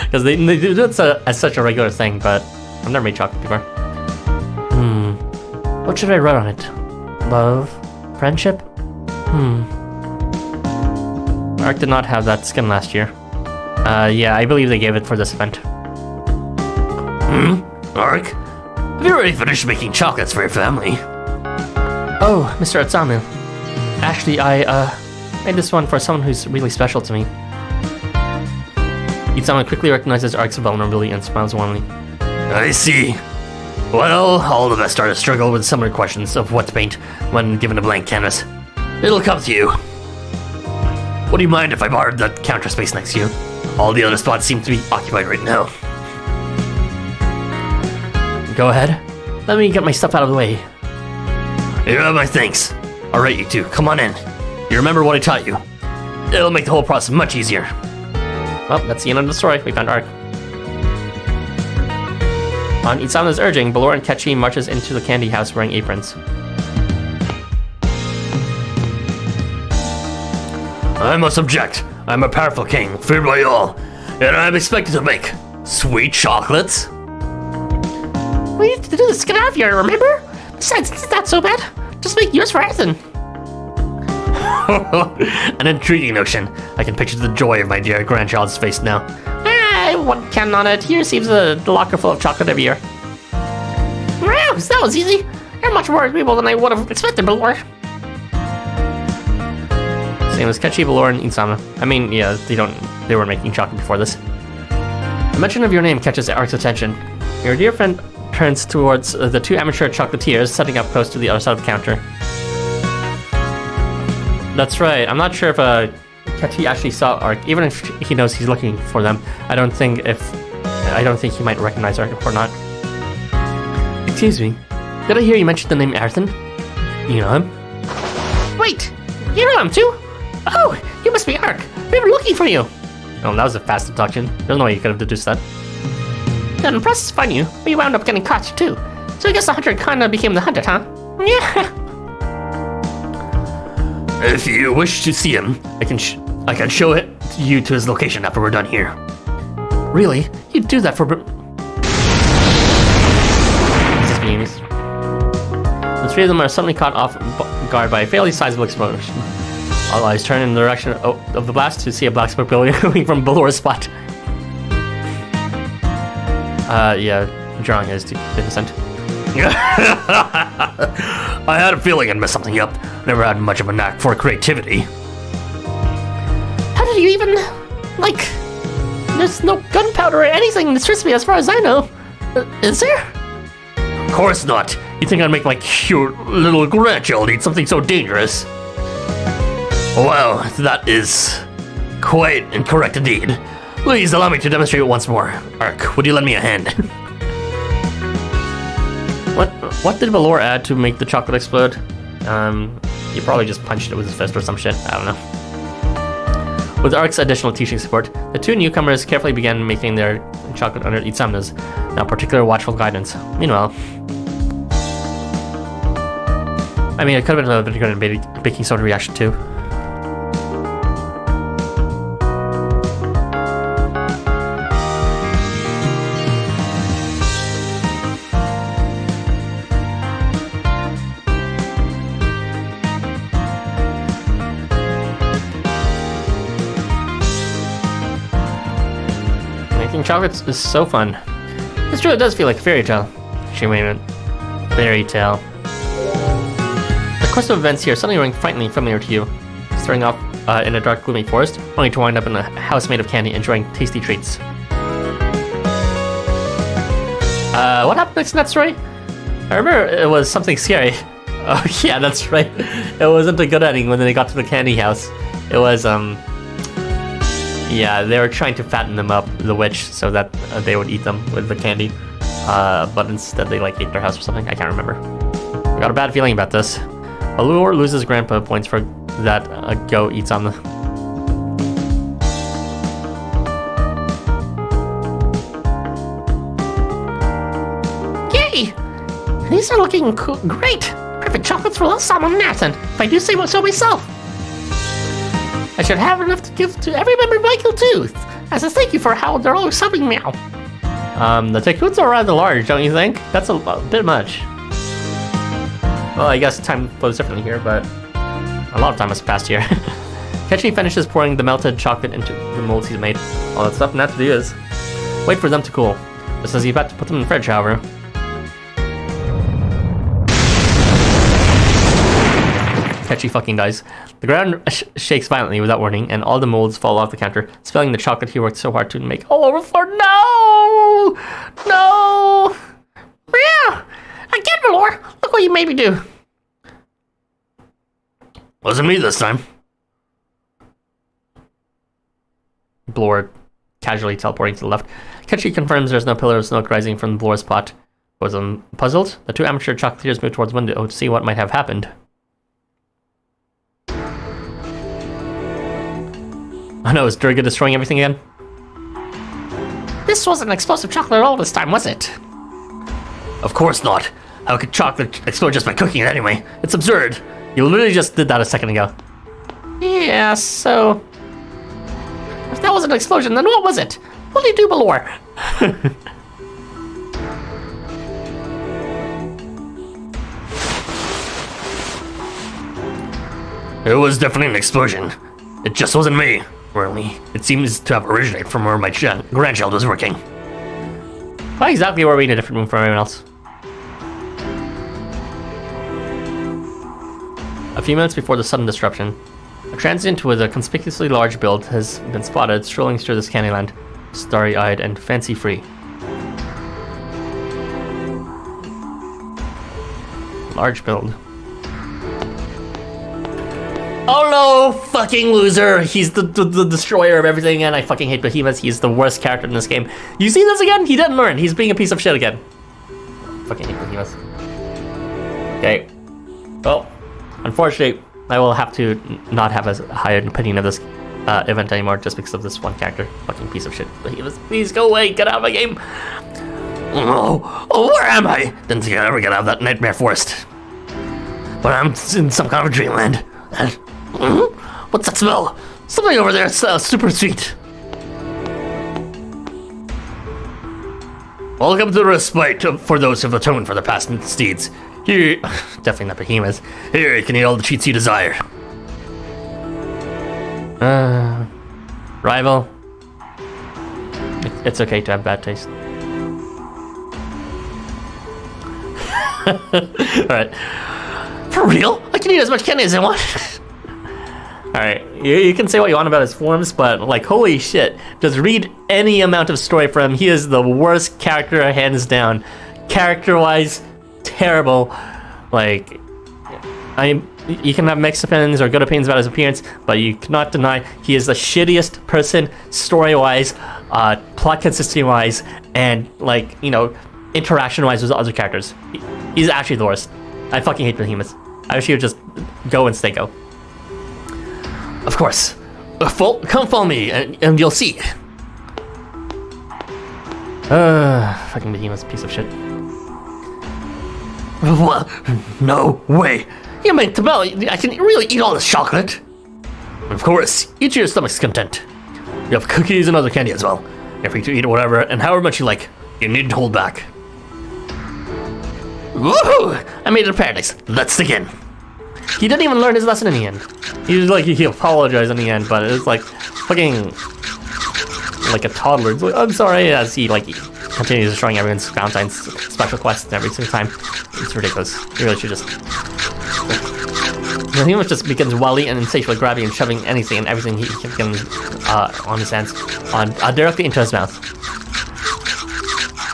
Because they do it as such a regular thing, but I've never made chocolate before. What should I write on it? Love? Friendship? Ark did not have that skin last year. Yeah, I believe they gave it for this event. Ark? Have you already finished making chocolates for your family? Oh, Mr. Housamo. Actually, I made this one for someone who's really special to me. Housamo quickly recognizes Ark's vulnerability and smiles warmly. I see. Well, all of us artists struggle with similar questions of what to paint when given a blank canvas. It'll come to you. Would you mind if I borrowed that counter space next to you? All the other spots seem to be occupied right now. Go ahead. let me get my stuff out of the way. You have my thanks. All right, you two, come on in. You remember what I taught you? It'll make the whole process much easier. Well, that's the end of the story. We found Ark. On Itzame's urging, Balor and Ketchi marches into the candy house wearing aprons. I must object. I'm a powerful king, feared by all, and I'm expected to make sweet chocolates. We need to do this to get out of here, remember? Besides, it's not so bad. Just make yours for Ethan. An intriguing notion. I can picture the joy of my dear grandchild's face now. I wouldn't count on it. He receives the locker full of chocolate every year. Wow, that was easy. You're much more agreeable than I would have expected before. Same as Ketchi, Balor, and Itzame. I mean, yeah, they weren't making chocolate before this. The mention of your name catches Ark's attention. Your dear friend turns towards the two amateur chocolatiers sitting up close to the other side of the counter. That's right. I'm not sure if Ketchi actually saw Ark, even if he knows he's looking for them. I don't think he might recognize Ark or not. Excuse me. Did I hear you mention the name Arthur? You know him? Wait, you know him too? Oh, you must be Ark. We were looking for you. Oh, that was a fast deduction. There's no way you could have deduced that. Then the process to find you, we wound up getting caught too. So I guess the hunter kinda became the hunted, huh? Yeah. If you wish to see him, I can show it you to his location after we're done here. Really? You'd do that for... These beams. The three of them are suddenly caught off guard by a fairly sizable explosion. All eyes turn in the direction of the blast to see a black smoke billowing coming from Balor's spot. Yeah, drawing is 2%. I had a feeling I'd mess something up. Never had much of a knack for creativity. How did you even... like... There's no gunpowder or anything in this recipe as far as I know. Is there? Of course not. You think I'd make my cute little grandchild eat something so dangerous? Well, that is quite incorrect indeed. Please allow me to demonstrate it once more. Ark, would you lend me a hand? What did Balor add to make the chocolate explode? He probably just punched it with his fist or some shit. I don't know. With Ark's additional teaching support, the two newcomers carefully began making their chocolate under Itzame's now particular watchful guidance. Meanwhile, I mean, it could have been a vinegar and baking soda reaction too. Chocolates is so fun. It's true, it does feel like a fairy tale. Fairy tale. The course of events here suddenly rang frighteningly familiar to you. Starting off in a dark, gloomy forest, only to wind up in a house made of candy, enjoying tasty treats. What happened next in that story? I remember it was something scary. Oh yeah, that's right. It wasn't a good ending when they got to the candy house. It was, yeah, they were trying to fatten them up, the witch, so that they would eat them with the candy. But instead they like ate their house or something. I can't remember. I got a bad feeling about this. Balor loses grandpa points for that go eats on the... Yay! These are looking great. Perfect chocolates for little Sam and Nathan, if I do say so myself. I should have enough to give to every member of my guild too, as a thank you for how they're always helping me out. The tycoons are rather large, don't you think? That's a bit much. Well, I guess time flows differently here, but a lot of time has passed here. Ketchi finishes pouring the melted chocolate into the molds he's made. All that's left now to do is wait for them to cool. Just as he's about to put them in the fridge, however. Ketchi fucking dies. The ground shakes violently without warning, and all the molds fall off the counter, spilling the chocolate he worked so hard to make all over the floor. No! No! Yeah! Again, Balor! Look what you made me do! Wasn't me this time. Balor casually teleporting to the left. Ketchi confirms there's no pillar of smoke rising from Balor's pot. Puzzled, the two amateur chocolatiers moved towards the window to see what might have happened. Oh no, is Durga destroying everything again? This wasn't explosive chocolate at all this time, was it? Of course not. How could chocolate explode just by cooking it anyway? It's absurd. You literally just did that a second ago. Yeah, so... If that was an explosion, then what was it? What do you do, Balor? It was definitely an explosion. It just wasn't me. Really, it seems to have originated from where my grandchild was working. Why exactly were we in a different room from everyone else? A few minutes before the sudden disruption, a transient with a conspicuously large build has been spotted strolling through this Candyland, starry-eyed and fancy-free. Large build. Oh no, fucking loser! He's the destroyer of everything, and I fucking hate Behemoth. He's the worst character in this game. You see this again? He didn't learn. He's being a piece of shit again. Fucking hate Behemoth. Okay. Well, unfortunately, I will have to not have as high an opinion of this event anymore just because of this one character. Fucking piece of shit. Behemoth, please go away. Get out of my game. Oh, where am I? Didn't think I'd ever get out of that nightmare forest. But I'm in some kind of dreamland. And what's that smell? Something over there smells super sweet. Welcome to the respite for those who've atoned for their past misdeeds. Here, definitely not Behemoth. Here, you can eat all the treats you desire. Rival. It's okay to have bad taste. Alright. For real? I can eat as much candy as I want. Alright, you can say what you want about his forms, but like, holy shit. Just read any amount of story from him. He is the worst character, hands down. Character-wise, terrible. Like, you can have mixed opinions or good opinions about his appearance, but you cannot deny he is the shittiest person story-wise, plot consistency-wise, and like, you know, interaction-wise with other characters. He's actually the worst. I fucking hate Behemoth. I wish he would just go and stay go. Of course. Come follow me, and you'll see. Fucking Behemoth, piece of shit. What? No way. You mean to tell I can really eat all this chocolate? Of course. Eat to your stomach's content. You have cookies and other candy as well. You're free to eat whatever and however much you like. You needn't hold back. Woohoo! I made it in paradise. Let's begin. He didn't even learn his lesson in the end. He apologized in the end, but it's like fucking like a toddler. It's like, I'm sorry, as he like continues destroying everyone's Valentine's special quests every single time. It's ridiculous. You really should just. He just begins wildly and insatiably grabbing and shoving anything and everything he can on his hands directly into his mouth.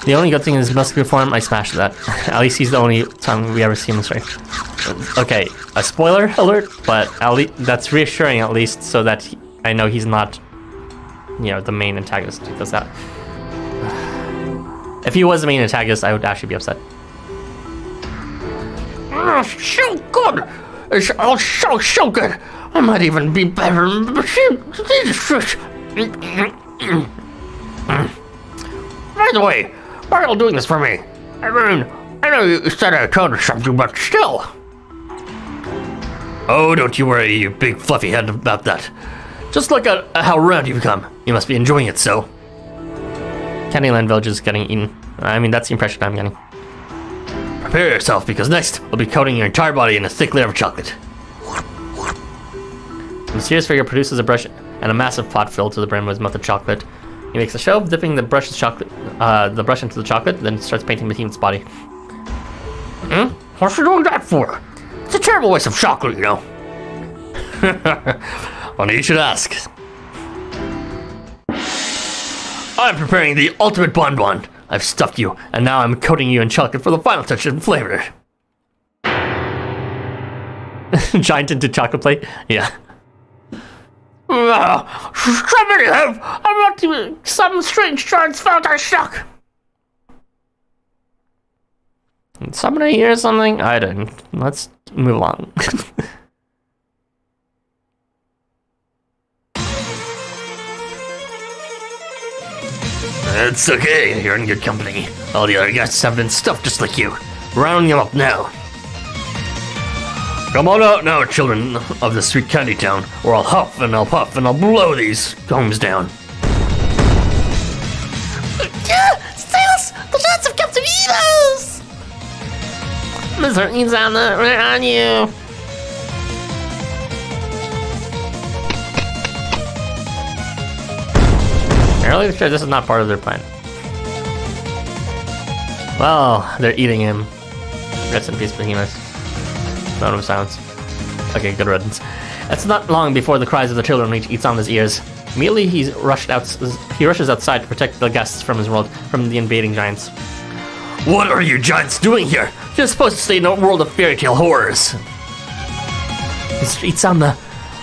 The only good thing is his muscular form, I smashed that. At least he's the only time we ever see him this way. Okay, a spoiler alert, but that's reassuring at least, so that I know he's not, you know, the main antagonist, because that... If he was the main antagonist, I would actually be upset. So good! It's all so good! I might even be better than By the way, why are you all doing this for me? I mean, I know you said I told you something, but still. Oh, don't you worry, you big fluffy head, about that. Just look at how round you've become. You must be enjoying it, so. Candyland Village is getting eaten. I mean, that's the impression I'm getting. Prepare yourself, because next, we'll be coating your entire body in a thick layer of chocolate. The mysterious figure produces a brush and a massive pot filled to the brim with melted chocolate. He makes a show of dipping the brush into the chocolate, then starts painting Behemoth's body. What's he doing that for? It's a terrible waste of chocolate, you know. Funny you should ask. I'm preparing the ultimate bonbon. I've stuffed you, and now I'm coating you in chocolate for the final touch and flavor. Giant into chocolate plate? Yeah. Strawberry have! I'm not even some strange shards found I stuck. somebody hear something? I didn't. Let's move along. It's okay, you're in good company. All the other guests have been stuffed just like you. Rounding them up now. Come on out now, children of the sweet candy town, or I'll huff and I'll puff and I'll blow these homes down. Silas! The shots have come to eat us! Mr. Izana, where are you? I'm really sure this is not part of their plan. Well, they're eating him. Rest in peace, Behemoth. Moment of silence. Okay, good riddance. It's not long before the cries of the children reach Itana's ears. Immediately, he rushes outside to protect the guests from his world, from the invading giants. What are you giants doing here? You're supposed to stay in a world of fairy tale horrors. Mr. Itana,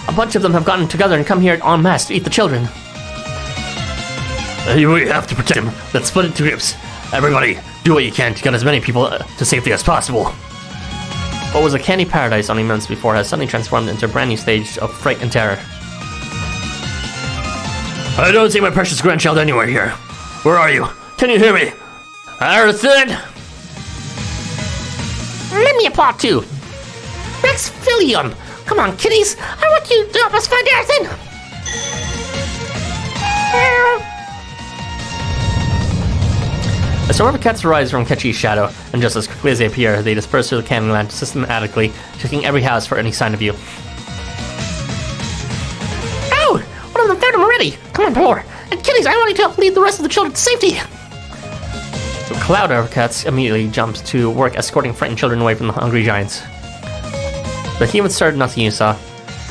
a bunch of them have gotten together and come here en masse to eat the children. We have to protect him. Let's split into groups. Everybody, do what you can to get as many people to safety as possible. What was a candy paradise only months before has suddenly transformed into a brand new stage of fright and terror. I don't see my precious grandchild anywhere here. Where are you? Can you hear me? Arthur? Let me applaud too. Rex Filium. Come on, kitties. I want you to help us find Arthur. A swarm of cats arise from Ketchy's shadow, and just as quickly as they appear, they disperse through the Canyonland systematically, checking every house for any sign of you. Oh! One of them found him already! Come on, more! And kitties, I want you to help lead the rest of the children to safety! A cloud of cats immediately jumps to work escorting frightened children away from the hungry giants. The humans started nothing you saw.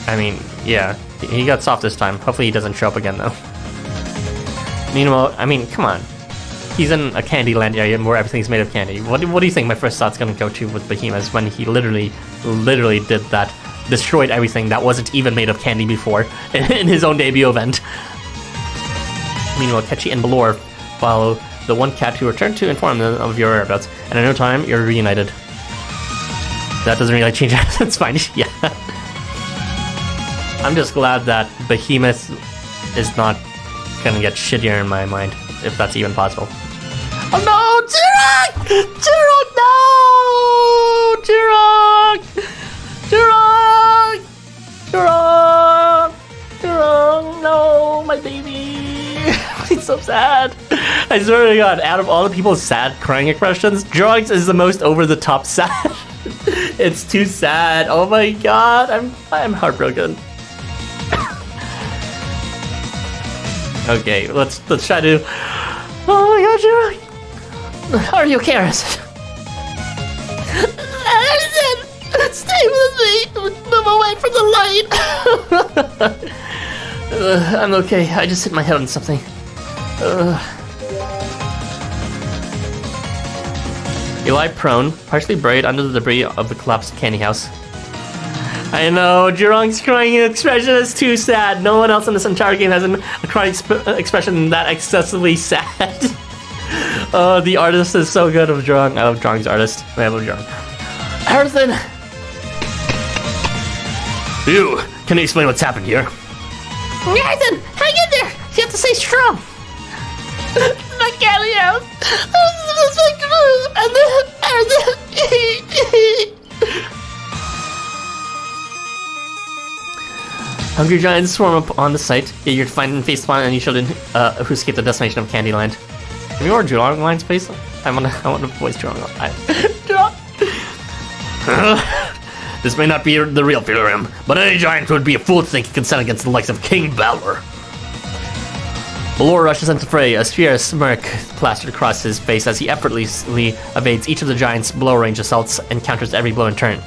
I mean, yeah, he got soft this time. Hopefully he doesn't show up again, though. Meanwhile, I mean, come on. He's in a Candyland area where everything's made of candy. What do you think my first thought's gonna go to with Behemoth when he literally did that? Destroyed everything that wasn't even made of candy before in his own debut event. Meanwhile, Ketchy and Balor follow the one cat who returned to inform them of your whereabouts, and in no time, you're reunited. That doesn't really change it. That's fine. Yeah. I'm just glad that Behemoth is not gonna get shittier in my mind, if that's even possible. Oh no! Jirok! Jirok! No, my baby! He's so sad. I swear to God, out of all the people's sad crying expressions, Jirok's is the most over-the-top sad. It's too sad. Oh my God, I'm heartbroken. Okay, let's try to. Oh my God, Jirok! Are you okay, Arison? Stay with me! Move away from the light! I'm okay. I just hit my head on something. You lie prone, partially buried under the debris of the collapsed candy house. I know, Jirong's crying expression is too sad. No one else in this entire game has a crying expression that excessively sad. Oh, the artist is so good of Jirong. I love Jirong's artist. I love Jirong. Arison! You, can you explain what's happened here? Arison, hang in there! You have to stay strong! I can't help! And then... Hungry giants swarm up on the site, eager to find and face upon any children who escape the destination of Candyland. Have you more Jirong lines, please? I want to voice Jirong. This may not be the real Fairyland, but any giant would be a fool to think he can stand against the likes of King Balor. Balor rushes into the fray, a fierce smirk plastered across his face as he effortlessly evades each of the giant's blow range assaults and counters every blow in turn.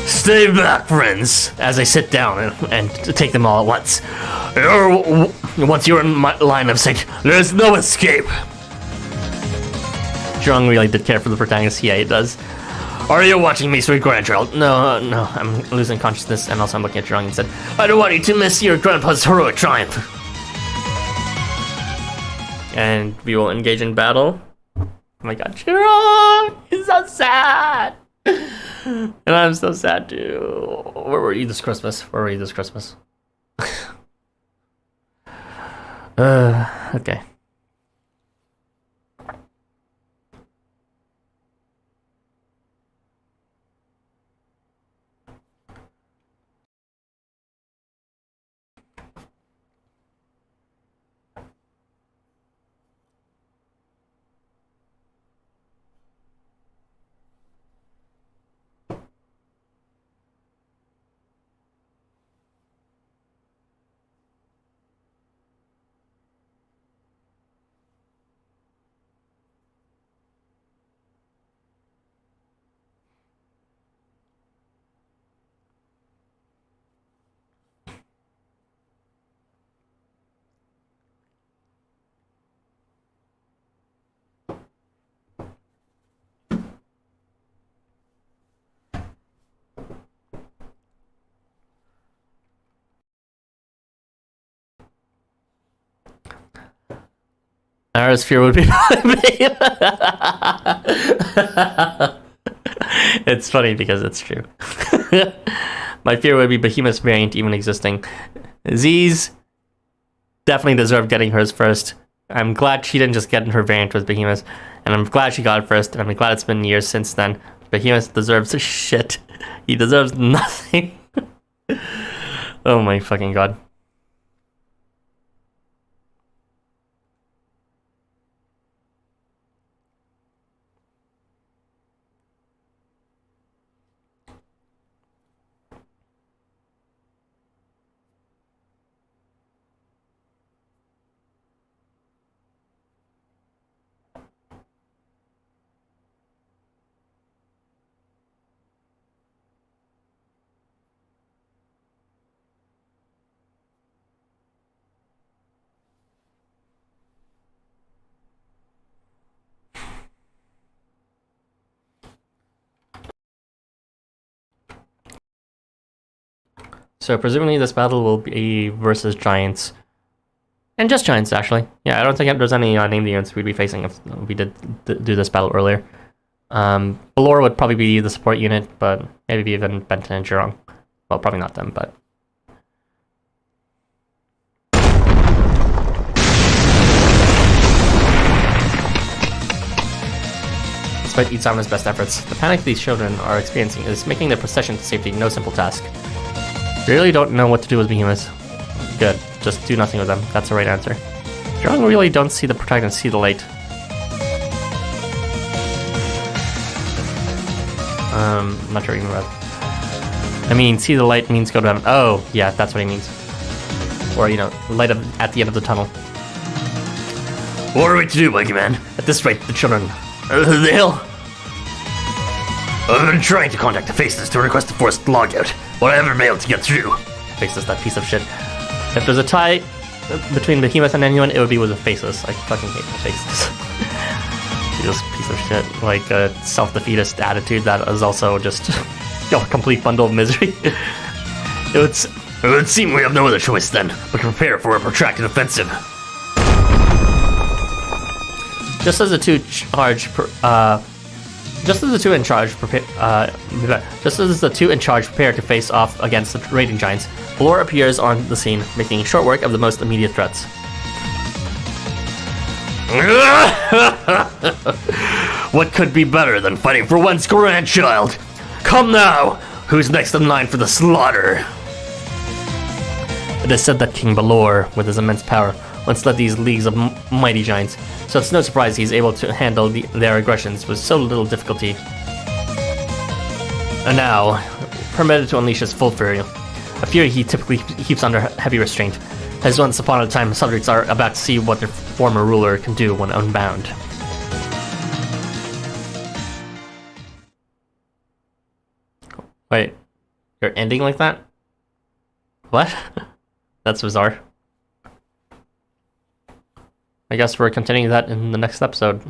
Stay back, friends, as I sit down and take them all at once. Once you're in my line of sight, there's no escape. Jirong really did care for the protagonist. Yeah, he does. Are you watching me, sweet grandchild? No, I'm losing consciousness, and also I'm looking at Jirong instead. I don't want you to miss your grandpa's heroic triumph. And we will engage in battle. Oh my god, Chiron! He's so sad! And I'm so sad too. Where were you this Christmas? Okay. Ara's fear would be It's funny because it's true. My fear would be Behemoth's variant even existing. Z's definitely deserve getting hers first. I'm glad she didn't just get her variant with Behemoth, and I'm glad she got it first, and I'm glad it's been years since then. Behemoth deserves shit. He deserves nothing. Oh my fucking god. So presumably this battle will be versus giants. And just giants, actually. Yeah, I don't think there's any named units we'd be facing if we did do this battle earlier. Valor would probably be the support unit, but maybe even Benton and Jurong. Well, probably not them, but... Despite Housama's best efforts, the panic these children are experiencing is making their procession to safety no simple task. We really don't know what to do with Behemoths. Good, just do nothing with them. That's the right answer. Jurong really don't see the protagonist see the light. I'm not sure even what. I mean, see the light means go to heaven. Oh, yeah, that's what he means. Or, you know, light at the end of the tunnel. What are we to do, Boogeyman? At this rate, the children... the hell? I've been trying to contact the Faceless to request a forced logout, but I haven't been able to get through. Faceless, that piece of shit. If there's a tie between Behemoth and anyone, it would be with the Faceless. I fucking hate the Faceless. This piece of shit. Like a self-defeatist attitude that is also just a complete bundle of misery. It would seem we have no other choice then, but to prepare for a protracted offensive. Just as the two in charge prepare to face off against the raiding giants, Valor appears on the scene, making short work of the most immediate threats. What could be better than fighting for one's grandchild? Come now! Who's next in line for the slaughter? It is said that King Valor, with his immense power, once led these leagues of mighty giants, so it's no surprise he's able to handle their aggressions with so little difficulty. And now, permitted to unleash his full fury, a fury he typically keeps under heavy restraint, as once upon a time subjects are about to see what their former ruler can do when unbound. Wait, you're ending like that? What? That's bizarre. I guess we're continuing that in the next episode,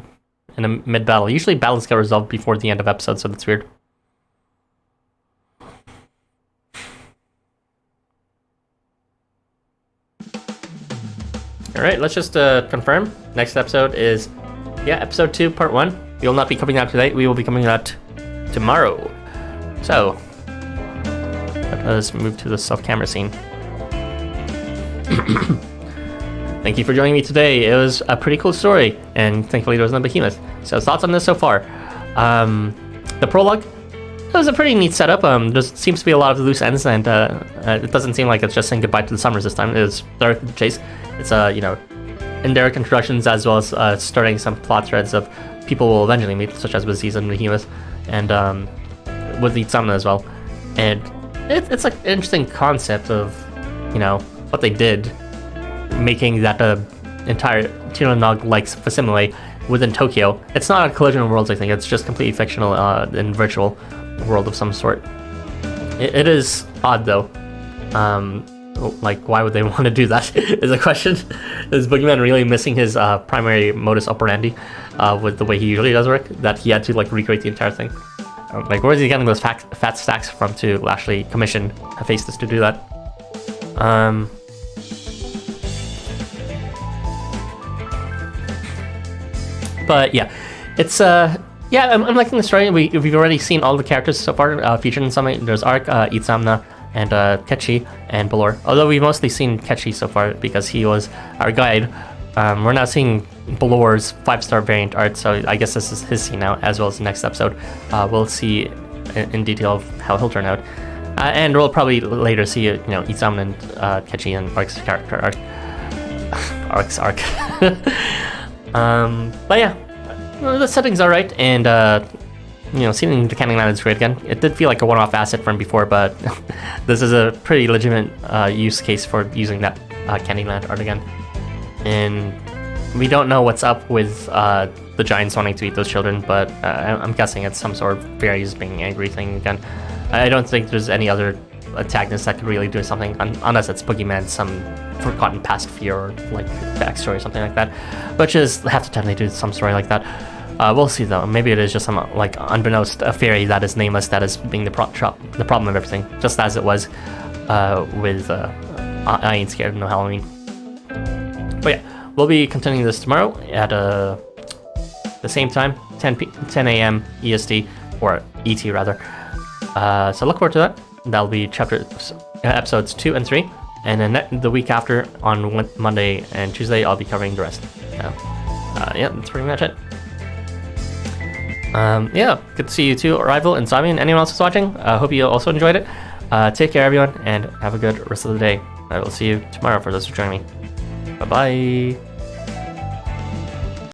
in a mid-battle. Usually battles get resolved before the end of episodes, so that's weird. Alright, let's just confirm. Next episode is, episode 2, part 1. We will not be coming out today. We will be coming out tomorrow. So, let us move to the self-camera scene. Thank you for joining me today. It was a pretty cool story, and thankfully there wasn't a behemoth. So, thoughts on this so far? The prologue, it was a pretty neat setup. There seems to be a lot of loose ends, and it doesn't seem like it's just saying goodbye to the summers this time. It's Dark Chase. It's indirect introductions as well as starting some plot threads of people we'll eventually meet, such as with Ziza and Behemoth, and with Eternal as well. And it's like an interesting concept of, what they did, making that entire Tiranogue-like facsimile within Tokyo. It's not a collision of worlds, I think. It's just completely fictional and virtual world of some sort. It is odd, though. Why would they want to do that is a question. Is Boogeyman really missing his primary modus operandi with the way he usually does work, that he had to recreate the entire thing? Where is he getting those fat stacks from to actually commission Hephaestus to do that? But yeah, it's I'm liking the story. We've already seen all the characters so far featured in some. There's Ark, Itzamna, and Ketchi, and Balor. Although we've mostly seen Ketchi so far because he was our guide. We're now seeing Balor's 5-star variant art, so I guess this is his scene now, as well as the next episode. We'll see in detail how he'll turn out. And we'll probably later see, Itzamna and Ketchi and Ark's character art. Ark's arc. But yeah, the setting's alright, and seeing the Candyland is great again. It did feel like a one-off asset from before, but this is a pretty legitimate use case for using that Candyland art again. And we don't know what's up with the giants wanting to eat those children, but I'm guessing it's some sort of fairies being angry thing again. I don't think there's any other antagonist that could really do something, unless it's Boogeyman, some forgotten past fear or backstory or something like that, which is half the time they do some story like that. We'll see though. Maybe it is just some unbeknownst a fairy that is nameless that is being the problem of everything, just as it was with I Ain't Scared of No Halloween. But yeah, we'll be continuing this tomorrow at the same time, 10 a.m. EST, or ET rather. So look forward to that. That'll be episodes 2 and 3, and then the week after on Monday and Tuesday I'll be covering the rest. That's pretty much it. Good to see you too, Rival and Zombie, and anyone else who's watching. Hope you also enjoyed it. Take care, everyone, and have a good rest of the day. I will see you tomorrow for those who join me. Bye-bye.